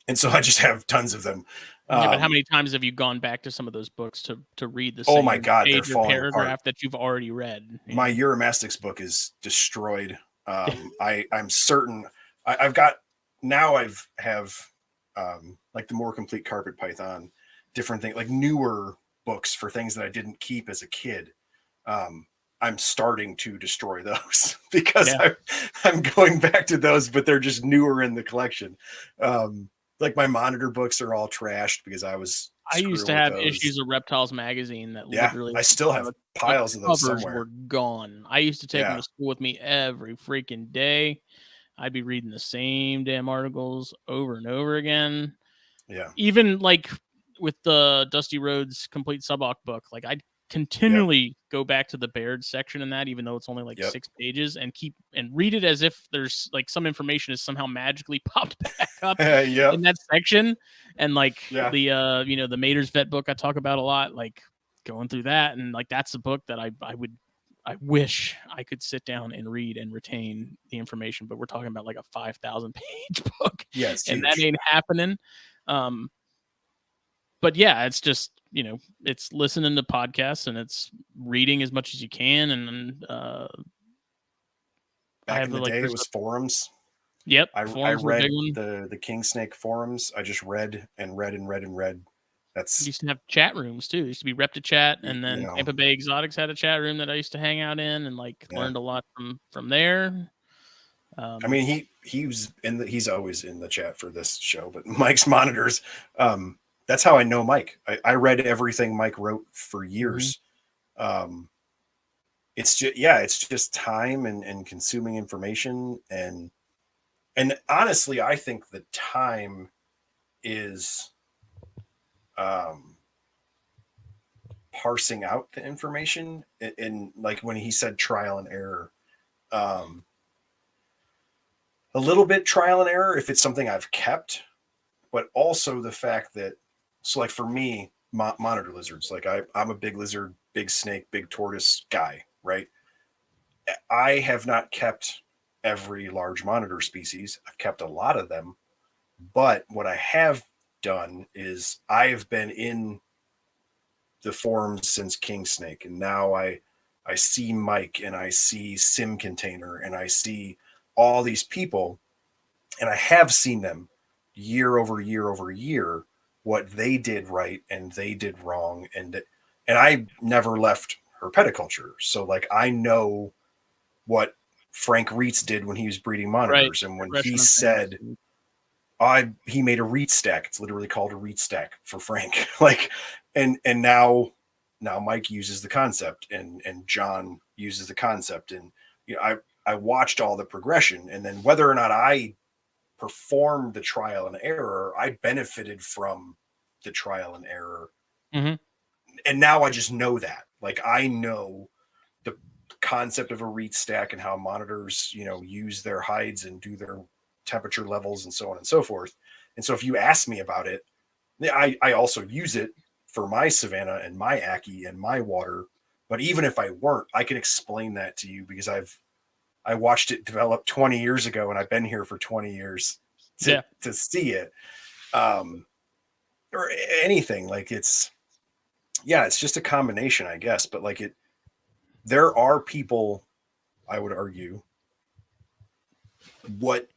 Speaker 2: And so I just have tons of them.
Speaker 1: But how many times have you gone back to some of those books to read the same page or paragraph that you've already read?
Speaker 2: My Uromastyx book is destroyed. I'm certain I've got now. I have the More Complete Carpet Python, different things, newer books for things that I didn't keep as a kid. I'm starting to destroy those because I'm going back to those, but they're just newer in the collection. My monitor books are all trashed because
Speaker 1: I used to
Speaker 2: with
Speaker 1: have
Speaker 2: those.
Speaker 1: issues of Reptiles magazine that
Speaker 2: Yeah,
Speaker 1: literally,
Speaker 2: I still have
Speaker 1: the
Speaker 2: piles of those
Speaker 1: covers
Speaker 2: somewhere.
Speaker 1: were gone. I used to take them
Speaker 2: Yeah.
Speaker 1: to school with me every freaking day. I'd be reading the same damn articles over and over again.
Speaker 2: Yeah.
Speaker 1: Even like with the Dusty Rhodes Complete Subok book, like I'd
Speaker 2: Yep.
Speaker 1: continually go back to the Baird section in that, even though it's only like
Speaker 2: Yep.
Speaker 1: 6 pages, and read it as if there's like some information is somehow magically popped back up
Speaker 2: Yep.
Speaker 1: in that section. And like
Speaker 2: Yeah.
Speaker 1: the the Mater's Vet book I talk about a lot, like going through that, and like that's a book that I wish I could sit down and read and retain the information, but we're talking about like a 5,000 page book,
Speaker 2: Yeah, it's
Speaker 1: and that
Speaker 2: huge.
Speaker 1: ain't happening. But yeah, it's just, it's listening to podcasts and it's reading as much as you can. And I
Speaker 2: Back
Speaker 1: have
Speaker 2: in the
Speaker 1: like,
Speaker 2: day, it
Speaker 1: there's
Speaker 2: was forums. I
Speaker 1: forums were a
Speaker 2: read
Speaker 1: big one.
Speaker 2: the King Snake forums. I just read and read and read and read. That's,
Speaker 1: Used to have chat rooms too. It used to be Rep to Chat, and
Speaker 2: you
Speaker 1: then
Speaker 2: know,
Speaker 1: Tampa Bay Exotics had a chat room that I used to hang out in, and like
Speaker 2: yeah.
Speaker 1: learned a lot from there.
Speaker 2: I mean, he's always in the chat for this show, but Mike's monitors. That's how I know Mike. I read everything Mike wrote for years. It's just time and consuming information, and honestly, I think the time is parsing out the information, and like when he said trial and error, um, a little bit trial and error if it's something I've kept, but also the fact that, so like for me, monitor lizards, like I'm a big lizard, big snake, big tortoise guy, right? I have not kept every large monitor species. I've kept a lot of them, but what I have done is I have been in the forums since King Snake, and now I see Mike and I see Sim Container and I see all these people, and I have seen them year over year over year what they did right and they did wrong, and I never left herpetoculture, so like I know what Frank Reitz did when he was breeding
Speaker 1: Right.
Speaker 2: monitors, and when he
Speaker 1: Progression of things.
Speaker 2: said he made a Reitz stack. It's literally called a Reitz stack for Frank. Like, and now Mike uses the concept, and John uses the concept, and I watched all the progression, and then whether or not I performed the trial and error, I benefited from the trial and error, and now I just know that. Like I know the concept of a Reitz stack and how monitors, use their hides and do their temperature levels and so on and so forth. And so if you ask me about it, I also use it for my Savannah and my Aki and my water. But even if I weren't, I can explain that to you because I watched it develop 20 years ago, and I've been here for 20 years to see it. Or anything like it's just a combination, I guess. But like there are people, I would argue, what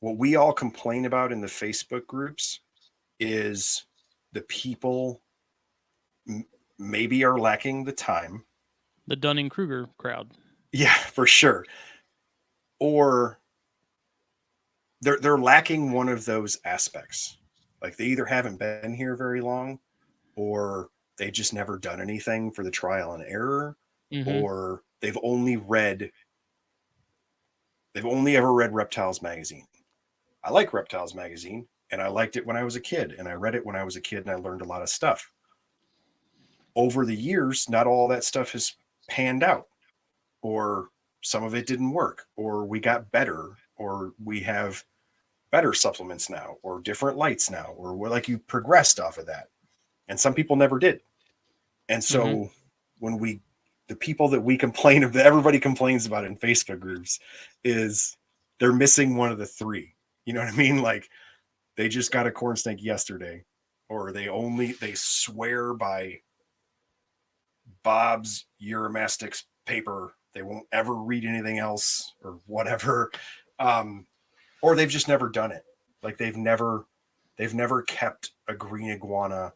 Speaker 2: we all complain about in the Facebook groups is the people maybe are lacking the time.
Speaker 1: The Dunning-Kruger crowd.
Speaker 2: Yeah, for sure. Or they're lacking one of those aspects. Like they either haven't been here very long, or they just never done anything for the trial and error, or they've only ever read Reptiles magazine. I like Reptiles magazine, and I liked it when I was a kid, and I read it when I was a kid, and I learned a lot of stuff. Over the years, not all that stuff has panned out, or some of it didn't work, or we got better, or we have better supplements now, or different lights now, or we're like you progressed off of that. And some people never did. And so when the people that we complain of, that everybody complains about in Facebook groups, is they're missing one of the three. You know what I mean? Like they just got a corn snake yesterday, or they swear by Bob's Euromastix paper. They won't ever read anything else or whatever. Or they've just never done it. Like they've never kept a green iguana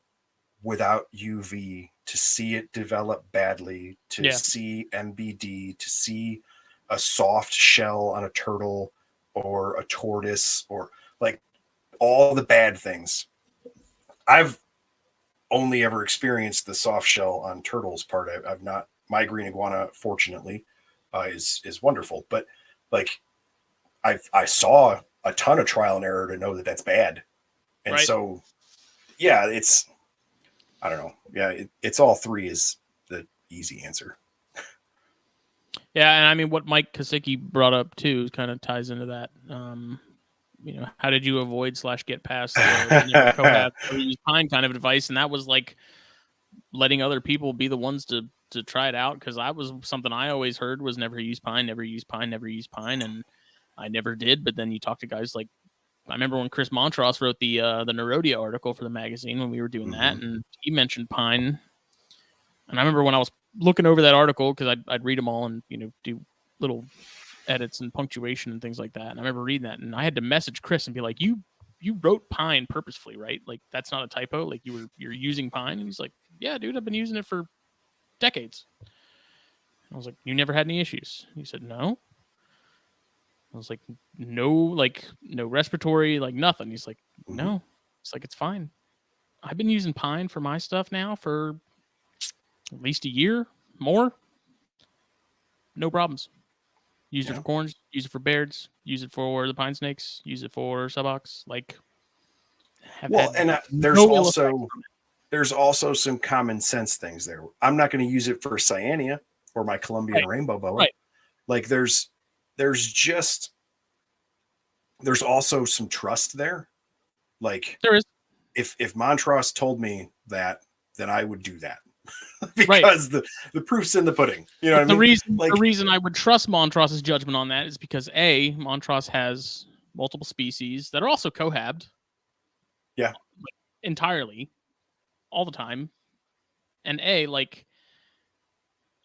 Speaker 2: without UV to see it develop badly, to see MBD, to see a soft shell on a turtle or a tortoise, or like all the bad things. I've only ever experienced the soft shell on turtles part. I've not. My green iguana, fortunately, is wonderful. But like I saw a ton of trial and error to know that that's bad, and
Speaker 1: Right.
Speaker 2: so yeah, I don't know. Yeah, it's all three is the easy answer.
Speaker 1: Yeah, and I mean what Mike Kosicki brought up too kind of ties into that. How did you avoid / get past the never cohab or use pine kind of advice? And that was like letting other people be the ones to try it out, because I was something I always heard was never use pine, never use pine, never use pine, and I never did. But then you talk to guys like, I remember when Chris Montross wrote the Neurodia article for the magazine when we were doing that, and he mentioned pine. And I remember when I was looking over that article, because I'd read them all and do little edits and punctuation and things like that. And I remember reading that, and I had to message Chris and be like, "You wrote pine purposefully, right? Like that's not a typo. Like you're using pine." And he's like, "Yeah, dude, I've been using it for decades." I was like, "You never had any issues?" He said, "No." I was like, no respiratory, like nothing. He's like, "No." It's like, "It's fine. I've been using pine for my stuff now for at least a year more. No problems. Used it for corns, use it for beards, use it for the pine snakes, use it for subocs. Like, have
Speaker 2: Well,
Speaker 1: had
Speaker 2: and
Speaker 1: no ill effects from it."
Speaker 2: there's also some common sense things there. I'm not going to use it for cyanea or my Colombian
Speaker 1: Right.
Speaker 2: rainbow boa.
Speaker 1: Right.
Speaker 2: Like there's also some trust there. Like
Speaker 1: There is.
Speaker 2: if Montross told me that, then I would do that
Speaker 1: Right.
Speaker 2: because the proof's in the pudding. You know
Speaker 1: But
Speaker 2: what I mean?
Speaker 1: the reason I would trust Montross's judgment on that is because A, Montross has multiple species that are also cohabbed.
Speaker 2: Yeah.
Speaker 1: Entirely, all the time. And A, like,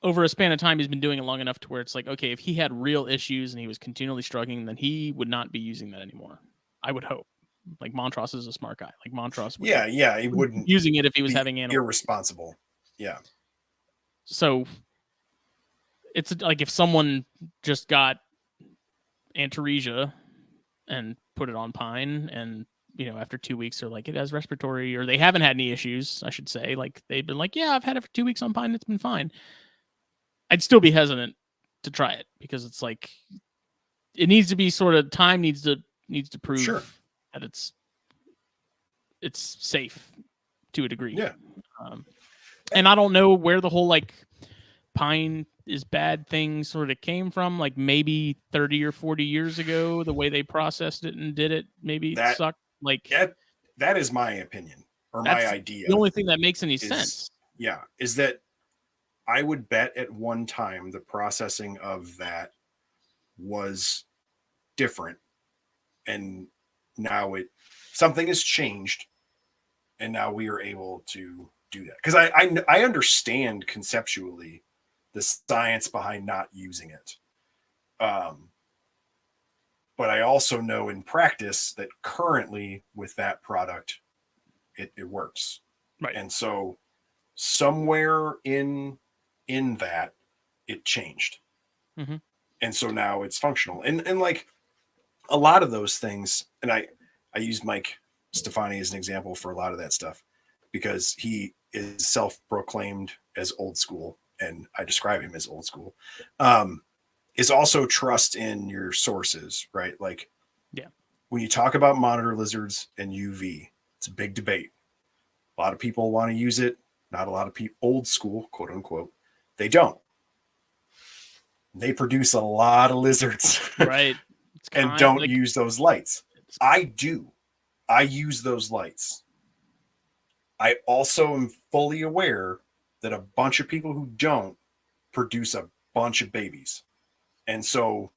Speaker 1: over a span of time, he's been doing it long enough to where it's like, okay, if he had real issues and he was continually struggling, then he would not be using that anymore. I would hope. Like, Montross is a smart guy. Like, Montross would
Speaker 2: he wouldn't
Speaker 1: using it if he was
Speaker 2: be
Speaker 1: having animal
Speaker 2: irresponsible. Yeah.
Speaker 1: So it's like if someone just got Antaresia and put it on pine, and after 2 weeks they're like, it has respiratory, or they haven't had any issues, I should say, like they've been like, yeah, I've had it for 2 weeks on pine, it's been fine, I'd still be hesitant to try it, because it's like it needs to be sort of time needs to prove that it's safe to a degree.
Speaker 2: Yeah.
Speaker 1: And I don't know where the whole like pine is bad thing sort of came from. Like maybe 30 or 40 years ago, the way they processed it and did it, maybe it sucked. Like
Speaker 2: that is my opinion, or my idea.
Speaker 1: The only thing that makes any sense.
Speaker 2: Yeah, is that I would bet at one time the processing of that was different, and now something has changed, and now we are able to do that. Because I understand conceptually the science behind not using it, but I also know in practice that currently with that product, it works.
Speaker 1: Right.
Speaker 2: And so somewhere in that it changed.
Speaker 1: Mm-hmm.
Speaker 2: And so now it's functional. And like a lot of those things, and I use Mike Stefani as an example for a lot of that stuff, because he is self-proclaimed as old school, and I describe him as old school. Is also trust in your sources, right? Like,
Speaker 1: yeah,
Speaker 2: when you talk about monitor lizards and UV, it's a big debate. A lot of people want to use it. Not a lot of people, old school, quote unquote, they don't. They produce a lot of lizards,
Speaker 1: right?
Speaker 2: And don't use those lights. I do. I use those lights. I also am fully aware that a bunch of people who don't produce a bunch of babies. And so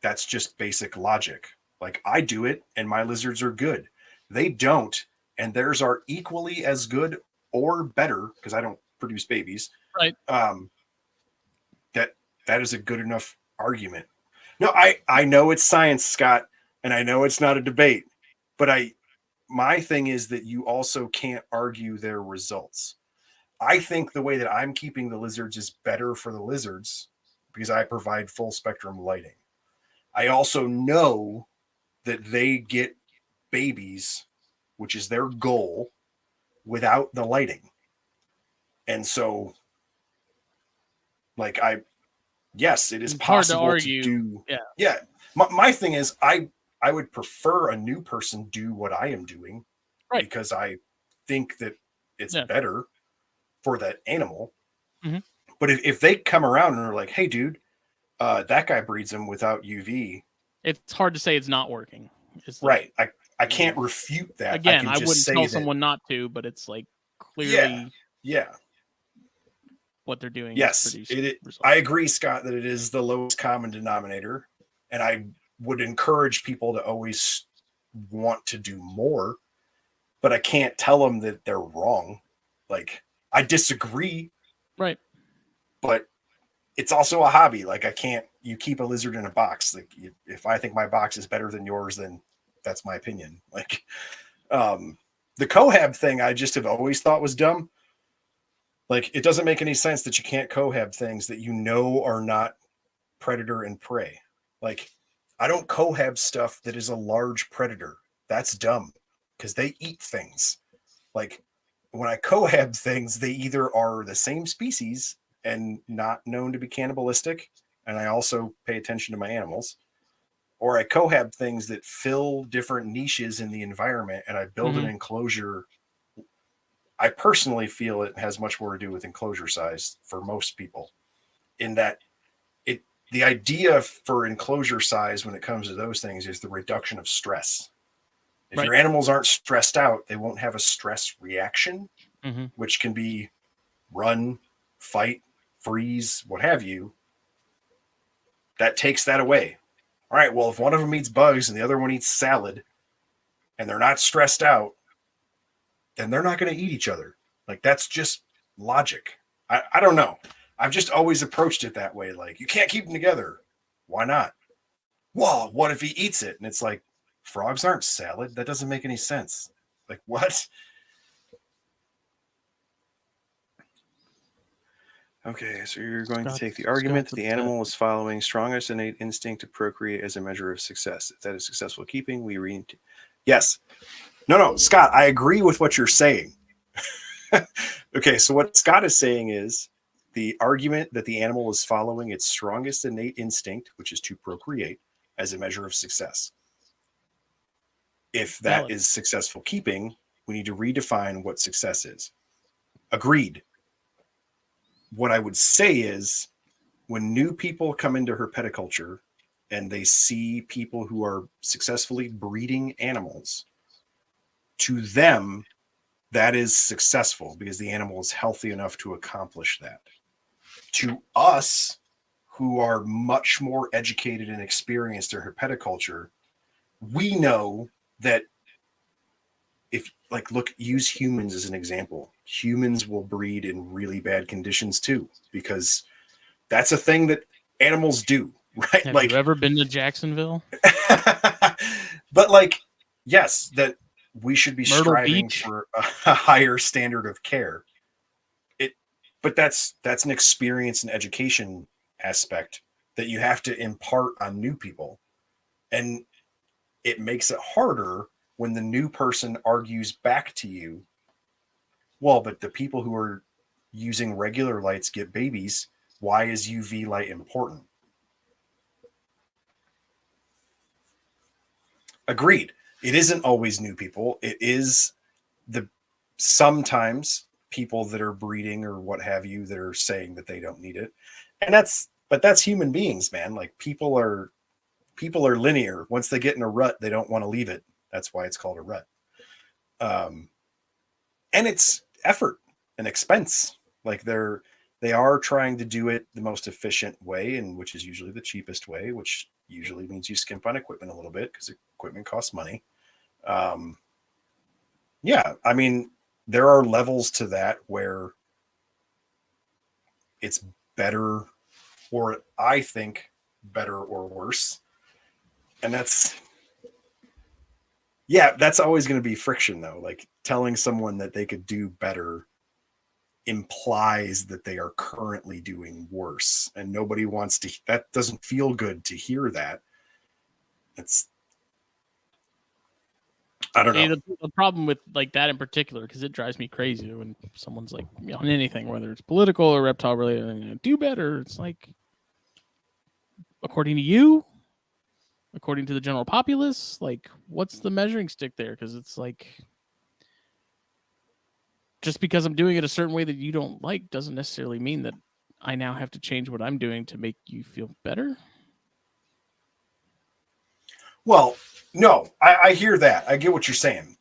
Speaker 2: that's just basic logic. Like, I do it and my lizards are good. They don't, and theirs are equally as good or better, because I don't produce babies.
Speaker 1: Right.
Speaker 2: That is a good enough argument. No, I know it's science, Scott, and I know it's not a debate, but my thing is that you also can't argue their results. I think the way that I'm keeping the lizards is better for the lizards because I provide full spectrum lighting. I also know that they get babies which is their goal, without the lighting. And so, like, yes, it is
Speaker 1: It's hard to
Speaker 2: possible to
Speaker 1: argue.
Speaker 2: do.
Speaker 1: Yeah.
Speaker 2: Yeah. My thing is, I would prefer a new person do what I am doing,
Speaker 1: Right.
Speaker 2: because I think that it's
Speaker 1: Yeah.
Speaker 2: better for that animal.
Speaker 1: Mhm.
Speaker 2: But if they come around and are like, hey, dude, that guy breeds them without UV.
Speaker 1: It's hard to say it's not working. It's
Speaker 2: Right. I can't refute that. I
Speaker 1: again,
Speaker 2: can
Speaker 1: I
Speaker 2: just
Speaker 1: wouldn't
Speaker 2: say
Speaker 1: tell
Speaker 2: that,
Speaker 1: someone not to, but it's like
Speaker 2: yeah,
Speaker 1: clearly
Speaker 2: yeah,
Speaker 1: what they're doing is
Speaker 2: yes.
Speaker 1: producing results.
Speaker 2: I agree, Scott, that it is the lowest common denominator. And I would encourage people to always want to do more, but I can't tell them that they're wrong. Like, I disagree,
Speaker 1: Right.
Speaker 2: but it's also a hobby. Like, I can't, you keep a lizard in a box. Like, if I think my box is better than yours, then that's my opinion. Like, the cohab thing, I just have always thought was dumb. Like, it doesn't make any sense that you can't cohab things that you know are not predator and prey. Like, I don't cohab stuff that is a large predator. That's dumb, because they eat things. Like, when I cohab things, they either are the same species and not known to be cannibalistic, and I also pay attention to my animals, or I cohab things that fill different niches in the environment and I build an enclosure. I personally feel it has much more to do with enclosure size for most people, in that the idea for enclosure size when it comes to those things is the reduction of stress. If your animals aren't stressed out, they won't have a stress reaction, which can be run, fight, freeze, what have you. That takes that away. All right, well, if one of them eats bugs and the other one eats salad and they're not stressed out, then they're not going to eat each other. Like, that's just logic. I don't know. I've just always approached it that way. Like, you can't keep them together. Why not? Well, what if he eats it? And it's like, frogs aren't salad. That doesn't make any sense. Like, what? Okay, so you're going to take the argument that the animal is following strongest innate instinct to procreate as a measure of success. If that is successful keeping, we read. Yes. No, Scott, I agree with what you're saying. Okay, so what Scott is saying is the argument that the animal is following its strongest innate instinct, which is to procreate, as a measure of success. If that is successful keeping, we need to redefine what success is. Agreed. What I would say is, when new people come into herpetoculture and they see people who are successfully breeding animals, to them, that is successful because the animal is healthy enough to accomplish that. To us, who are much more educated and experienced in herpetoculture, we know that if, like, look, use humans as an example. Humans will breed in really bad conditions too, because that's a thing that animals do, right?
Speaker 1: Have you ever been to Jacksonville?
Speaker 2: But, like, yes, that we should be
Speaker 1: Myrtle
Speaker 2: striving
Speaker 1: Beach?
Speaker 2: for a higher standard of care. But that's an experience and education aspect that you have to impart on new people. And it makes it harder when the new person argues back to you, well, but the people who are using regular lights get babies. Why is UV light important? Agreed. It isn't always new people. It is sometimes people that are breeding or what have you that are saying that they don't need it. And that's human beings, man. Like, people are linear. Once they get in a rut, they don't want to leave it. That's why it's called a rut. And it's effort and expense. Like, they are trying to do it the most efficient way, and which is usually the cheapest way, which usually means you skimp on equipment a little bit because equipment costs money. Yeah, I mean, there are levels to that where it's better, or I think better or worse. And that's always going to be friction, though. Like, telling someone that they could do better implies that they are currently doing worse, and nobody wants to. That doesn't feel good to hear that. I don't
Speaker 1: See,
Speaker 2: know.
Speaker 1: the problem with like that in particular, because it drives me crazy when someone's like, on anything, whether it's political or reptile related, do better. It's like, according to you, according to the general populace, like, what's the measuring stick there? Because it's like, just because I'm doing it a certain way that you don't like doesn't necessarily mean that I now have to change what I'm doing to make you feel better.
Speaker 2: Well, no, I hear that. I get what you're saying.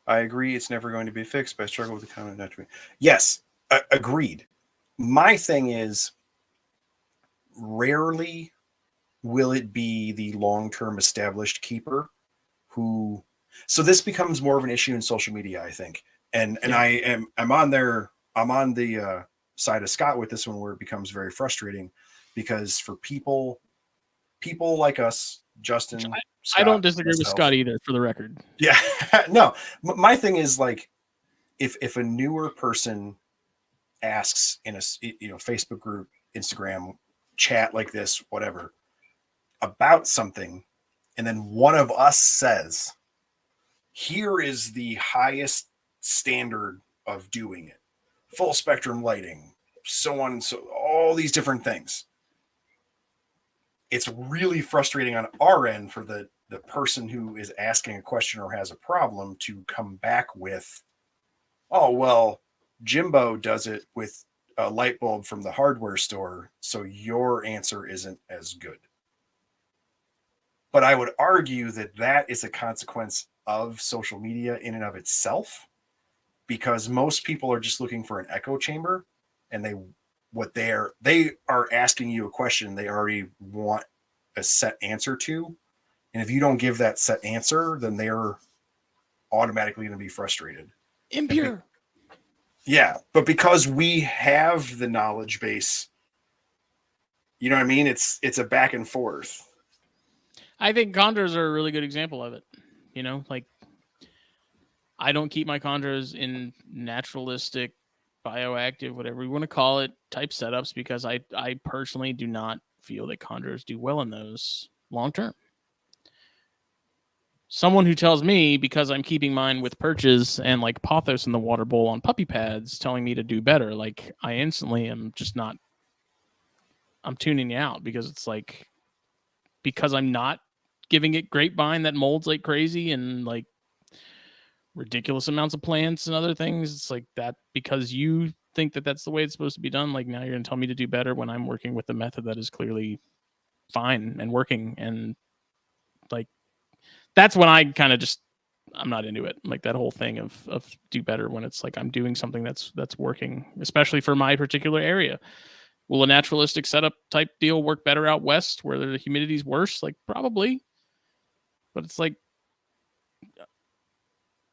Speaker 2: I agree. It's never going to be fixed, but I struggle with the comment not to be. Yes, agreed. My thing is, rarely will it be the long-term established keeper who. So this becomes more of an issue in social media, I think, and
Speaker 1: Yeah.
Speaker 2: I'm on there. I'm on the side of Scott with this one, where it becomes very frustrating because for people like us, Justin,
Speaker 1: I don't
Speaker 2: Scott,
Speaker 1: disagree with
Speaker 2: myself.
Speaker 1: Scott either, for the record.
Speaker 2: Yeah, no. My thing is like, if a newer person asks in a Facebook group, Instagram chat like this, whatever, about something, and then one of us says, "Here is the highest standard of doing it, full spectrum lighting, so on and so all these different things." It's really frustrating on our end for the person who is asking a question or has a problem to come back with, "Oh, well, Jimbo does it with a light bulb from the hardware store, so your answer isn't as good." But I would argue that that is a consequence of social media in and of itself, because most people are just looking for an echo chamber, and they are asking you a question they already want a set answer to. And if you don't give that set answer, then they're automatically going to be frustrated.
Speaker 1: Impure.
Speaker 2: Yeah, but because we have the knowledge base, you know what I mean? It's a back and forth.
Speaker 1: I think chondros are a really good example of it. Like, I don't keep my chondros in naturalistic, bioactive, whatever you want to call it, type setups because I personally do not feel that chondros do well in those long term. Someone who tells me, because I'm keeping mine with perches and like pothos in the water bowl on puppy pads, telling me to do better, like, I instantly am just not. I'm tuning you out, because it's like, because I'm not giving it grapevine that molds like crazy and like ridiculous amounts of plants and other things. It's like that, because you think that that's the way it's supposed to be done. Like, now you're going to tell me to do better when I'm working with a method that is clearly fine and working. And like, that's when I kind of just, I'm not into it. Like, that whole thing of do better when it's like I'm doing something that's working, especially for my particular area. Will a naturalistic setup type deal work better out west where the humidity's worse? Like, probably. But it's like,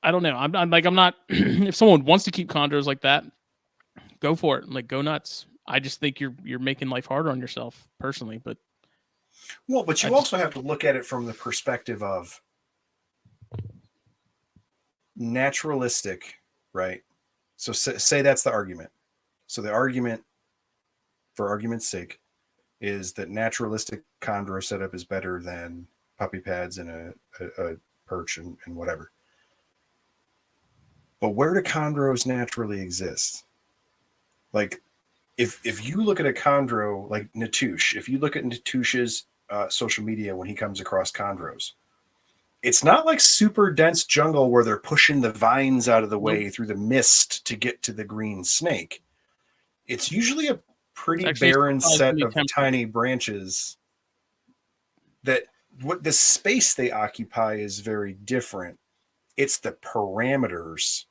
Speaker 1: I don't know. I'm not. If someone wants to keep chondros like that, go for it. Like, go nuts. I just think you're making life harder on yourself personally. But
Speaker 2: Well, but you also have to look at it from the perspective of naturalistic, right? So say that's the argument. So the argument, for argument's sake, is that naturalistic chondro setup is better than puppy pads and a perch and whatever. But where do chondros naturally exist? Like, if you look at a chondro like Natush, if you look at Natush's social media when he comes across chondros, it's not like super dense jungle where they're pushing the vines out of the way through the mist to get to the green snake. It's usually a pretty barren set of tiny branches that what the space they occupy is very different. It's the parameters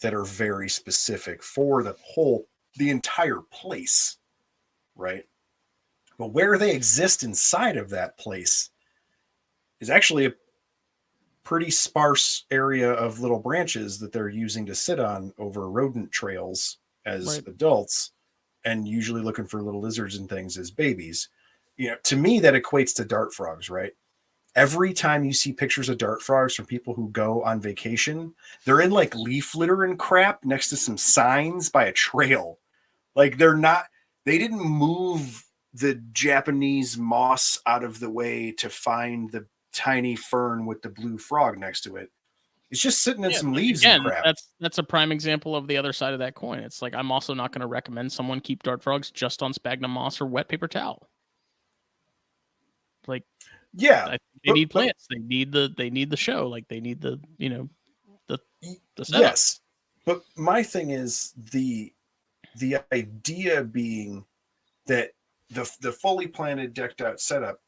Speaker 2: that are very specific for the entire place, right? But where they exist inside of that place is actually a pretty sparse area of little branches that they're using to sit on over rodent trails as adults, and usually looking for little lizards and things as babies. To me, that equates to dart frogs, right? Every time you see pictures of dart frogs from people who go on vacation, they're in like leaf litter and crap next to some signs by a trail. Like, they didn't move the Japanese moss out of the way to find the tiny fern with the blue frog next to it. It's just sitting in some leaves and
Speaker 1: Again,
Speaker 2: crap.
Speaker 1: that's a prime example of the other side of that coin. It's like I'm also not going to recommend someone keep dart frogs just on sphagnum moss or wet paper towel. Like,
Speaker 2: Yeah,
Speaker 1: they need plants. They need the show. Like they need the the setup.
Speaker 2: Yes, but my thing is the idea being that the fully planted, decked out setup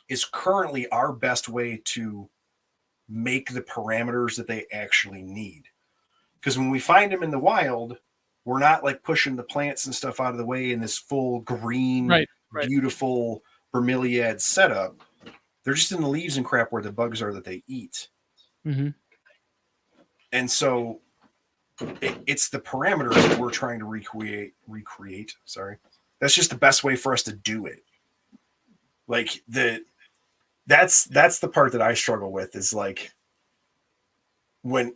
Speaker 2: is currently our best way to make the parameters that they actually need. Because when we find them in the wild, we're not like pushing the plants and stuff out of the way in this full green,
Speaker 1: right.
Speaker 2: beautiful bromeliad setup. They're just in the leaves and crap where the bugs are that they eat.
Speaker 1: Mm-hmm.
Speaker 2: And so it's the parameters that we're trying to recreate. Sorry. That's just the best way for us to do it. Like that's the part that I struggle with is like when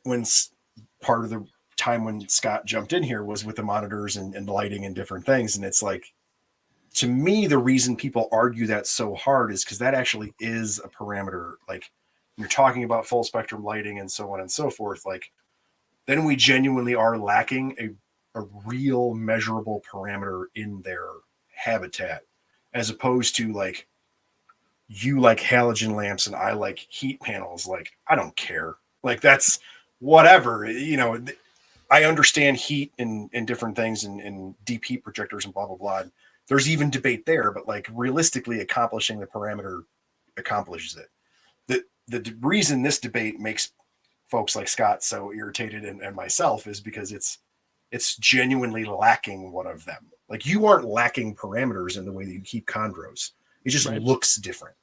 Speaker 2: part of the time when Scott jumped in here was with the monitors and lighting and different things. And it's like, to me, the reason people argue that so hard is because that actually is a parameter. Like when you're talking about full spectrum lighting and so on and so forth, like then we genuinely are lacking a real measurable parameter in their habitat, as opposed to like you like halogen lamps and I like heat panels. Like I don't care. Like that's whatever, I understand heat and different things and deep heat projectors and blah, blah, blah. There's even debate there, but like realistically accomplishing the parameter accomplishes it. The reason this debate makes folks like Scott so irritated and myself is because it's genuinely lacking one of them. Like you aren't lacking parameters in the way that you keep chondros. It just looks different.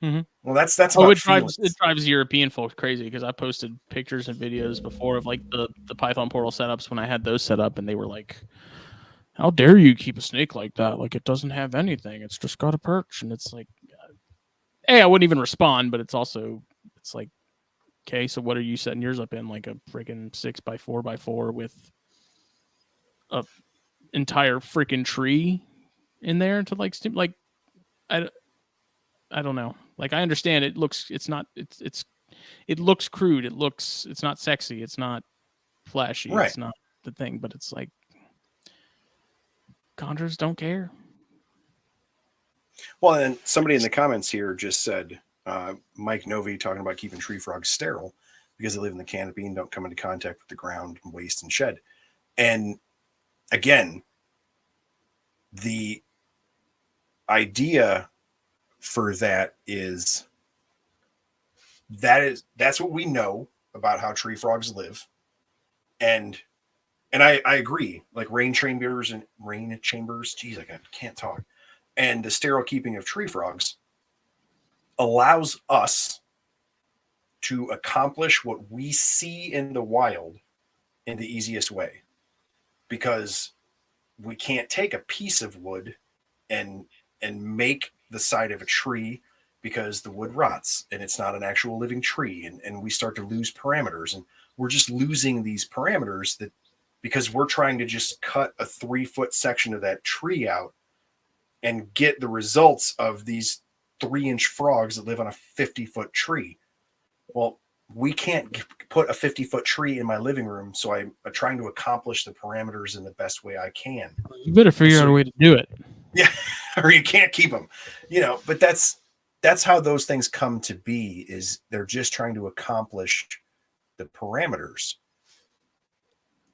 Speaker 1: Mm-hmm.
Speaker 2: Well, that's about
Speaker 1: it drives European folks crazy because I posted pictures and videos before of like the Python portal setups when I had those set up, and they were like, "How dare you keep a snake like that? Like it doesn't have anything. It's just got a perch." And it's like, hey, I wouldn't even respond, but it's like, okay, so what are you setting yours up in? Like a freaking 6x4x4 with a entire freaking tree in there to like I don't know. Like I understand it looks it looks crude. It's not sexy. It's not flashy.
Speaker 2: right.
Speaker 1: It's not the thing, but it's like chondros don't care.
Speaker 2: Well, and somebody in the comments here just said, Mike Novi talking about keeping tree frogs sterile because they live in the canopy and don't come into contact with the ground and waste and shed. And again, the idea for that's what we know about how tree frogs live. And I agree, like rain chambers, geez, I can't talk. And the sterile keeping of tree frogs allows us to accomplish what we see in the wild in the easiest way, because we can't take a piece of wood and make the side of a tree, because the wood rots and it's not an actual living tree, and we start to lose parameters, and we're just losing these parameters that because we're trying to just cut a 3-foot section of that tree out and get the results of these 3-inch frogs that live on a 50-foot tree. Well, we can't put a 50-foot tree in my living room, so I'm trying to accomplish the parameters in the best way I can.
Speaker 1: You better figure out a way to do it.
Speaker 2: Yeah, or you can't keep them, but that's how those things come to be, is they're just trying to accomplish the parameters.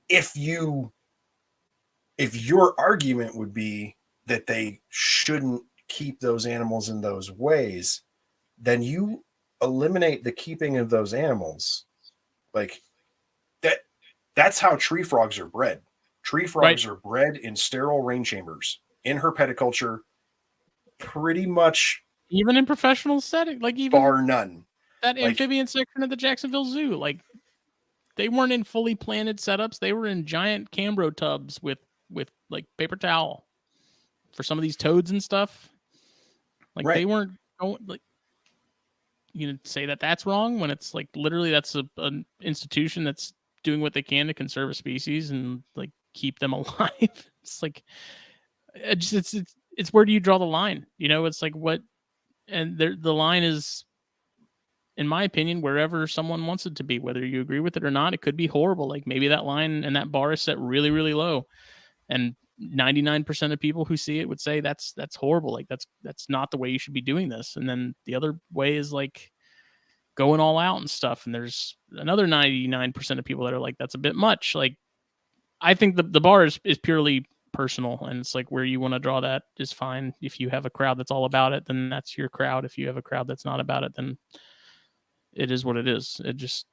Speaker 2: If your argument would be that they shouldn't keep those animals in those ways, then you eliminate the keeping of those animals. Like that's how tree frogs are bred. Tree frogs are bred in sterile rain chambers in herpeticulture, pretty much,
Speaker 1: even in professional setting, like even
Speaker 2: bar none.
Speaker 1: That amphibian section of the Jacksonville Zoo, like they weren't in fully planted setups. They were in giant Cambro tubs with like paper towel for some of these toads and stuff. Like they weren't like, say that that's wrong when it's like literally that's an institution that's doing what they can to conserve a species and like keep them alive. It's like it's it's where do you draw the line? You know, it's like what, and the line is, in my opinion, wherever someone wants it to be, whether you agree with it or not. It could be horrible. Like maybe that line and that bar is set really, really low, and 99% of people who see it would say that's horrible. Like that's not the way you should be doing this. And then the other way is like going all out and stuff. And there's another 99% of people that are like, that's a bit much. Like I think the bar is purely personal, and it's like where you want to draw that is fine. If you have a crowd that's all about it, then that's your crowd. If you have a crowd that's not about it, then it is what it is. It just,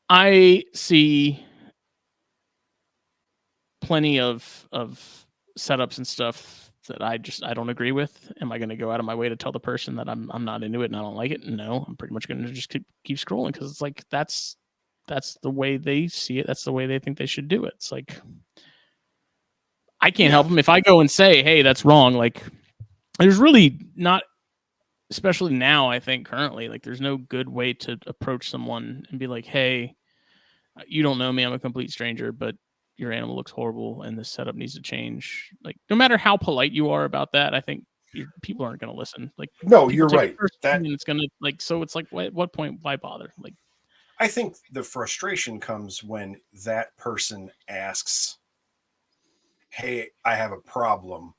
Speaker 1: I see plenty of setups and stuff that I don't agree with. Am I going to go out of my way to tell the person that I'm not into it and I don't like it? No, I'm pretty much going to just keep scrolling, because it's like that's the way they see it. That's the way they think they should do it. It's like I can't help them if I go and say, "Hey, that's wrong." Like there's really not, especially now, I think currently, like there's no good way to approach someone and be like, "Hey, you don't know me. I'm a complete stranger, but your animal looks horrible and this setup needs to change." Like no matter how polite you are about that, I think people aren't going to listen. Like
Speaker 2: no, you're right.
Speaker 1: That it's going to like, so it's like, at what point, why bother? Like
Speaker 2: I think the frustration comes when that person asks, "Hey, I have a problem."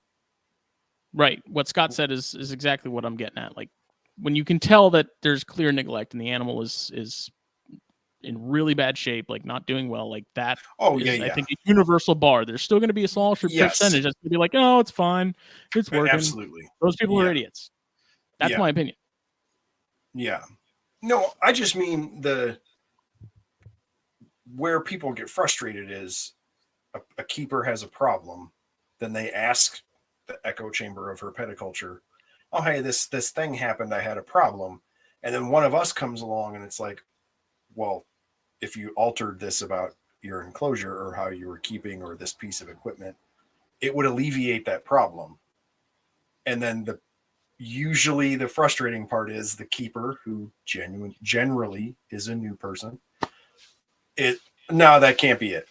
Speaker 1: Right. What Scott said is exactly what I'm getting at. Like when you can tell that there's clear neglect and the animal is in really bad shape, like not doing well, like that.
Speaker 2: Oh
Speaker 1: is,
Speaker 2: yeah.
Speaker 1: I think a universal bar. There's still going to be a small percentage that's going to be like, "Oh, it's fine, it's working."
Speaker 2: Absolutely.
Speaker 1: Those people are idiots. That's my opinion.
Speaker 2: Yeah. No, I just mean where people get frustrated is a keeper has a problem, then they ask the echo chamber of herpetoculture, "Oh, hey, this thing happened. I had a problem," and then one of us comes along and it's like, "Well, if you altered this about your enclosure or how you were keeping or this piece of equipment, it would alleviate that problem." And then usually the frustrating part is the keeper, who generally is a new person. No, that can't be it.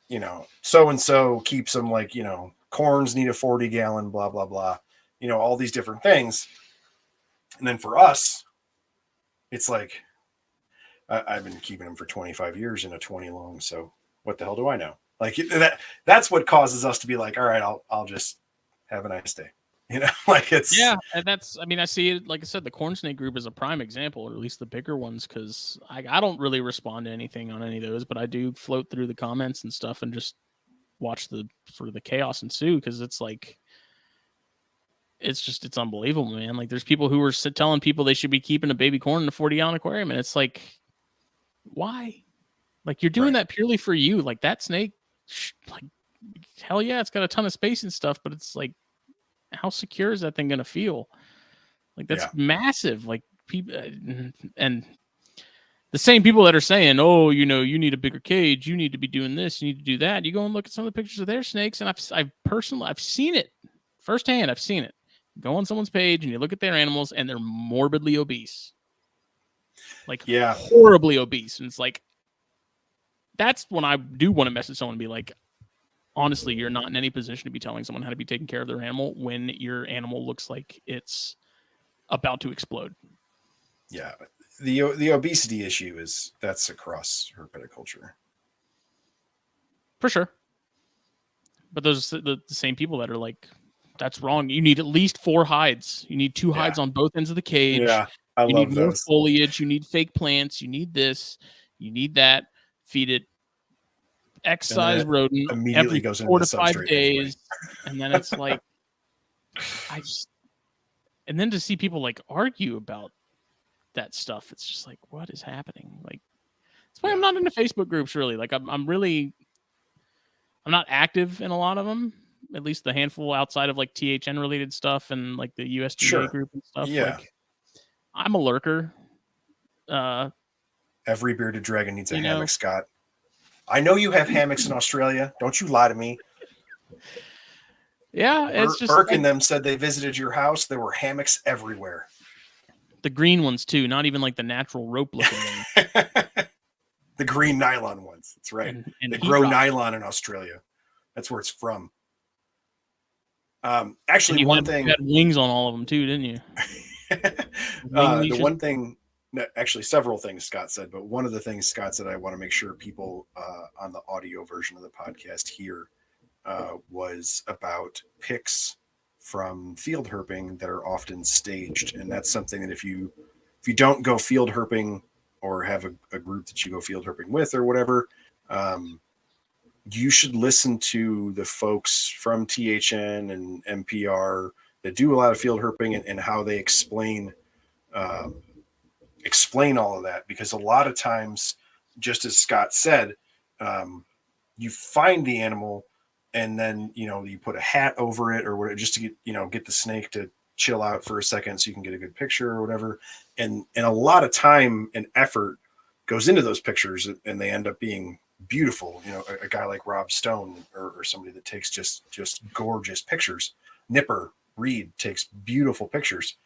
Speaker 2: You know, so and so keeps them, like, you know, corns need a 40-gallon, blah blah blah. You know, all these different things. And then for us, it's like, I've been keeping them for 25 years in a 20 long. So what the hell do I know? Like that's what causes us to be like, all right, I'll just have a nice day. You know, like it's,
Speaker 1: yeah. And that's, I mean, I see it, like I said, the corn snake group is a prime example, or at least the bigger ones. Cause I don't really respond to anything on any of those, but I do float through the comments and stuff and just watch the sort of the chaos ensue. Cause it's like, it's unbelievable, man. Like there's people who are telling people they should be keeping a baby corn in a 40-gallon aquarium. And it's like, why? Like you're doing that purely for you. Like that snake, like, hell yeah, it's got a ton of space and stuff, but it's like, how secure is that thing going to feel? Like that's massive. Like people, and the same people that are saying, "Oh, you know, you need a bigger cage, you need to be doing this, you need to do that." You go and look at some of the pictures of their snakes, and I've personally seen it firsthand. I've seen it. Go on someone's page and you look at their animals, and they're morbidly obese, like horribly obese, and it's like, that's when I do want to message someone and be like, honestly, you're not in any position to be telling someone how to be taking care of their animal when your animal looks like it's about to explode.
Speaker 2: Yeah. The obesity issue that's across herpetoculture.
Speaker 1: For sure. But those are the same people that are like, that's wrong. You need at least 4 hides. You need 2 hides on both ends of the cage.
Speaker 2: Yeah, I
Speaker 1: you
Speaker 2: love
Speaker 1: need
Speaker 2: those.
Speaker 1: more foliage. You need fake plants. You need this. You need that. Feed it X size rodent
Speaker 2: immediately
Speaker 1: every
Speaker 2: goes
Speaker 1: 4
Speaker 2: into
Speaker 1: to 5
Speaker 2: substrate
Speaker 1: days. And then it's like, and then to see people like argue about that stuff, it's just like, what is happening? Like, that's why I'm not into Facebook groups, really. Like I'm not active in a lot of them, at least the handful outside of like THN related stuff and like the USDA group and stuff.
Speaker 2: Yeah.
Speaker 1: Like I'm a lurker.
Speaker 2: Every bearded dragon needs a hammock, Scott. I know you have hammocks in Australia. Don't you lie to me.
Speaker 1: Yeah, it's just
Speaker 2: Burke and them said they visited your house. There were hammocks everywhere.
Speaker 1: The green ones too, not even like the natural rope looking ones.
Speaker 2: The green nylon ones. That's right.
Speaker 1: And
Speaker 2: they grow nylon in Australia. That's where it's from. Actually,
Speaker 1: And
Speaker 2: one
Speaker 1: you
Speaker 2: thing,
Speaker 1: had wings on all of them too, didn't you? Wing
Speaker 2: the
Speaker 1: leashes.
Speaker 2: one thing, actually, several things Scott said, but one of the things Scott said I want to make sure people on the audio version of the podcast hear was about pics from field herping that are often staged, and that's something that if you don't go field herping or have a group that you go field herping with or whatever, you should listen to the folks from THN and MPR that do a lot of field herping and how they um, explain all of that, because a lot of times, just as Scott said, um, you find the animal and then you put a hat over it or whatever just to get the snake to chill out for a second so you can get a good picture or whatever, and a lot of time and effort goes into those pictures and they end up being beautiful. A guy like Rob Stone or somebody that takes just gorgeous pictures. Nipper Reed takes beautiful pictures.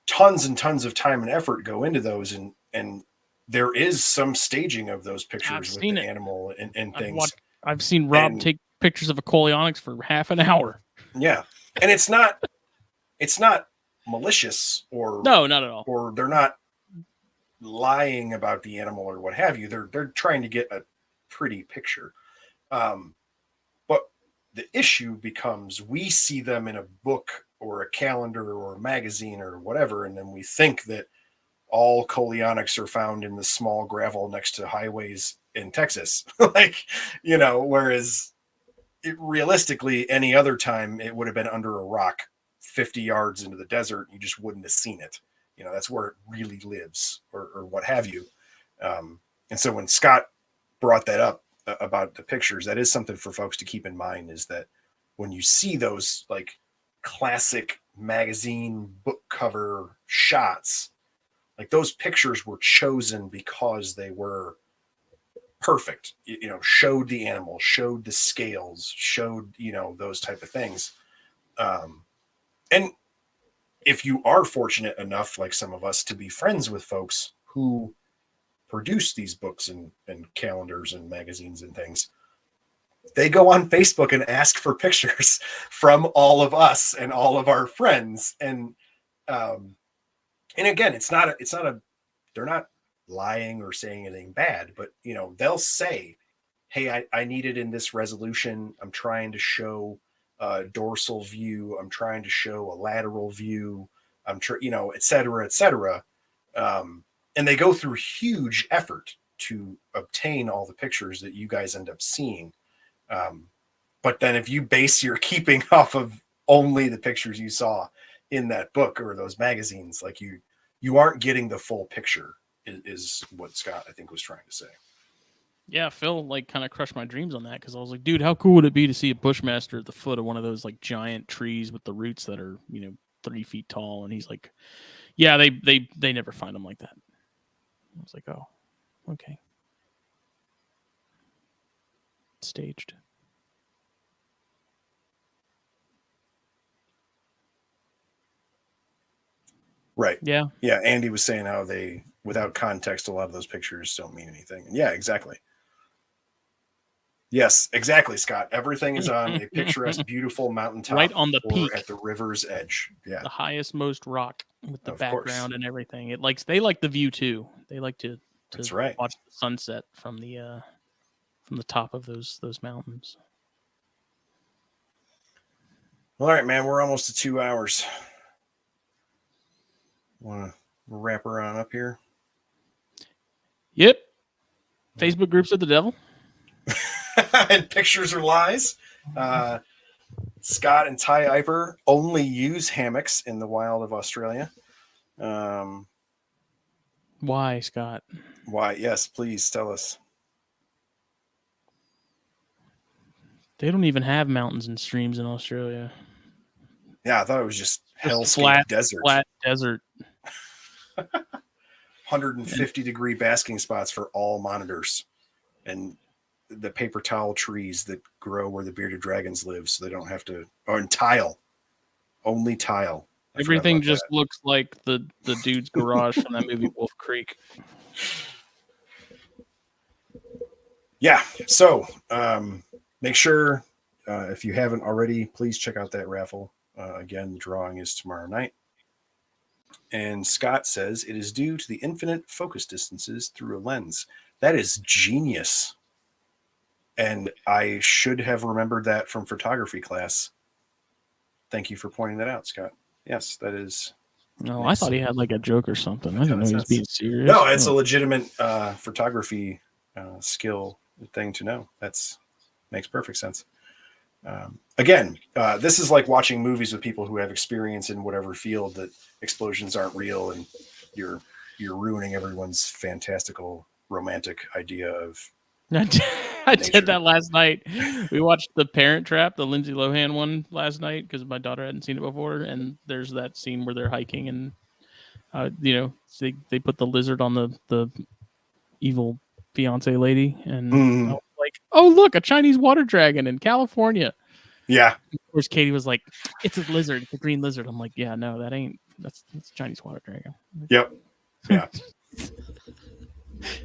Speaker 2: Tons and tons of time and effort go into those, and there is some staging of those
Speaker 1: I've
Speaker 2: pictures with
Speaker 1: seen
Speaker 2: the
Speaker 1: it.
Speaker 2: animal and things.
Speaker 1: I've seen Rob take pictures of a Coleonyx for half an hour.
Speaker 2: Yeah, and it's not malicious or
Speaker 1: no, not at all.
Speaker 2: Or they're not lying about the animal or what have you. They're trying to get a pretty picture. But the issue becomes we see them in a book or a calendar or a magazine or whatever, and then we think that all Coleonyx are found in the small gravel next to highways in Texas. Whereas realistically, any other time it would have been under a rock 50 yards into the desert. You just wouldn't have seen it. That's where it really lives or what have you. And so when Scott brought that up about the pictures, that is something for folks to keep in mind, is that when you see those like classic magazine book cover shots, like those pictures were chosen because they were perfect, showed the animal, showed the scales, showed, those type of things. And if you are fortunate enough, like some of us, to be friends with folks who produce these books and calendars and magazines and things, they go on Facebook and ask for pictures from all of us and all of our friends. And again, they're not lying or saying anything bad, but they'll say, hey, I need it in this resolution. I'm trying to show a dorsal view. I'm trying to show a lateral view. Et cetera, et cetera. And they go through huge effort to obtain all the pictures that you guys end up seeing. But then if you base your keeping off of only the pictures you saw in that book or those magazines, like you aren't getting the full picture is what Scott, I think, was trying to say.
Speaker 1: Yeah, Phil kind of crushed my dreams on that, because I was like, dude, how cool would it be to see a Bushmaster at the foot of one of those like giant trees with the roots that are 3 feet tall? And he's like, yeah, they never find them like that. I was like, oh, okay, staged.
Speaker 2: Right.
Speaker 1: Yeah.
Speaker 2: Yeah. Andy was saying how they, without context, a lot of those pictures don't mean anything. And yeah, exactly. Yes, exactly, Scott. Everything is on a picturesque, beautiful mountaintop,
Speaker 1: right on the
Speaker 2: or
Speaker 1: peak
Speaker 2: at the river's edge. Yeah,
Speaker 1: the highest, most rock with the
Speaker 2: of
Speaker 1: background
Speaker 2: course.
Speaker 1: and everything. They like the view too. They like to
Speaker 2: That's right.
Speaker 1: watch the sunset from the top of those mountains.
Speaker 2: All right, man. We're almost to 2 hours. Want to wrap her on up here?
Speaker 1: Yep. Facebook groups of the devil.
Speaker 2: And pictures are lies. Scott and Ty Iper only use hammocks in the wild of Australia.
Speaker 1: Why, Scott?
Speaker 2: Why? Yes, please tell us.
Speaker 1: They don't even have mountains and streams in Australia.
Speaker 2: Yeah, I thought it was just hellscape desert.
Speaker 1: Flat desert.
Speaker 2: 150-degree basking spots for all monitors, and the paper towel trees that grow where the bearded dragons live, so they don't have to. Or in tile, only tile.
Speaker 1: Everything just looks like the dude's garage from that movie Wolf Creek.
Speaker 2: Yeah. So make sure if you haven't already, please check out that raffle. Again, the drawing is tomorrow night. And Scott says it is due to the infinite focus distances through a lens. That is genius. And I should have remembered that from photography class. Thank you for pointing that out, Scott. Yes, that is.
Speaker 1: No, I thought he had like a joke or something. I didn't know he was being serious.
Speaker 2: No, it's a legitimate photography skill thing to know. Makes perfect sense. Again, this is like watching movies with people who have experience in whatever field that explosions aren't real, and you're ruining everyone's fantastical romantic idea of.
Speaker 1: I did that last night. We watched The Parent Trap, the Lindsay Lohan one, last night because my daughter hadn't seen it before. And there's that scene where they're hiking, and they put the lizard on the evil fiance lady, and I was like, "Oh, look, a Chinese water dragon in California."
Speaker 2: Yeah.
Speaker 1: Of course, Katie was like, "It's a lizard, it's a green lizard." I'm like, "Yeah, no, that's a Chinese water dragon."
Speaker 2: Yep. Yeah.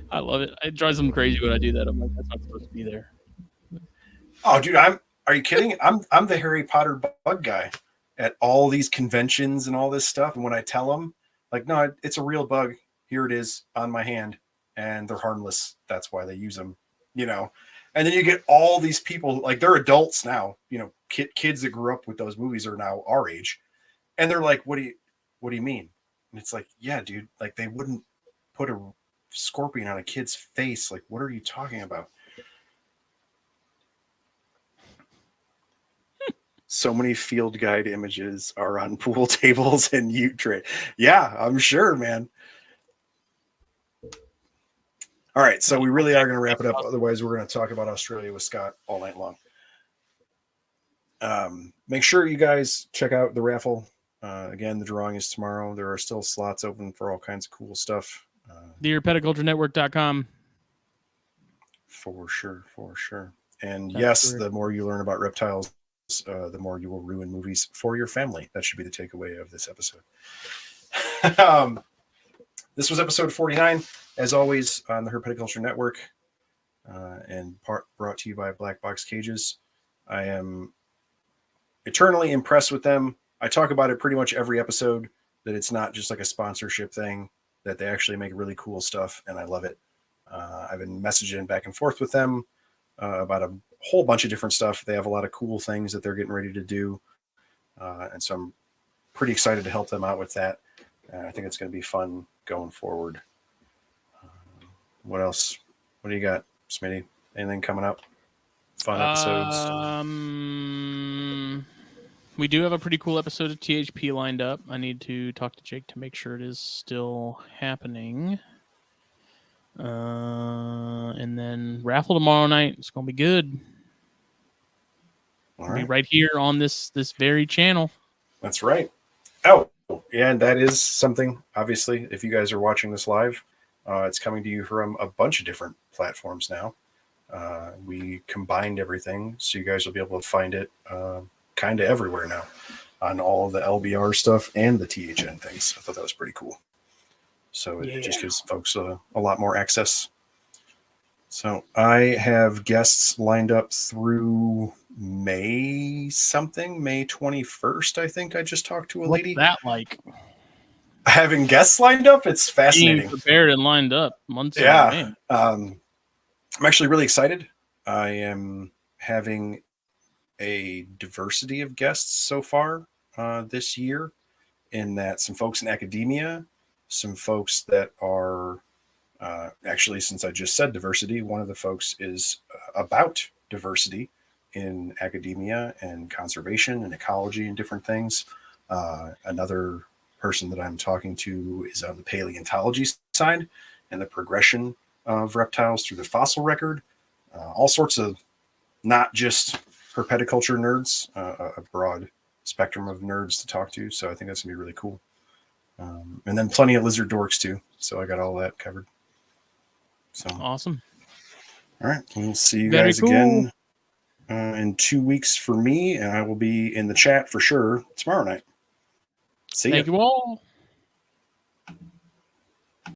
Speaker 1: I love it. It drives them crazy when I do that. I'm like, that's not supposed to be there.
Speaker 2: Oh, dude, are you kidding? I'm the Harry Potter bug guy at all these conventions and all this stuff. And when I tell them, like, no, it's a real bug. Here it is on my hand, and they're harmless. That's why they use them, And then you get all these people, like they're adults now, kids that grew up with those movies are now our age. And they're like, what do you mean? And it's like, yeah, dude, like they wouldn't put a scorpion on a kid's face. Like, what are you talking about? So many field guide images are on pool tables and ute tray. Yeah, I'm sure, man. All right, so we really are going to wrap it up. Otherwise, we're going to talk about Australia with Scott all night long. Make sure you guys check out the raffle. Again, the drawing is tomorrow. There are still slots open for all kinds of cool stuff.
Speaker 1: TheHerpeticulturenetwork.com.
Speaker 2: For sure. And yes, the more you learn about reptiles, the more you will ruin movies for your family. That should be the takeaway of this episode. This was episode 49, as always, on the Herpeticulture Network, and brought to you by Black Box Cages. I am eternally impressed with them. I talk about it pretty much every episode, that it's not just like a sponsorship thing, that they actually make really cool stuff, and I love it. I've been messaging back and forth with them about a whole bunch of different stuff. They have a lot of cool things that they're getting ready to do, and so I'm pretty excited to help them out with that. I think it's going to be fun going forward. What else? What do you got, Smitty? Anything coming up? Fun episodes?
Speaker 1: We do have a pretty cool episode of THP lined up. I need to talk to Jake to make sure it is still happening. And then raffle tomorrow night. It's going to be good. All right. Be right here on this very channel.
Speaker 2: That's right. Oh, yeah, and that is something, obviously, if you guys are watching this live, it's coming to you from a bunch of different platforms now. We combined everything, so you guys will be able to find it kind of everywhere now on all the LBR stuff and the THN things. I thought that was pretty cool. So it just gives folks a lot more access. So I have guests lined up through May 21st, I think. I just talked to a lady.
Speaker 1: What's that like?
Speaker 2: Having guests lined up, it's fascinating.
Speaker 1: Being prepared and lined up months.
Speaker 2: Yeah. I'm actually really excited. I am having a diversity of guests so far this year, in that some folks in academia, some folks that are actually, since I just said diversity, one of the folks is about diversity in academia and conservation and ecology and different things. Another person that I'm talking to is on the paleontology side and the progression of reptiles through the fossil record. All sorts of, not just herpeticulture nerds, a broad spectrum of nerds to talk to. So I think that's gonna be really cool. And then plenty of lizard dorks too. So I got all that covered. So
Speaker 1: awesome.
Speaker 2: All right. We'll see you guys again in 2 weeks for me. And I will be in the chat for sure tomorrow night. See you.
Speaker 1: Thank you all.